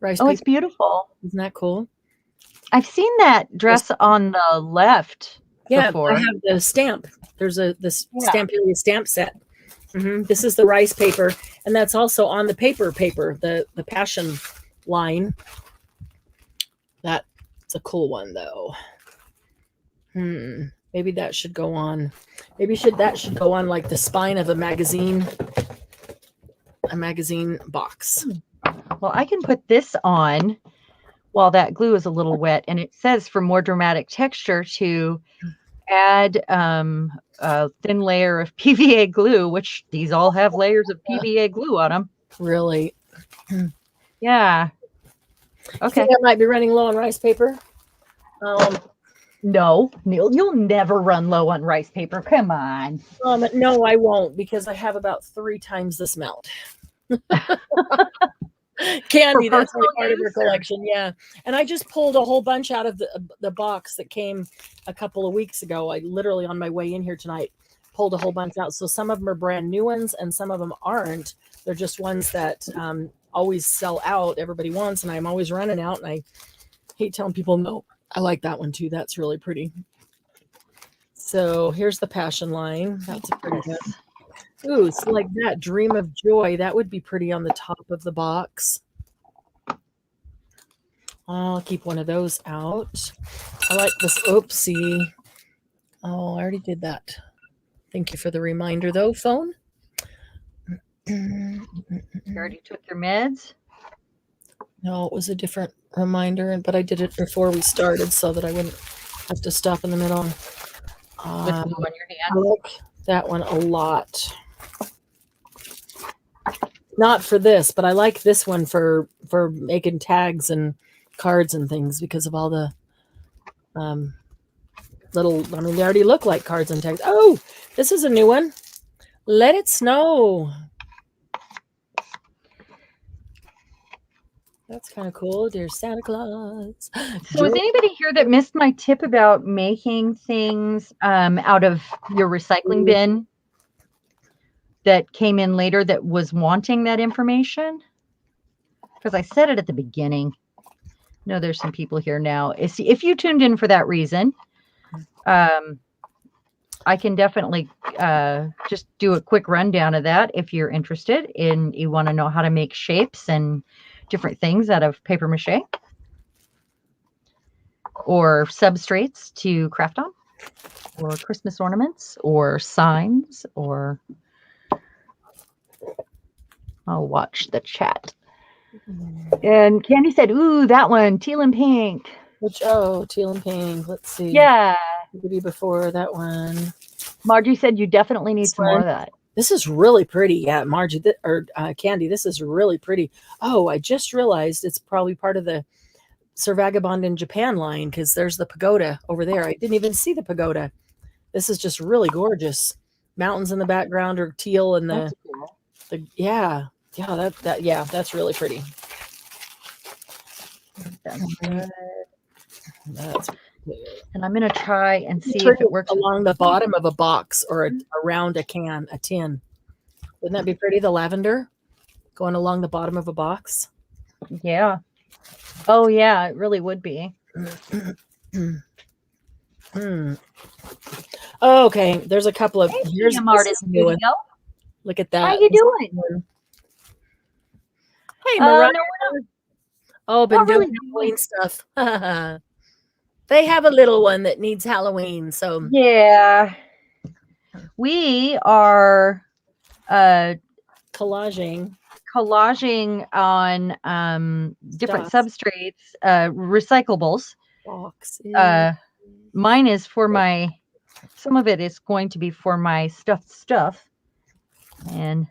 Rice Oh, paper. it's beautiful. Isn't that cool? I've seen that dress on the left. Yeah, before. I have the stamp. There's this Stamperia stamp set. This is the rice paper, and that's also on the paper, the passion line. That's a cool one, though. Maybe that should go on. Maybe that should go on like the spine of a magazine box. Well, I can put this on while that glue is a little wet, and it says for more dramatic texture to add a thin layer of PVA glue, which these all have layers of PVA glue on them. Really? Yeah. Okay. I might be running low on rice paper. No, Neil, you'll never run low on rice paper. Come on. No, I won't, because I have about 3 times this amount. Candy, that's only part of her collection. Yeah. And I just pulled a whole bunch out of the box that came a couple of weeks ago. I literally, on my way in here tonight, pulled a whole bunch out. So some of them are brand new ones and some of them aren't. They're just ones that always sell out. Everybody wants, and I'm always running out. And I hate telling people, no, I like that one too. That's really pretty. So here's the passion line. That's a pretty good. Ooh, it's like that Dream of Joy. That would be pretty on the top of the box. I'll keep one of those out. I like this oopsie. Oh, I already did that. Thank you for the reminder, though, phone. You already took your meds? No, it was a different reminder, but I did it before we started so that I wouldn't have to stop in the middle. With glue on your hand? I like that one a lot. Not for this, but I like this one for making tags and cards and things because of all the little, I mean, they already look like cards and tags. Oh, this is a new one. Let It Snow. That's kind of cool. Dear Santa Claus. So is anybody here that missed my tip about making things out of your recycling bin that came in later that was wanting that information? Because I said it at the beginning. No, there's some people here now. If you tuned in for that reason, I can definitely just do a quick rundown of that if you're interested and you want to know how to make shapes and different things out of paper mache or substrates to craft on, or Christmas ornaments or signs, or I'll watch the chat. And Candy said, ooh, that one, teal and pink. Teal and pink. Let's see. Yeah. Maybe before that one. Margie said you definitely need some more of that. This is really pretty. Yeah, Margie, Candy, this is really pretty. Oh, I just realized it's probably part of the Sir Vagabond in Japan line because there's the pagoda over there. I didn't even see the pagoda. This is just really gorgeous. Mountains in the background are teal and that's really pretty. That's good. And I'm going to try and see if it works along the bottom of a box or around a tin. Wouldn't that be pretty? The lavender going along the bottom of a box. Yeah. Oh yeah, it really would be. Hmm. Oh, okay, there's a couple of Hey, here's TM this Artist is a new one. Studio. Look at that. How you This is doing? a new one. Hey, No, Mariah. we're Oh, been not doing really Halloween stuff. They have a little one that needs Halloween, so Yeah. We are collaging collaging on different stuff. substrates, recyclables. Boxes. Mine is for my, some of it is going to be for my stuffed stuff. And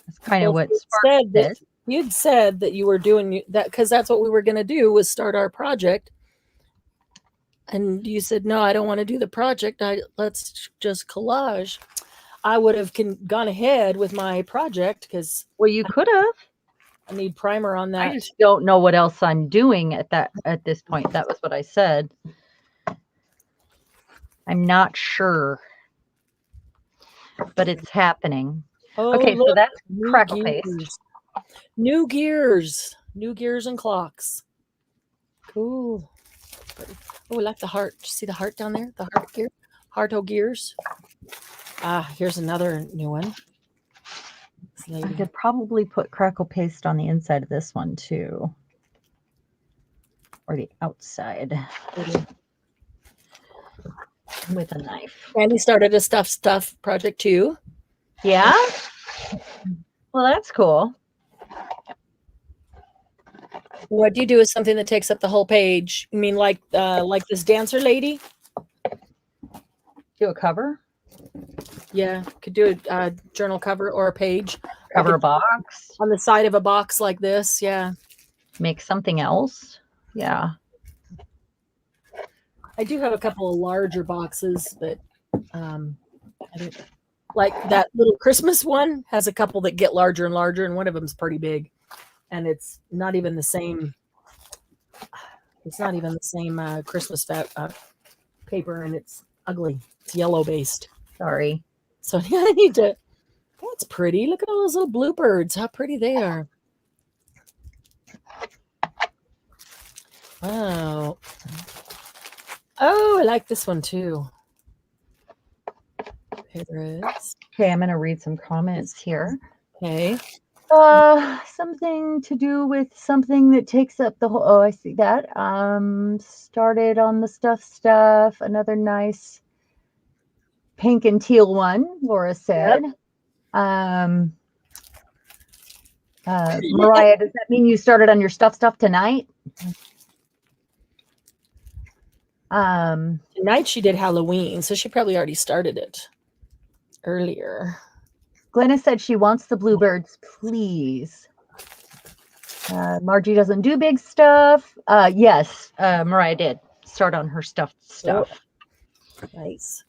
that's kind of Well, what sparked this. you'd said that you were doing that because that's what we were going to do was start our project. And you said, no, I don't want to do the project. Let's just collage. I would have gone ahead with my project because Well, you could have. I need primer on that. I just don't know what else I'm doing at this point. That was what I said. I'm not sure, but it's happening. Oh, Okay, so look, that's new crackle gears. paste. New gears and clocks. Cool. Oh, I like the heart. See the heart down there? The heart gear. Hearto gears. Ah, here's another new one. I could probably put crackle paste on the inside of this one too. Or the outside. With a knife. Randy started a stuff project too. Yeah? Well, that's cool. What do you do with something that takes up the whole page? You mean like this dancer lady? Do a cover? Yeah, could do a journal cover or a page. Cover a box? On the side of a box like this, yeah. Make something else? Yeah. I do have a couple of larger boxes, but I don't, like that little Christmas one has a couple that get larger and larger, and one of them's pretty big. And it's not even the same. It's not even the same Christmas paper, and it's ugly. It's yellow based. Sorry. So yeah, I need to. That's pretty. Look at all those little bluebirds. How pretty they are. Wow. Oh, I like this one too. Favorites. Okay, I'm going to read some comments here. Okay. Something to do with something that takes up the whole. Oh, I see that. Started on the stuff. Another nice pink and teal one, Laura said. Yep. Mariah, does that mean you started on your stuff tonight? Tonight she did Halloween, so she probably already started it earlier. Glenna said she wants the bluebirds, please. Margie doesn't do big stuff. Yes, Mariah did start on her stuff. Oh, nice.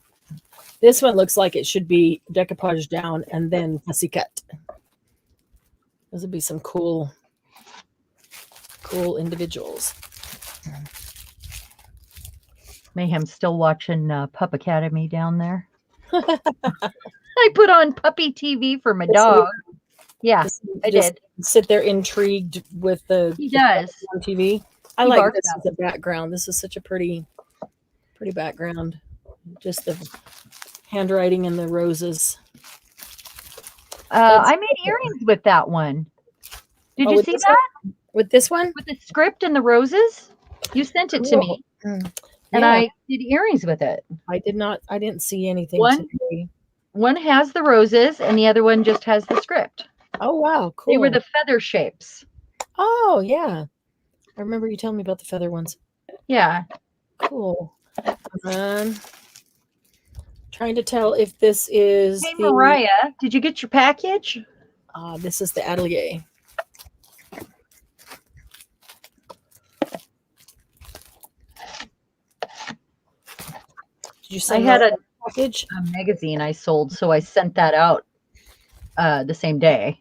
This one looks like it should be decoupage down and then fussy cut. Those would be some cool individuals. Mayhem's still watching Pup Academy down there. I put on puppy TV for my dog. Yeah, I did. Sit there intrigued with the. He does on TV. I like this as a background. This is such a pretty background. Just the handwriting and the roses. I made earrings with that one. Did you see that? With this one? With the script and the roses? You sent it to me. And I did earrings with it. I didn't see anything. One has the roses and the other one just has the script. Oh, wow. Cool. They were the feather shapes. Oh, yeah. I remember you telling me about the feather ones. Yeah. Cool. Trying to tell if this is. Hey, Mariah, did you get your package? This is the atelier. I had a magazine I sold, so I sent that out the same day.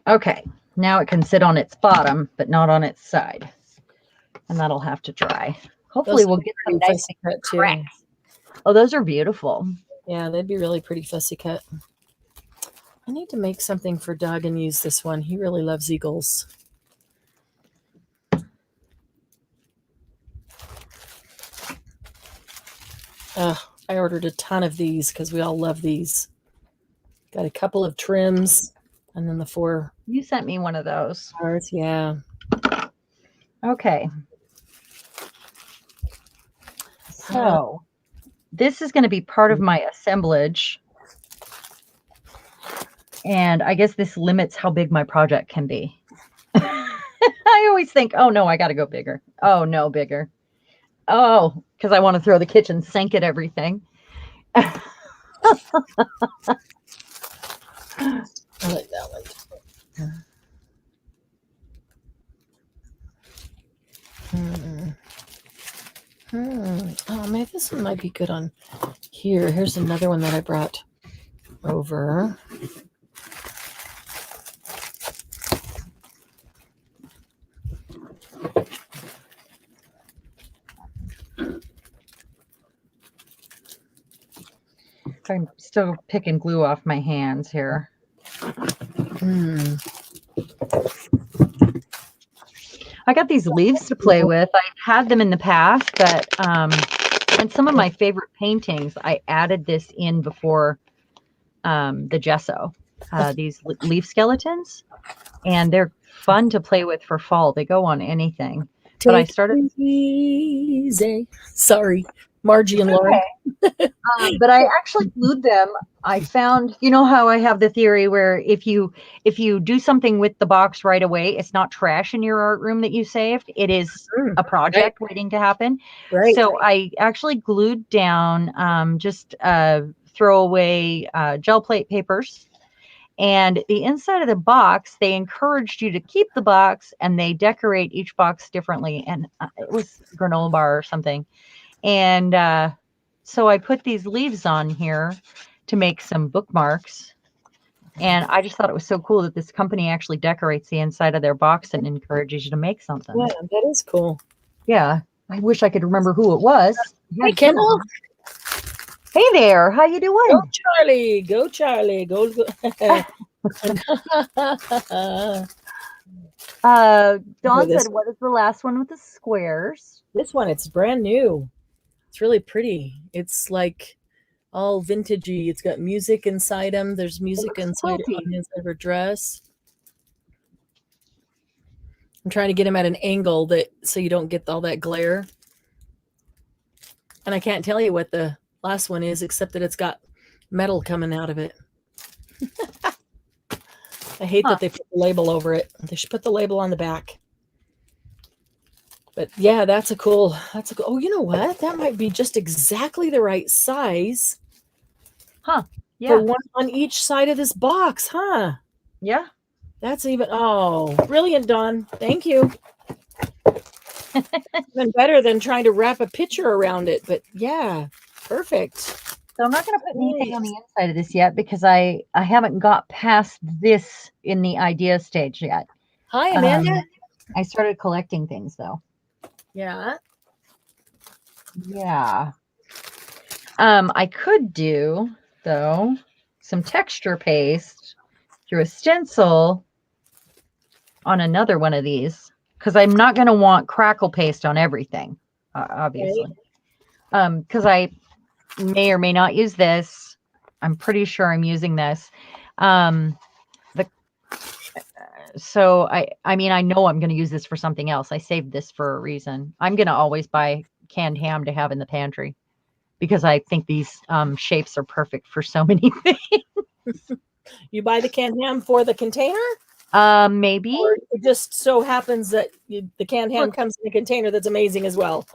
Okay, now it can sit on its bottom, but not on its side. And that'll have to dry. Hopefully we'll get some nice cracks. Oh, those are beautiful. Yeah, they'd be really pretty fussy cut. I need to make something for Doug and use this one. He really loves eagles. I ordered a ton of these because we all love these. Got a couple of trims and then the 4 You sent me one of those. cards. Yeah. Okay. So this is going to be part of my assemblage. And I guess this limits how big my project can be. I always think, oh no, I got to go bigger. Oh no, bigger. Oh, because I want to throw the kitchen sink at everything. I like that one. Oh, maybe this one might be good on here. Here's another one that I brought over. I'm still picking glue off my hands here. I got these leaves to play with. I've had them in the past, but and some of my favorite paintings, I added this in before the gesso. These leaf skeletons, and they're fun to play with for fall. They go on anything. But I started easy. Sorry, Margie and Laura. But I actually glued them. I found, you know how I have the theory where if you do something with the box right away, it's not trash in your art room that you saved. It is a project waiting to happen. Right. So I actually glued down just throwaway gel plate papers. And the inside of the box, they encouraged you to keep the box, and they decorate each box differently. And it was granola bar or something. And so I put these leaves on here to make some bookmarks. And I just thought it was so cool that this company actually decorates the inside of their box and encourages you to make something. Yeah, that is cool. Yeah. I wish I could remember who it was. Hey, Kendall. Hey there. How you doing? Go, Charlie. Go, Charlie. Go. Dawn said, what is the last one with the squares? This one, it's brand new. It's really pretty. It's like all vintagey. It's got music inside them. There's music inside of her dress. I'm trying to get him at an angle so you don't get all that glare. And I can't tell you what the last one is, except that it's got metal coming out of it. I hate that they put the label over it. They should put the label on the back. But yeah, that's a cool. Oh, you know what? That might be just exactly the right size. Huh. Yeah. For one on each side of this box, huh? Yeah. That's brilliant, Dawn. Thank you. Even better than trying to wrap a picture around it. But yeah, perfect. So I'm not going to put anything on the inside of this yet because I haven't got past this in the idea stage yet. Hi, Amanda. I started collecting things though. Yeah. Yeah. I could do though some texture paste through a stencil on another one of these because I'm not going to want crackle paste on everything, obviously. Because I may or may not use this. I'm pretty sure I'm using this. So I mean, I know I'm going to use this for something else. I saved this for a reason. I'm going to always buy canned ham to have in the pantry because I think these shapes are perfect for so many things. You buy the canned ham for the container? Maybe. Or it just so happens that the canned ham comes in a container that's amazing as well.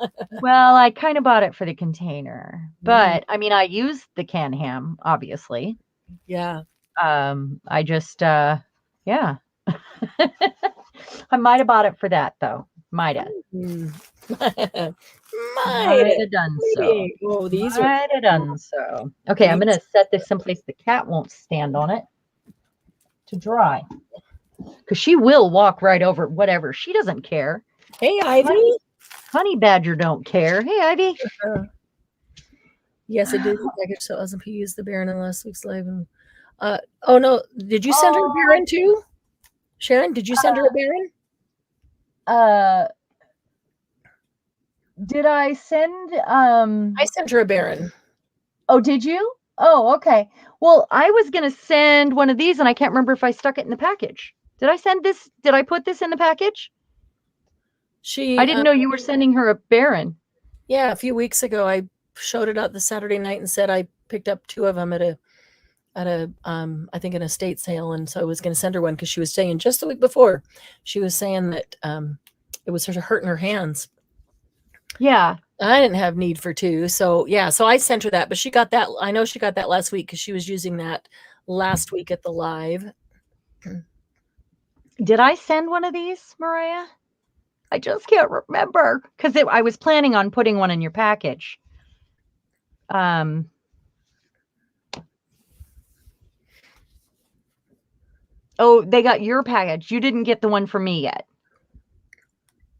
Well, I kind of bought it for the container, but I mean, I use the canned ham, obviously. Yeah. I just, yeah. I might have bought it for that though. Might have. Might have done so. Oh, these might have done so. Okay, I'm gonna set this someplace the cat won't stand on it to dry. Because she will walk right over whatever. She doesn't care. Hey, Ivy. Honey badger don't care. Hey, Ivy. Yes, it did. So doesn't he use the Baron unless week's live? Oh no, did you send her a Oh. Baron too? Sharon, did you send her a Baron? Did I send I sent her a Baron. Oh, did you? Oh, okay. Well, I was gonna send one of these and I can't remember if I stuck it in the package. Did I send this? Did I put this in the package? She I didn't know you were sending her a Baron. Yeah, a few weeks ago I showed it out the Saturday night and said I picked up 2 of them at a I think an estate sale, and so I was going to send her one because she was saying just the week before she was saying that it was sort of hurting her hands. Yeah. I didn't have need for 2, so yeah, so I sent her that, but she got that. I know she got that last week because she was using that last week at the live. Did I send one of these, Mariah? I just can't remember because I was planning on putting one in your package. Oh, they got your package. You didn't get the one for me yet,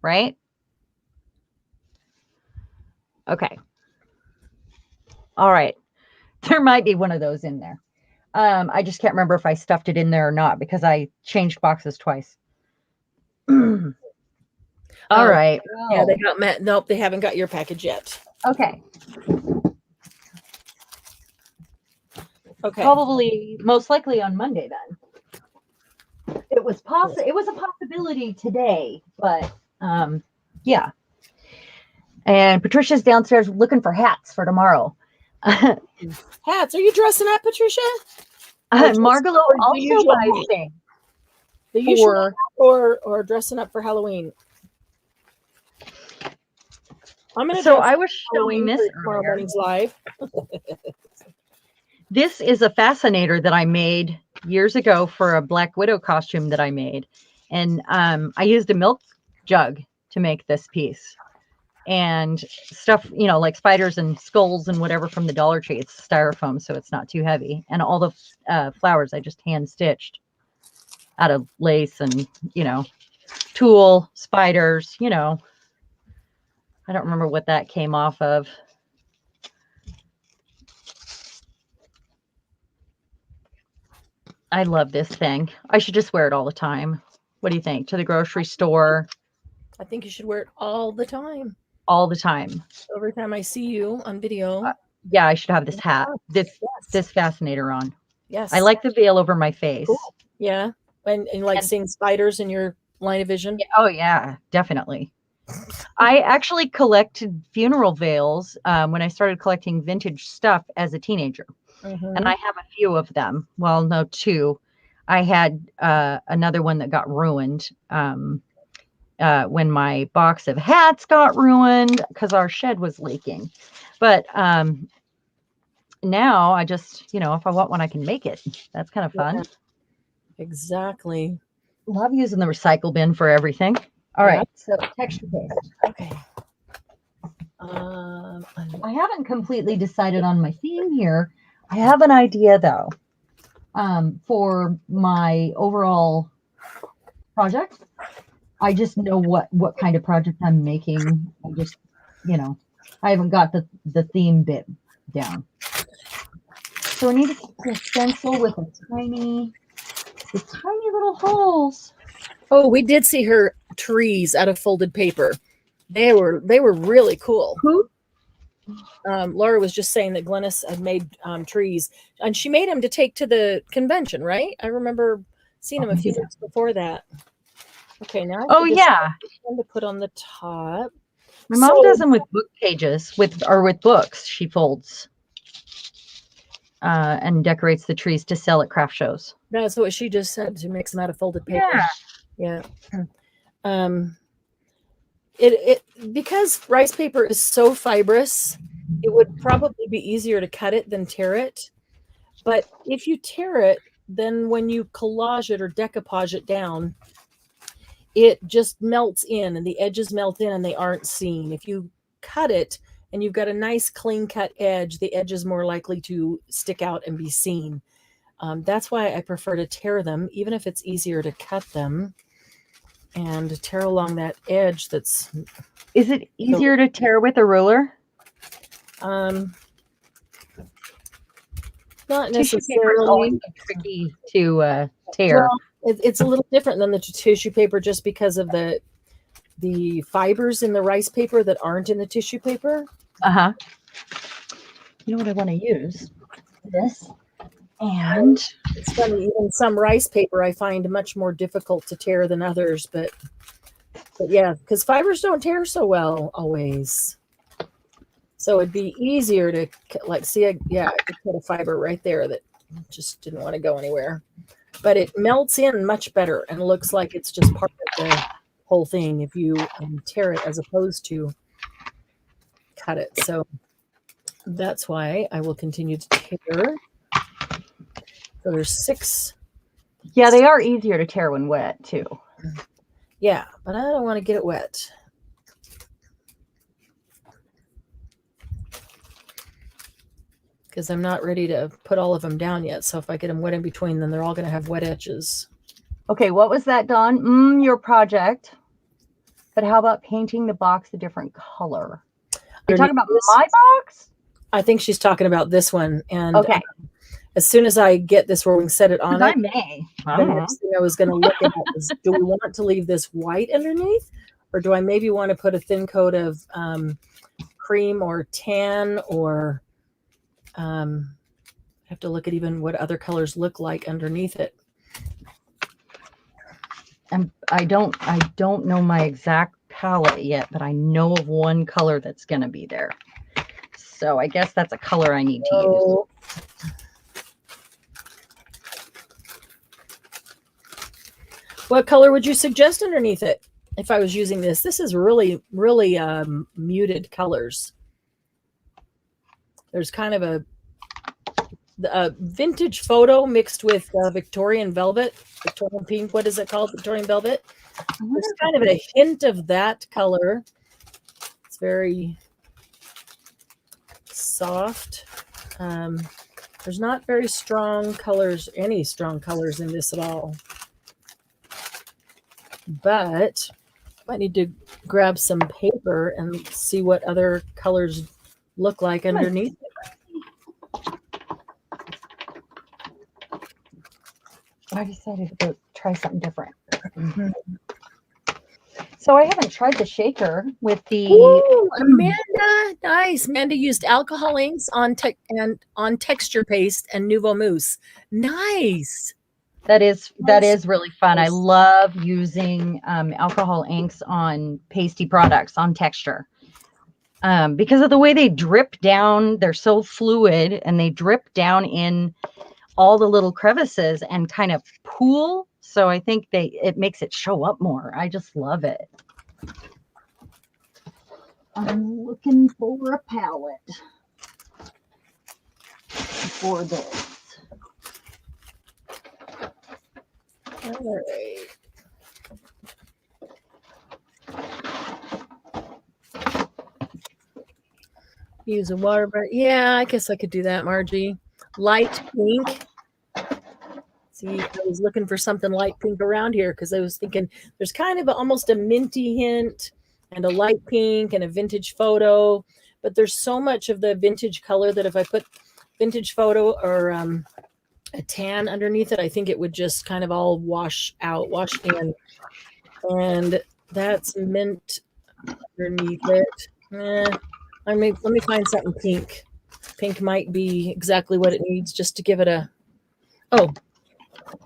right? Okay. All right. There might be one of those in there. I just can't remember if I stuffed it in there or not because I changed boxes twice. All right. Yeah, they got met. Nope, they haven't got your package yet. Okay. Okay. Probably, most likely on Monday then. It was It was a possibility today, but yeah. And Patricia's downstairs looking for hats for tomorrow. Hats? Are you dressing up, Patricia? Margalo also buys things. The usual or dressing up for Halloween. I'm gonna. So I was showing this tomorrow morning's live. This is a fascinator that I made years ago for a Black Widow costume that I made, and I used a milk jug to make this piece. And stuff, you know, like spiders and skulls and whatever from the Dollar Tree. It's styrofoam, so it's not too heavy. And all the flowers I just hand stitched out of lace and, you know, tulle, spiders, you know. I don't remember what that came off of. I love this thing. I should just wear it all the time. What do you think? To the grocery store. I think you should wear it all the time. All the time. Every time I see you on video. Yeah, I should have this hat, this fascinator on. Yes. I like the veil over my face. Cool. Yeah. And like seeing spiders in your line of vision. Yeah, oh yeah, definitely. I actually collected funeral veils when I started collecting vintage stuff as a teenager. Mm-hmm. And I have a few of them. Well, no, 2. I had another one that got ruined when my box of hats got ruined because our shed was leaking. But now I just, you know, if I want one, I can make it. That's kind of fun. Yeah. Exactly. Love using the recycle bin for everything. All right, so texture paste. Okay. I haven't completely decided on my theme here. I have an idea though for my overall project. I just know what kind of project I'm making. I just, you know, I haven't got the theme bit down. So I need a stencil with the tiny little holes. Oh, we did see her trees out of folded paper. They were really cool. Who? Laura was just saying that Glennis had made trees, and she made them to take to the convention, right? I remember seeing them a few weeks before that. Okay, now. Oh yeah. One to put on the top. My mom does them with book pages, with books. She folds and decorates the trees to sell at craft shows. That's what she just said. She makes them out of folded paper. Yeah. It because rice paper is so fibrous, it would probably be easier to cut it than tear it. But if you tear it, then when you collage it or decoupage it down, it just melts in and the edges melt in and they aren't seen. If you cut it and you've got a nice clean cut edge, the edge is more likely to stick out and be seen. That's why I prefer to tear them, even if it's easier to cut them and tear along that edge. Is it easier to tear with a ruler? Not Tissue paper is always necessarily. so tricky to tear. Well, it's a little different than the tissue paper just because of the fibers in the rice paper that aren't in the tissue paper. Uh-huh. You know what I want to use? This. And it's funny, even some rice paper I find much more difficult to tear than others, but yeah, because fibers don't tear so well always. So it'd be easier to see, I could put a fiber right there that just didn't want to go anywhere. But it melts in much better and looks like it's just part of the whole thing if you tear it as opposed to cut it. So that's why I will continue to tear. So there's 6. Yeah, they are easier to tear when wet too. Yeah, but I don't want to get it wet. Because I'm not ready to put all of them down yet. So if I get them wet in between, then they're all going to have wet edges. Okay, what was that, Dawn? Your project. But how about painting the box a different color? You're talking about my box? I think she's talking about this one. And okay. As soon as I get this where we can set it on, I may. The next thing I was going to look at is, do we want to leave this white underneath, or do I maybe want to put a thin coat of cream or tan, or I have to look at even what other colors look like underneath it. And I don't know my exact palette yet, but I know of one color that's going to be there. So I guess that's a color I need to use. What color would you suggest underneath it if I was using this? This is really, really muted colors. There's kind of a vintage photo mixed with Victorian velvet, Victorian pink. What is it called? Victorian velvet. There's kind of a hint of that color. It's very soft. There's not very strong colors, any strong colors in this at all. But I need to grab some paper and see what other colors look like underneath it. I decided to try something different. So I haven't tried the shaker with the... Ooh, Amanda, nice. Amanda used alcohol inks on texture paste and Nouveau Mousse. Nice. That is really fun. I love using alcohol inks on pasty products, on texture, because of the way they drip down. They're so fluid, and they drip down in all the little crevices and kind of pool. So I think it makes it show up more. I just love it. I'm looking for a palette for this. All right. Use a water brush. Yeah, I guess I could do that, Margie. Light pink. See, I was looking for something light pink around here because I was thinking there's kind of almost a minty hint and a light pink and a vintage photo, but there's so much of the vintage color that if I put vintage photo or a tan underneath it, I think it would just kind of all wash in. And that's mint underneath it. Let me find something pink. Pink might be exactly what it needs just to give it a... Oh,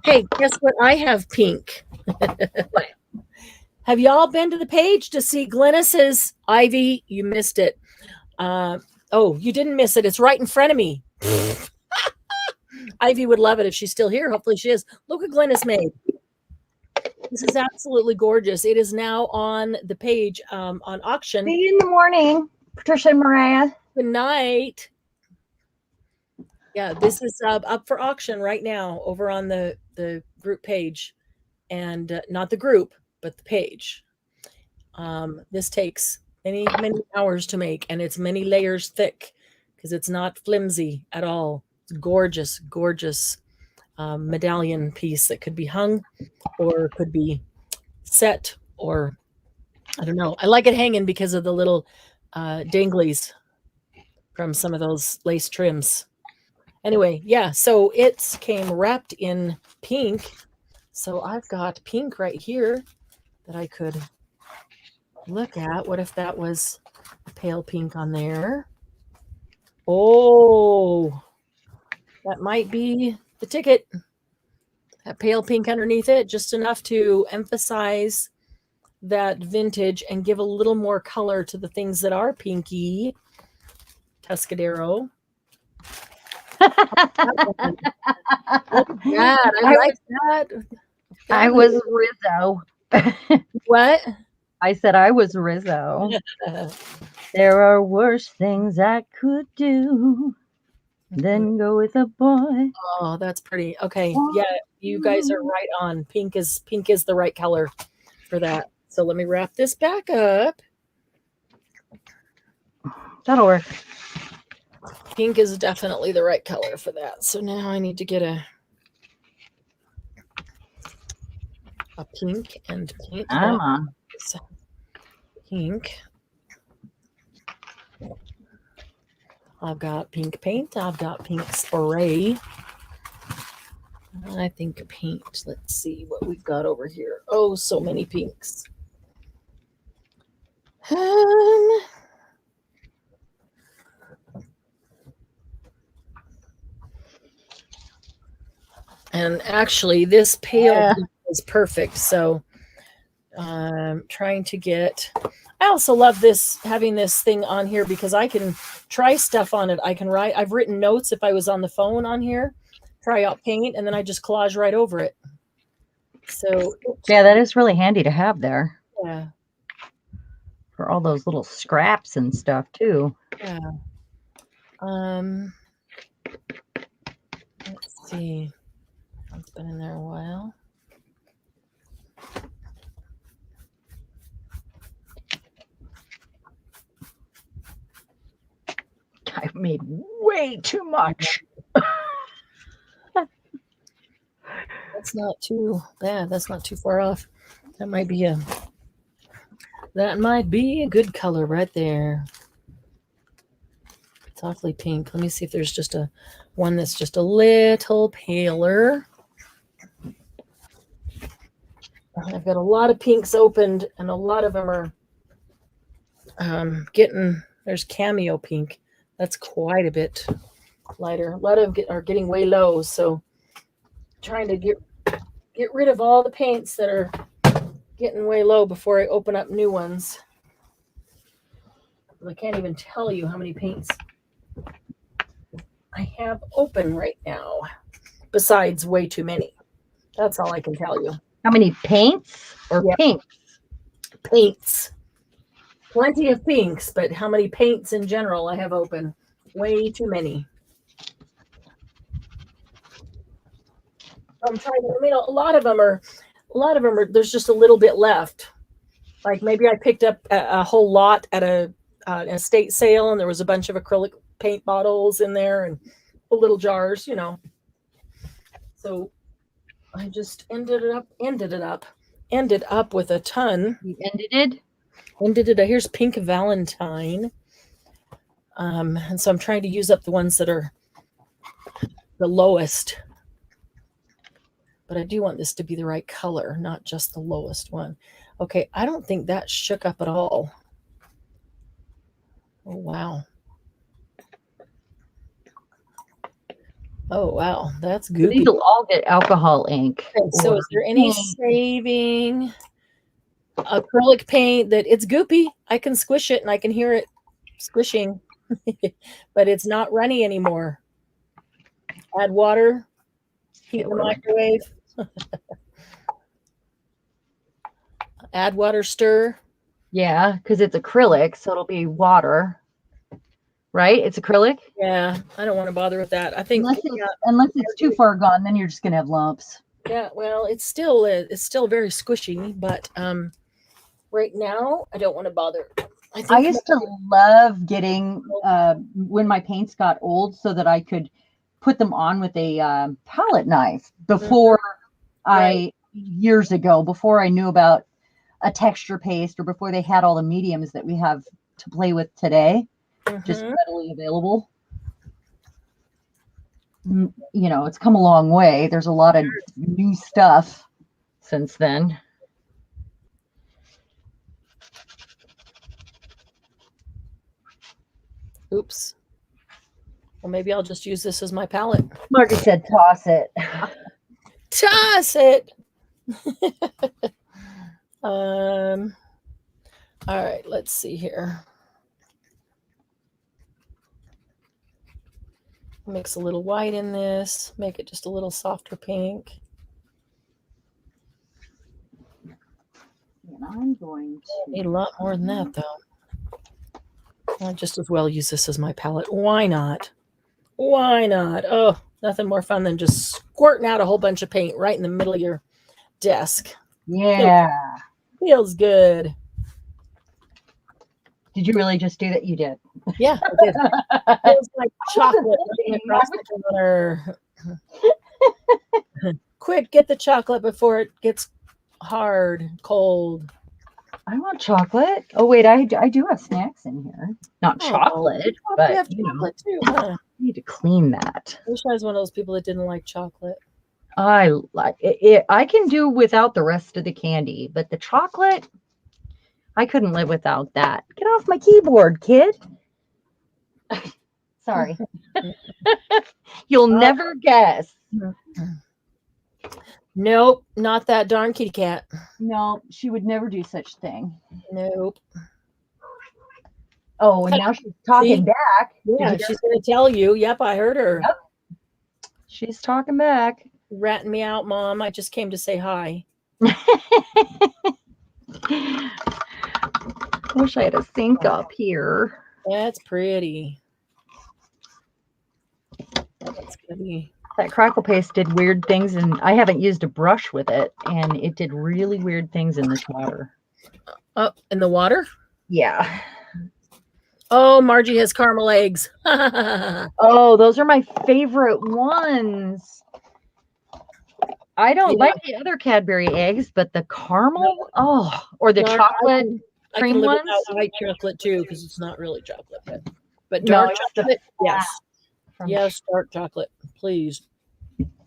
hey, guess what? I have pink. Have y'all been to the page to see Glennis's? Ivy, you missed it. Oh, you didn't miss it. It's right in front of me. Ivy would love it if she's still here. Hopefully she is. Look what Glennis made. This is absolutely gorgeous. It is now on the page on auction. See you in the morning, Patricia and Mariah. Good night. Yeah, this is up for auction right now over on the group page, and not the group, but the page. This takes many hours to make, and it's many layers thick because it's not flimsy at all. It's gorgeous medallion piece that could be hung or could be set, or I don't know. I like it hanging because of the little danglies from some of those lace trims. Anyway, yeah, so it came wrapped in pink. So I've got pink right here that I could look at. What if that was a pale pink on there? Oh, that might be the ticket. That pale pink underneath it, just enough to emphasize that vintage and give a little more color to the things that are pinky. Tuscadero. Yeah, I like that. I was Rizzo. What? I said I was Rizzo. There are worse things I could do than go with a boy. Oh, that's pretty. Okay, yeah, you guys are right on. Pink is the right color for that. So let me wrap this back up. That'll work. Pink is definitely the right color for that. So now I need to get a pink and paint that. Pink. I've got pink paint. I've got pink spray. I think paint. Let's see what we've got over here. Oh, so many pinks. And actually, this pale is perfect. So I'm trying to get. I also love this, having this thing on here, because I can try stuff on it. I can write. I've written notes if I was on the phone on here, try out paint, and then I just collage right over it. So yeah, that is really handy to have there. Yeah. For all those little scraps and stuff too. Yeah. Let's see. It's been in there a while. I've made way too much. That's not too bad. That's not too far off. That might be a good color right there. It's awfully pink. Let me see if there's just one that's just a little paler. I've got a lot of pinks opened, and a lot of them are there's cameo pink. That's quite a bit lighter. A lot of them are getting way low, so trying to get rid of all the paints that are getting way low before I open up new ones. I can't even tell you how many paints I have open right now, besides way too many. That's all I can tell you. How many paints or pinks? Paints. Plenty of pinks, but how many paints in general I have open? Way too many. I'm trying to, a lot of them are, there's just a little bit left. Like maybe I picked up a whole lot at an estate sale, and there was a bunch of acrylic paint bottles in there and little jars, So I just ended up with a ton. You ended it. Here's Pink Valentine. And so I'm trying to use up the ones that are the lowest. But I do want this to be the right color, not just the lowest one. Okay, I don't think that shook up at all. Oh, wow. Oh, wow. That's goopy. These will all get alcohol ink. Okay, so is there any saving acrylic paint that it's goopy? I can squish it and I can hear it squishing, but it's not runny anymore. Add water, heat in the microwave. Add water, stir. Yeah, because it's acrylic, so it'll be water. Right? It's acrylic? Yeah, I don't want to bother with that. I think unless it's too far gone, then you're just gonna have lumps. Yeah, well, it's still very squishy, but right now I don't want to bother. I used to love getting when my paints got old, so that I could put them on with a palette knife before years ago, before I knew about a texture paste, or before they had all the mediums that we have to play with today, just readily available. it's come a long way. There's a lot of new stuff since then. Oops. Well, maybe I'll just use this as my palette. Margie said toss it. Toss it. All right, let's see here. Mix a little white in this, make it just a little softer pink. And I'm going to need a lot more than that, though. I'll just as well use this as my palette. Why not? Why not? Oh, nothing more fun than just squirting out a whole bunch of paint right in the middle of your desk. Yeah. Feels good. Did you really just do that? You did. Yeah, I did. Feels like chocolate across the counter. Quick, get the chocolate before it gets hard, cold. I want chocolate. Oh, wait, I do have snacks in here. Not chocolate, but we have chocolate too. Huh? I need to clean that. I wish I was one of those people that didn't like chocolate. I like it. I can do without the rest of the candy, but the chocolate, I couldn't live without that. Get off my keyboard, kid. Sorry. You'll never guess. Nope, not that darn kitty cat. No, she would never do such thing. Nope. Oh, and now she's talking back. Yeah, she's going to tell you. Yep, I heard her. Yep. She's talking back. Ratting me out, Mom. I just came to say hi. Wish I had a sink up here. That's pretty. That's gonna be. That crackle paste did weird things, and I haven't used a brush with it, and it did really weird things in this water. Up in the water? Yeah. Oh, Margie has caramel eggs. Oh, those are my favorite ones. I don't like the other Cadbury eggs, but the caramel, or the chocolate cream I can live ones. without white chocolate too, because it's not really chocolate, but dark chocolate, yes. Yes, dark chocolate, please.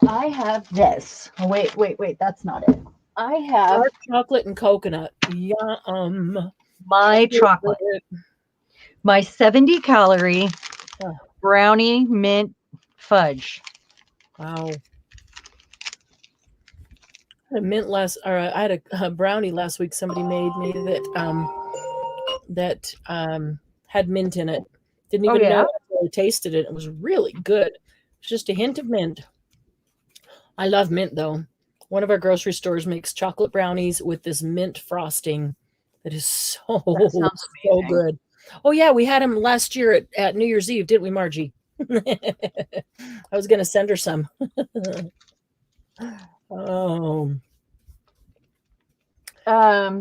I have this. Oh, wait. That's not it. I have dark chocolate and coconut. Yum. My chocolate. My 70-calorie brownie mint fudge. Wow. I had a brownie last week. Somebody made me that had mint in it. Didn't even know until I tasted it. It was really good. It's just a hint of mint. I love mint though. One of our grocery stores makes chocolate brownies with this mint frosting that is so good. Oh yeah, we had them last year at New Year's Eve, didn't we, Margie? I was gonna send her some.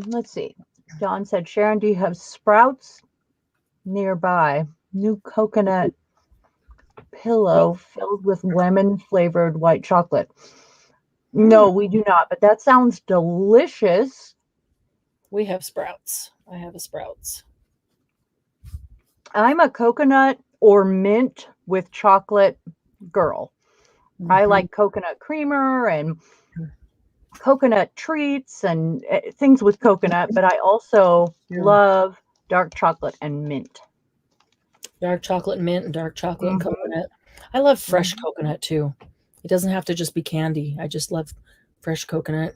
Let's see. Dawn said, Sharon, do you have Sprouts nearby? New coconut pillow filled with lemon flavored white chocolate. No, we do not, but that sounds delicious. We have Sprouts. I have a Sprouts. I'm a coconut or mint with chocolate girl. I like coconut creamer and coconut treats and things with coconut, but I also love dark chocolate and mint. Dark chocolate and mint and dark chocolate and coconut. I love fresh coconut too. It doesn't have to just be candy. I just love fresh coconut.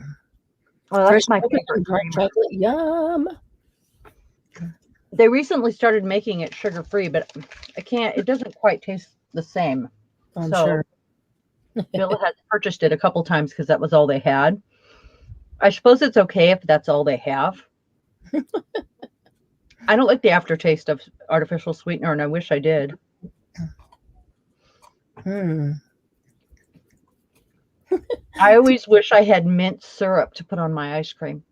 Oh, that's my favorite. Dark chocolate, yum. They recently started making it sugar-free, but it doesn't quite taste the same. I'm sure. Bill has purchased it a couple times because that was all they had. I suppose it's okay if that's all they have. I don't like the aftertaste of artificial sweetener, and I wish I did. I always wish I had mint syrup to put on my ice cream,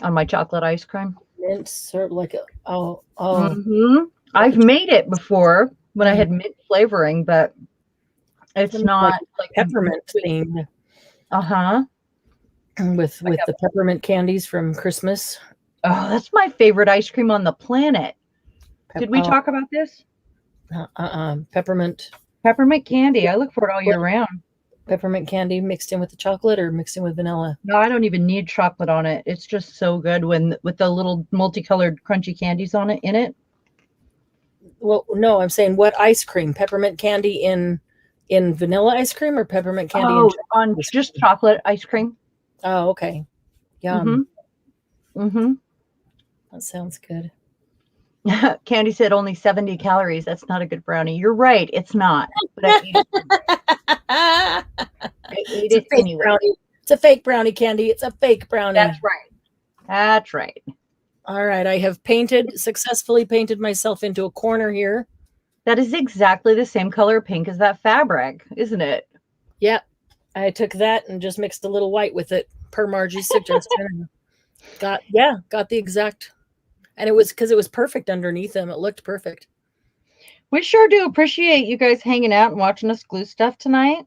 on my chocolate ice cream. Mint syrup, like I've made it before when I had mint flavoring, but it's not like peppermint themed. With the peppermint candies from Christmas. Oh, that's my favorite ice cream on the planet. Did we talk about this? Peppermint Peppermint candy. I look for it all year round. Peppermint candy mixed in with the chocolate or mixed in with vanilla? No, I don't even need chocolate on it. It's just so good with the little multicolored crunchy candies on it in it. Well, no, I'm saying what ice cream? Peppermint candy in vanilla ice cream or peppermint candy in on just chocolate ice cream. Oh, okay. Yum. Mm-hmm. That sounds good. Candy said only 70 calories. That's not a good brownie. You're right. It's not. But I ate it. I ate it anyway. Brownie. It's a fake brownie, Candy. It's a fake brownie. That's right. That's right. All right. I have successfully painted myself into a corner here. That is exactly the same color pink as that fabric, isn't it? Yep. I took that and just mixed a little white with it per Margie's suggestion. Got the exact, and it was because it was perfect underneath them. It looked perfect. We sure do appreciate you guys hanging out and watching us glue stuff tonight,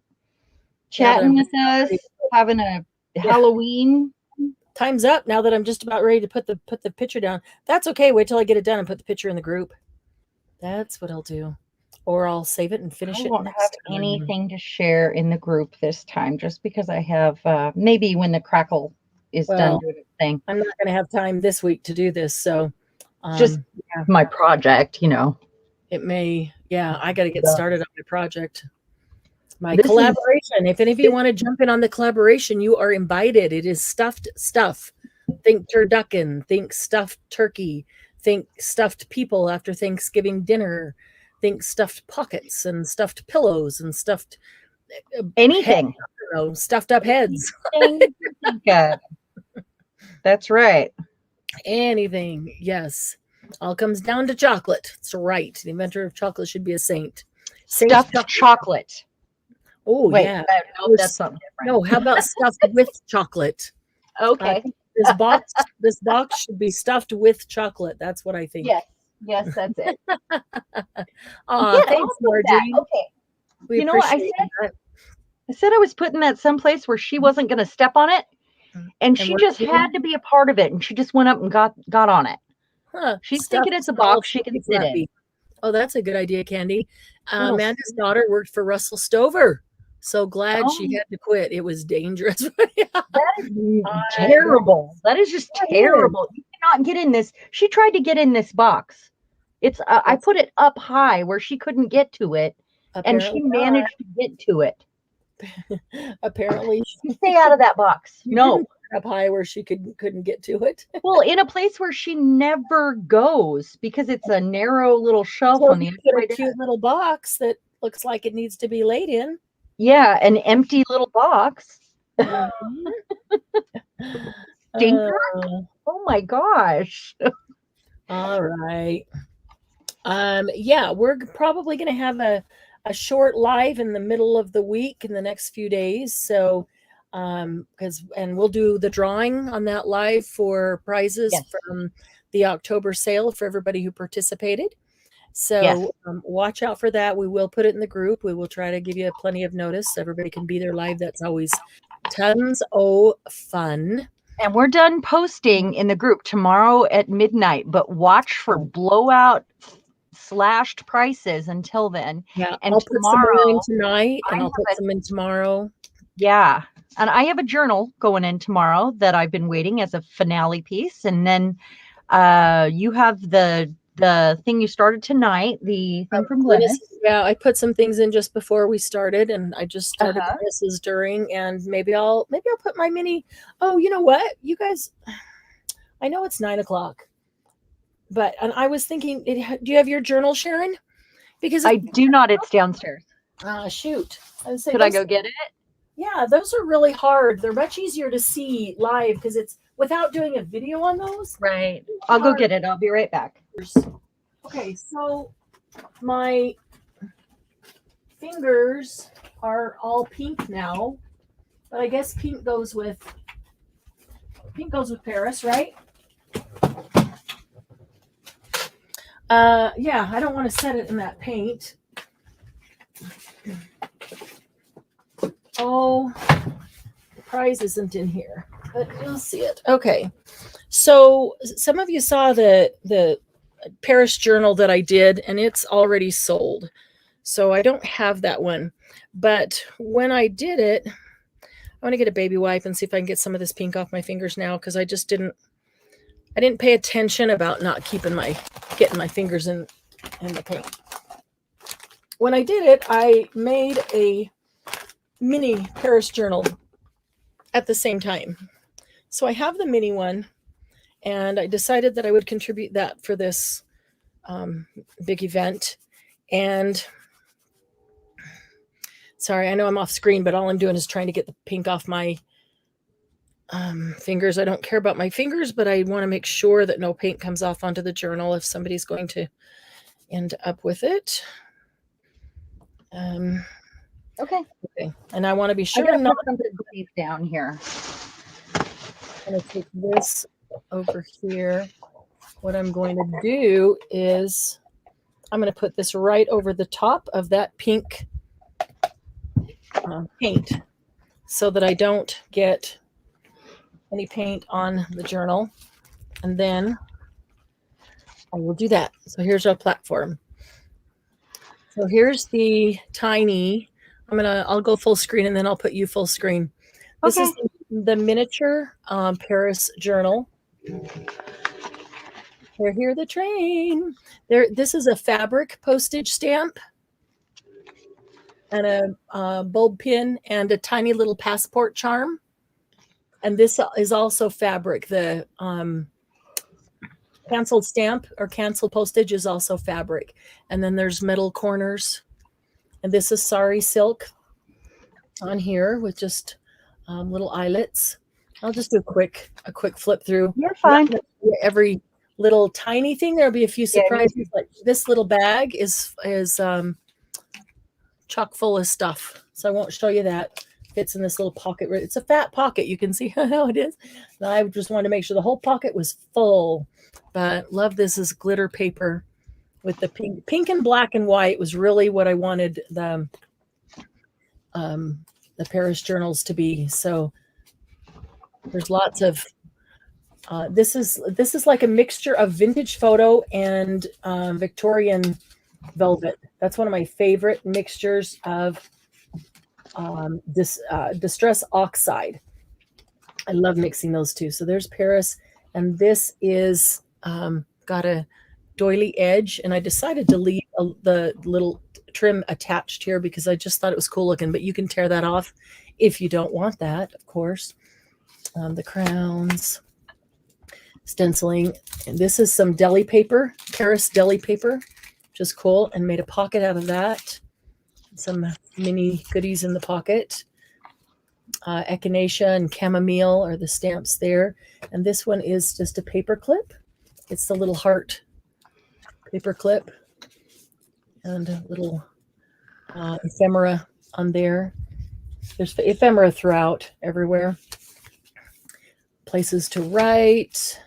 chatting with us, having a Halloween. Time's up now that I'm just about ready to put the picture down. That's okay. Wait till I get it done and put the picture in the group. That's what I'll do. Or I'll save it and finish it. I won't have anything to share in the group this time, just because I have maybe when the crackle is done doing its thing. I'm not going to have time this week to do this, so just my project, It may, I got to get started on my project. My collaboration. If any of you want to jump in on the collaboration, you are invited. It is stuffed stuff. Think turducken. Think stuffed turkey. Think stuffed people after Thanksgiving dinner. Think stuffed pockets and stuffed pillows and stuffed anything. Stuffed up heads. That's right. Anything. Yes. All comes down to chocolate. That's right. The inventor of chocolate should be a saint. Stuffed chocolate. Oh, wait, yeah. No, that's something different. No, how about stuffed with chocolate? Okay. This box should be stuffed with chocolate. That's what I think. Yes, that's it. Thanks, Margie. Okay. We appreciate that. I said I was putting that someplace where she wasn't going to step on it, and she just had to be a part of it, and she just went up and got on it. Huh. She's thinking it's a box she can sit in. Oh, that's a good idea, Candy. Amanda's daughter worked for Russell Stover. So glad she had to quit. It was dangerous. That is terrible. That is just terrible. You cannot get in this. She tried to get in this box. It's I put it up high where she couldn't get to it, and she managed to get to it. Apparently, stay out of that box. No, up high where she couldn't get to it. Well, in a place where she never goes because it's a narrow little shelf on the edge. A cute little box that looks like it needs to be laid in. Yeah, an empty little box. Stinker. Oh my gosh. All right. We're probably going to have a short live in the middle of the week in the next few days. So, and we'll do the drawing on that live for prizes from the October sale for everybody who participated. So watch out for that. We will put it in the group. We will try to give you plenty of notice so everybody can be there live. That's always tons of fun. And we're done posting in the group tomorrow at midnight, but watch for blowout slashed prices until then. Yeah, and I'll put some in tonight, and I'll put some in tomorrow. Yeah, and I have a journal going in tomorrow that I've been waiting as a finale piece, and then you have the thing you started tonight, the thing from Glynis. Yeah, I put some things in just before we started, and I just started Glynis's during, and maybe I'll put my mini. Oh, you know what, you guys, I know it's 9:00, and I was thinking, do you have your journal, Sharon? Because I do not. It's downstairs. Shoot. Could I go get it? Yeah, those are really hard. They're much easier to see live because it's without doing a video on those. Right. I'll go get it. I'll be right back. Okay, so my fingers are all pink now, but I guess pink goes with Paris, right? I don't want to set it in that paint. Oh, the prize isn't in here, but you'll see it. Okay, so some of you saw the Paris journal that I did, and it's already sold. So I don't have that one. But when I did it, I want to get a baby wipe and see if I can get some of this pink off my fingers now, because I didn't pay attention about not getting my fingers in the paint. When I did it, I made a mini Paris journal at the same time. So I have the mini one, and I decided that I would contribute that for this big event. And sorry, I know I'm off screen, but all I'm doing is trying to get the pink off my fingers. I don't care about my fingers, but I want to make sure that no paint comes off onto the journal if somebody's going to end up with it. Okay. And I want to be sure I'm not to put down here. I'm going to take this over here. What I'm going to do is I'm going to put this right over the top of that pink paint so that I don't get any paint on the journal. And then I will do that. So here's our platform. So here's the tiny, I'll go full screen and then I'll put you full screen. This is the miniature Paris journal. We're here, the train. This is a fabric postage stamp and a bulb pin and a tiny little passport charm. And this is also fabric. The canceled stamp or canceled postage is also fabric. And then there's metal corners. And this is sari silk on here with just little eyelets. I'll just do a quick flip through. You're fine. Every little tiny thing. There'll be a few surprises. Yeah, like this little bag is chock full of stuff. So I won't show you that. Fits in this little pocket. It's a fat pocket. You can see how it is. And I just wanted to make sure the whole pocket was full. But love this is glitter paper with the pink and black and white was really what I wanted the Paris journals to be. So there's lots of this is like a mixture of vintage photo and Victorian velvet. That's one of my favorite mixtures of distress oxide. I love mixing those two. So there's Paris, and this is got a doily edge, and I decided to leave the little trim attached here because I just thought it was cool looking, but you can tear that off if you don't want that, of course. The crowns, stenciling, and this is some deli paper, Paris deli paper, which is cool, and made a pocket out of that. Some mini goodies in the pocket. Echinacea and chamomile are the stamps there. And this one is just a paper clip. It's the little heart paper clip and a little ephemera on there. There's ephemera throughout everywhere. Places to write.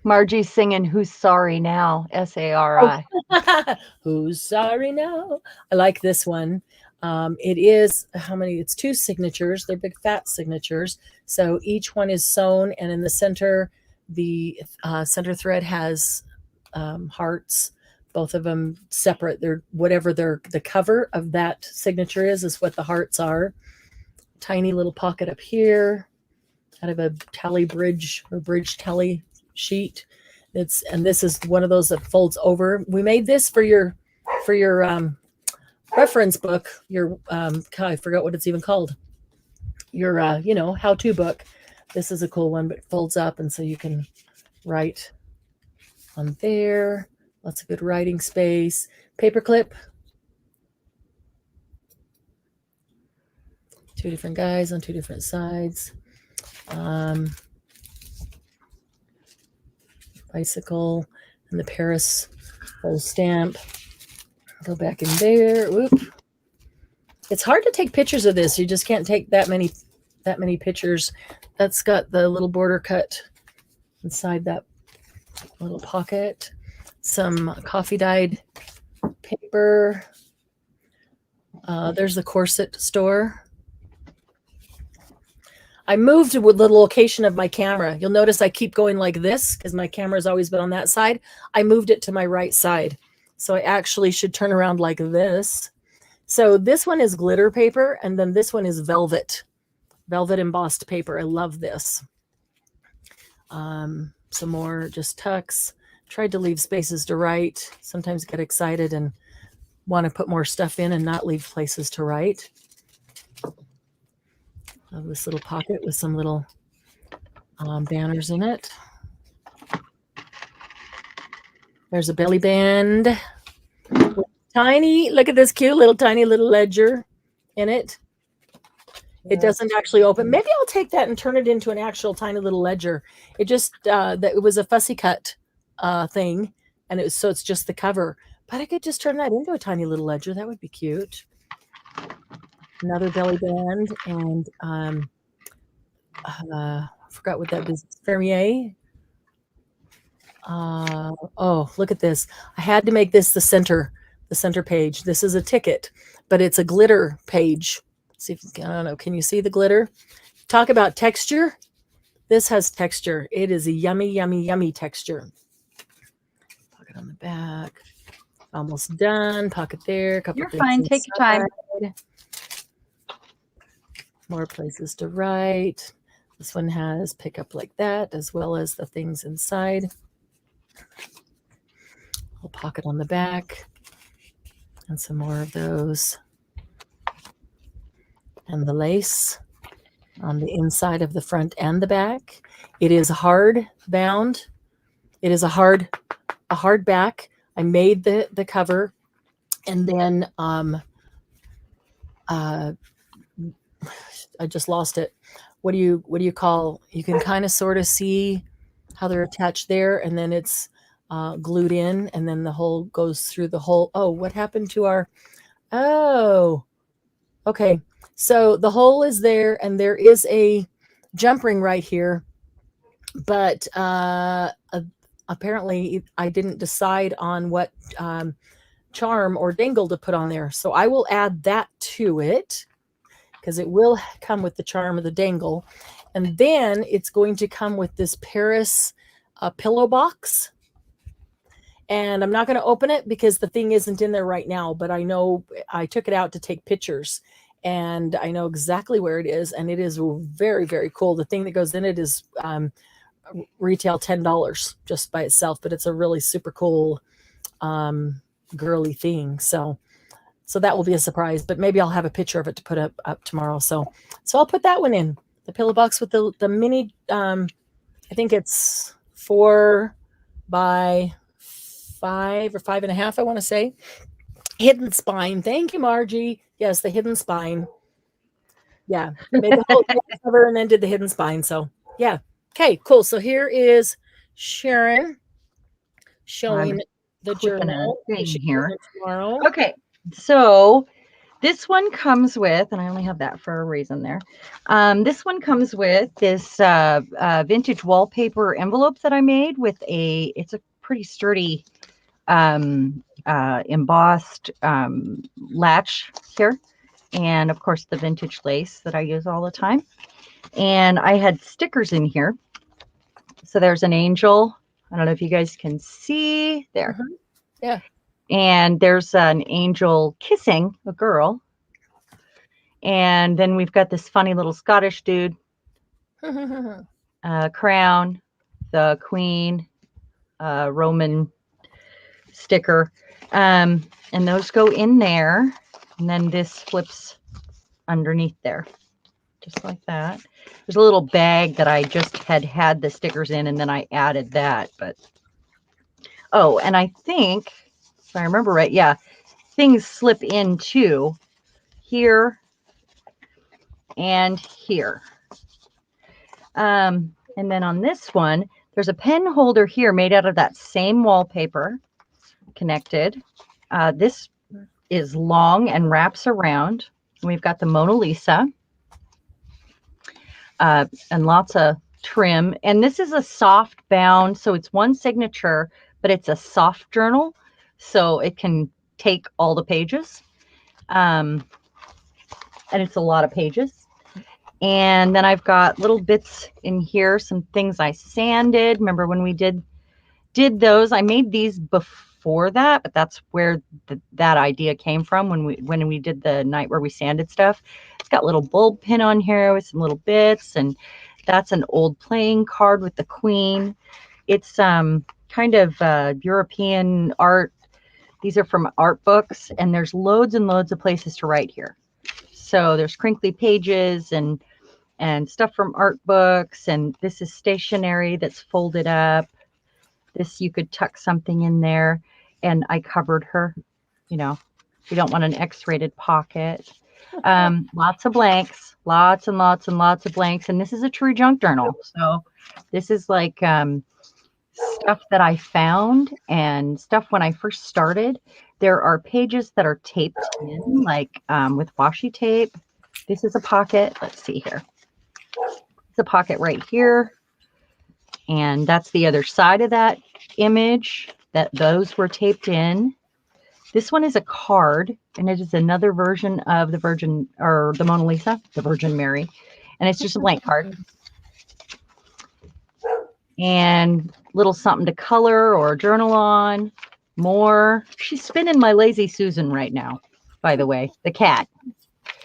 Margie's singing Who's Sorry Now, S-A-R-I. Oh. Who's sorry now? I like this one. It is, it's 2 signatures. They're big fat signatures. So each one is sewn, and in the center, the center thread has hearts, both of them separate. They're whatever the cover of that signature is what the hearts are. Tiny little pocket up here out of a tally bridge or bridge tally sheet. And this is one of those that folds over. We made this for your reference book, your I forgot what it's even called, your how-to book. This is a cool one, but it folds up, and so you can write on there. Lots of good writing space. Paperclip. 2 different guys on 2 different sides. Bicycle and the Paris full stamp. Go back in there. Whoop. It's hard to take pictures of this. You just can't take that many pictures. That's got the little border cut inside that little pocket. Some coffee dyed paper. There's the corset store. I moved with the location of my camera. You'll notice I keep going like this because my camera's always been on that side. I moved it to my right side. So I actually should turn around like this So this one is glitter paper, and then this one is velvet embossed paper. I love this. Some more just tucks. Tried to leave spaces to write. Sometimes get excited and want to put more stuff in and not leave places to write. Love this little pocket with some little banners in it. There's a belly band. Tiny, look at this cute little tiny little ledger in it. It doesn't actually open. Maybe I'll take that and turn it into an actual tiny little ledger. It just that it was a fussy cut thing, and so it's just the cover. But I could just turn that into a tiny little ledger. That would be cute. Another belly band, and I forgot what that is. Fermier. Oh, look at this. I had to make this the center page. This is a ticket, but it's a glitter page. Let's see if I don't know. Can you see the glitter? Talk about texture. This has texture. It is a yummy, yummy, yummy texture. Pocket on the back. Almost done. Pocket there. Couple You're things fine. Take your time. More places to write. This one has pickup like that, as well as the things inside. Little pocket on the back. And some more of those. And the lace on the inside of the front and the back. It is hard bound. It is a hard back. I made the cover, and then I just lost it. What do you call? You can kind of sort of see how they're attached there, and then it's glued in, and then the hole goes through the hole. Oh, what happened to our? Oh, okay. So the hole is there, and there is a jump ring right here, but apparently I didn't decide on what charm or dangle to put on there. So I will add that to it, because it will come with the charm of the dangle. And then it's going to come with this Paris pillow box. And I'm not going to open it because the thing isn't in there right now, but I know I took it out to take pictures, and I know exactly where it is, and it is very, very cool. The thing that goes in it is retail $10 just by itself, but it's a really super cool girly thing. So that will be a surprise, but maybe I'll have a picture of it to put up tomorrow. So I'll put that one in the pillow box with the mini. I think it's 4 by 5 or 5.5. I want to say hidden spine. Thank you, Margie. Yes, the hidden spine. Yeah, made the whole cover and then did the hidden spine. So yeah, okay, cool. So here is Sharon showing the journal here tomorrow. Okay, so this one comes with, and I only have that for a reason there. This one comes with this vintage wallpaper envelope that I made with it's a pretty sturdy embossed latch here. And of course the vintage lace that I use all the time. And I had stickers in here. So there's an angel. I don't know if you guys can see there. Yeah. And there's an angel kissing a girl. And then we've got this funny little Scottish dude. Crown, the Queen, Roman sticker. And those go in there. And then this flips underneath there. Just like that. There's a little bag that I just had the stickers in, and then I added that. But oh, and I think, if I remember right, yeah, things slip in too, here and here. And then on this one, there's a pen holder here made out of that same wallpaper, connected. This is long and wraps around. We've got the Mona Lisa. And lots of trim. And this is a soft bound, so it's one signature, but it's a soft journal, so it can take all the pages. And it's a lot of pages. And then I've got little bits in here, some things I sanded. Remember when we did those? I made these before that, but that's where that idea came from when we did the night where we sanded stuff. It's got little bulb pin on here with some little bits, and that's an old playing card with the queen. It's kind of European art. These are from art books, and there's loads and loads of places to write here. So there's crinkly pages and stuff from art books, and this is stationery that's folded up. This, you could tuck something in there, and I covered her. You know, we don't want an X-rated pocket. Lots of blanks, lots and lots and lots of blanks, and this is a true junk journal. So this is like stuff that I found and stuff when I first started. There are pages that are taped in, like with washi tape. This is a pocket. Let's see here. It's a pocket right here. And that's the other side of that image, that those were taped in. This one is a card, and it is another version of the Virgin, or the Mona Lisa, the Virgin Mary. And it's just a blank card. And little something to color or journal on. More. She's spinning my Lazy Susan right now, by the way, the cat.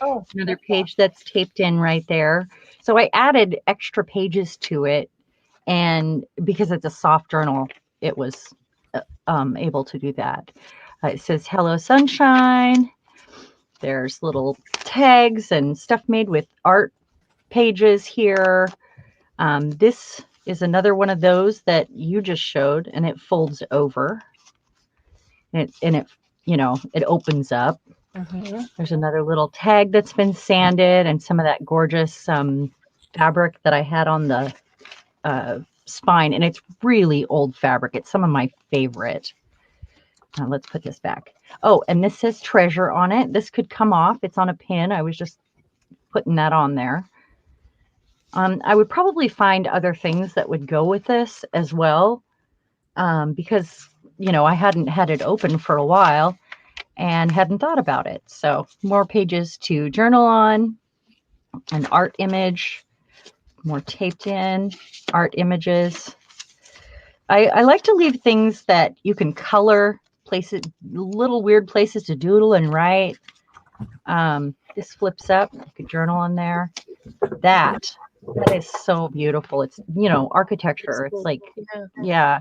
Oh, another page that's taped in right there. So I added extra pages to it, and because it's a soft journal, it was able to do that. It says hello sunshine. There's little tags and stuff made with art pages here. This is another one of those that you just showed, and it folds over, and it you know, it opens up. There's another little tag that's been sanded, and some of that gorgeous fabric that I had on the spine, and it's really old fabric. It's some of my favorite. Let's put this back. Oh, and this says treasure on it. This could come off. It's on a pin. I was just putting that on there. I would probably find other things that would go with this as well, because, you know, I hadn't had it open for a while and hadn't thought about it. So more pages to journal on, an art image, more taped in art images. I like to leave things that you can color, places, little weird places to doodle and write. This flips up. You could journal on there. That is so beautiful. It's, you know, architecture. It's like, yeah.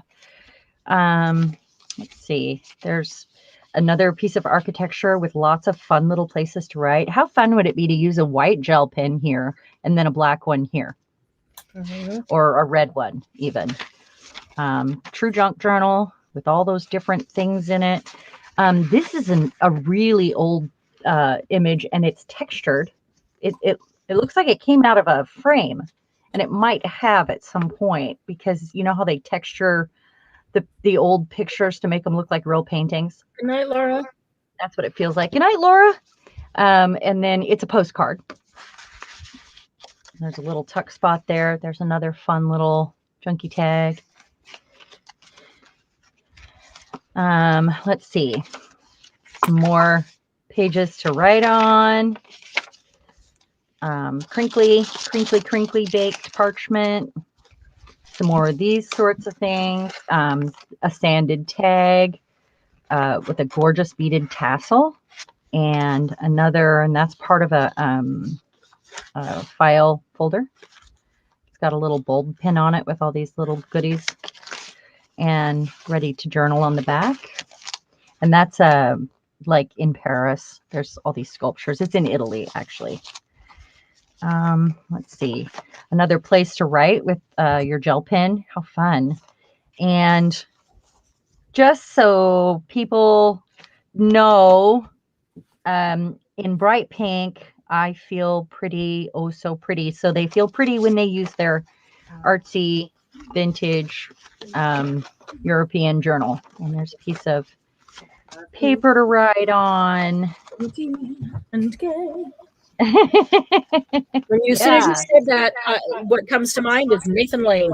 Let's see. There's another piece of architecture with lots of fun little places to write. How fun would it be to use a white gel pen here and then a black one here? Or a red one even. True junk journal with all those different things in it. This is a really old image, and it's textured. It looks like it came out of a frame, and it might have at some point, because you know how they texture the old pictures to make them look like real paintings. Good night, Laura. That's what it feels like. Good night, Laura. And then it's a postcard. There's a little tuck spot there. There's another fun little junky tag. Let's see. Some more pages to write on. Crinkly baked parchment. Some more of these sorts of things. A sanded tag with a gorgeous beaded tassel, and another, and that's part of a file folder. It's got a little bulb pin on it with all these little goodies, and ready to journal on the back. And that's like in Paris. There's all these sculptures. It's in Italy, actually. Let's see. Another place to write with your gel pen. How fun. And just so people know, in bright pink, I feel pretty, oh so pretty. So they feel pretty when they use their artsy vintage European journal. And there's a piece of paper to write on. When you, as soon as you said that, what comes to mind is Nathan Lane.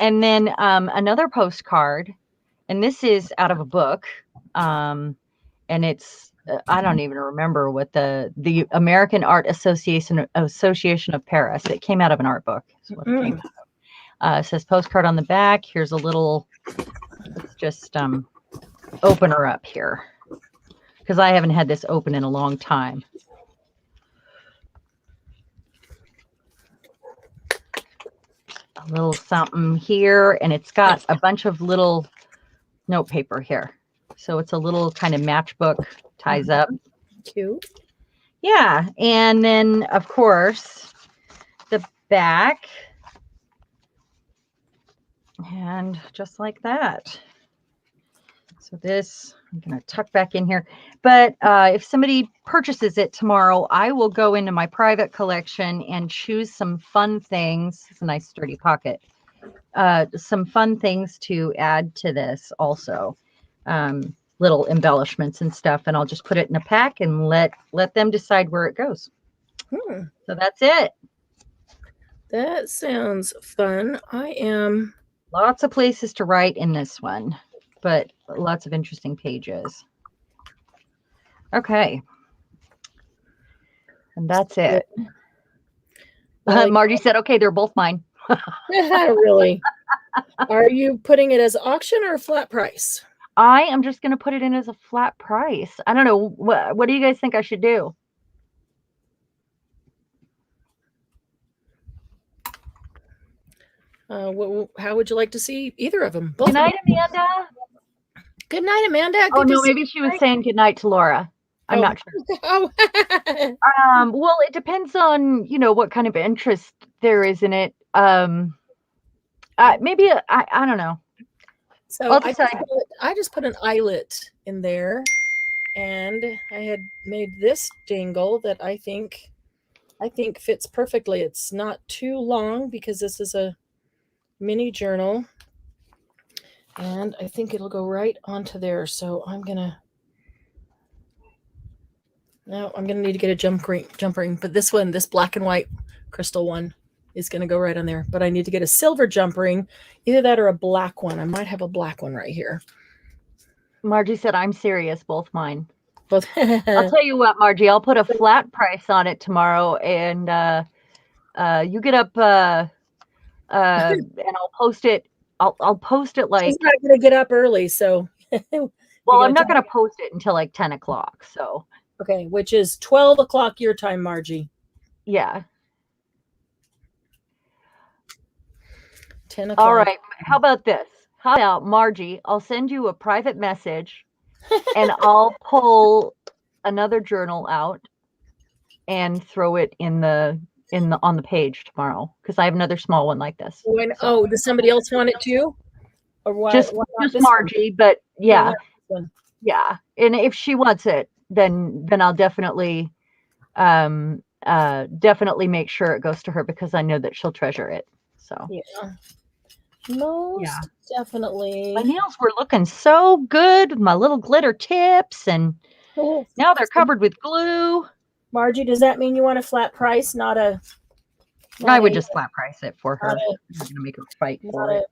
And then another postcard, and this is out of a book, and it's I don't even remember what the American Art Association of Paris. It came out of an art book. Is what it came out of. It says postcard on the back. Here's a little. It's just opener up here because I haven't had this open in a long time. A little something here, and it's got a bunch of little note paper here. So it's a little kind of matchbook, ties up. Cute. Yeah, and then of course the back, and just like that. So this I'm going to tuck back in here. But if somebody purchases it tomorrow, I will go into my private collection and choose some fun things. It's a nice sturdy pocket. Some fun things to add to this also. Little embellishments and stuff, and I'll just put it in a pack and let them decide where it goes. So that's it. That sounds fun. I am. Lots of places to write in this one, but lots of interesting pages. Okay. And that's it. Well, Margie said, okay, they're both mine. Really? Are you putting it as auction or flat price? I am just going to put it in as a flat price. I don't know. What do you guys think I should do? How would you like to see either of them? Both. Good night, Amanda. Good night, Amanda. Oh, Good no, maybe she was saying good night to Laura. I'm not sure. Oh. Well, it depends on, what kind of interest there is in it. Maybe, I don't know. So I just put an eyelet in there, and I had made this dangle that I think fits perfectly. It's not too long because this is a mini journal, and I think it'll go right onto there. So I'm gonna need to get a jump ring, but this black and white crystal one is going to go right on there. But I need to get a silver jump ring, either that or a black one. I might have a black one right here. Margie said, I'm serious, both mine. Both. I'll tell you what, Margie, I'll put a flat price on it tomorrow, and you get up and I'll post it. I'll post it like. She's not going to get up early, so. Well, I'm not going to post it until like 10 o'clock. So. Okay, which is 12 o'clock your time, Margie. Yeah. 10 o'clock. All right. How about this? How about, Margie, I'll send you a private message and I'll pull another journal out and throw it on the page tomorrow, because I have another small one like this. Does somebody else want it too? Or why? Just Margie, one? But yeah. Yeah. And if she wants it, then I'll definitely make sure it goes to her, because I know that she'll treasure it. So yeah. Most definitely. My nails were looking so good with my little glitter tips, and now they're covered with glue. Margie, does that mean you want a flat price, not a? I would just flat price it for her. I'm not gonna make her fight for it.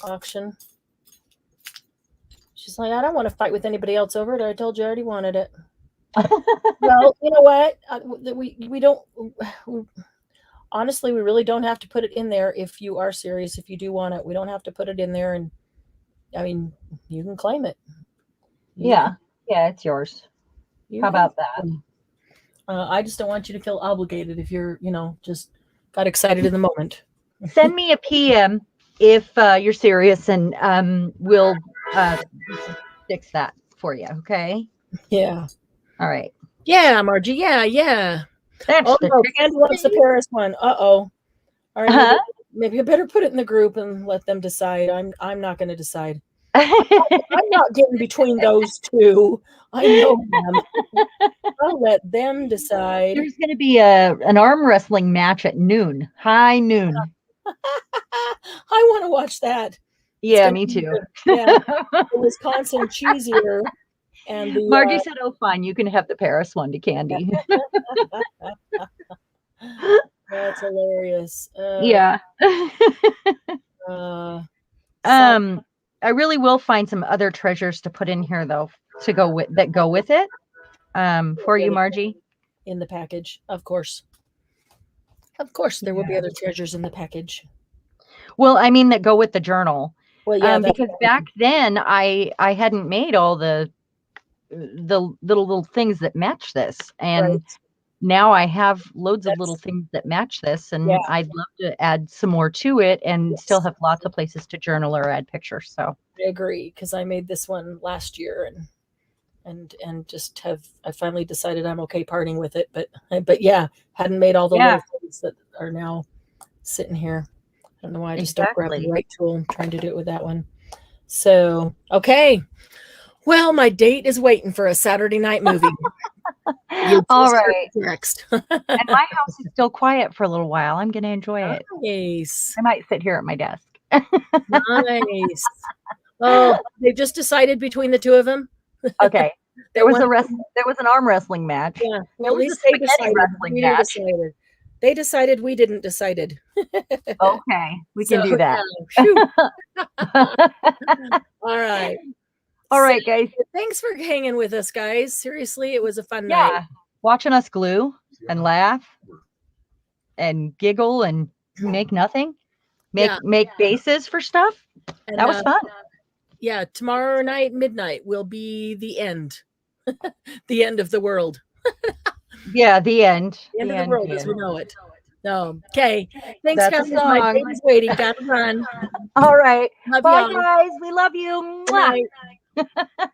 Auction. She's like, I don't want to fight with anybody else over it. I told you I already wanted it. Well, you know what? We don't. Honestly, we really don't have to put it in there if you are serious. If you do want it, we don't have to put it in there. And I mean, you can claim it. Yeah, it's yours. How about that? I just don't want you to feel obligated if you're, just got excited in the moment. Send me a PM if you're serious, and we'll fix that for you. Okay. Yeah. All right. Yeah, Margie. Yeah. That's Candy wants the Paris one. All right. Maybe I better put it in the group and let them decide. I'm not going to decide. I'm not getting between those two. I know them. I'll let them decide. There's going to be an arm wrestling match at noon. High noon. I want to watch that. Yeah, me too. Yeah, the Wisconsin cheesier. And Margie said, "Oh, fine, you can have the Paris one to Candy." That's hilarious. Yeah. I really will find some other treasures to put in here, though, to go with it. For you, Margie. In the package, of course. Of course, there will be other treasures in the package. Well, I mean, that go with the journal. Well, yeah, because back then I hadn't made all the little things that match this, and right. now I have loads of That's little things that match this, and yeah. I'd love to add some more to it and Yes. still have lots of places to journal or add pictures. So I agree, because I made this one last year and just I finally decided I'm okay parting with it, but yeah, hadn't made all the yeah, little things that are now sitting here. I don't know why I just don't grab the exactly. right tool. I'm trying to do it with that one. So, okay. Well, my date is waiting for a Saturday night movie. You All just heard right. the text. And my house is still quiet for a little while. I'm going to enjoy it. Nice. I might sit here at my desk. Nice. Oh, they've just decided between the two of them. Okay. They There was want- there was an arm wrestling match. Yeah. There Well, at was a least they spaghetti decided. wrestling We match. decided. They decided. We didn't decided. Okay. We can So, do that. yeah. Phew. All right. All right, guys. Thanks for hanging with us, guys. Seriously, it was a fun Yeah. night. Watching us glue and laugh and giggle and make nothing. Make bases for stuff. And, That was fun. Yeah, tomorrow night, midnight, will be the end. The end of the world. Yeah, the end. The end of the world as we know it. No. Okay. Thanks, That's a guys. My song. baby's waiting. Gotta run. All right. Love Bye, y'all. guys. We love you. Good Mwah. night.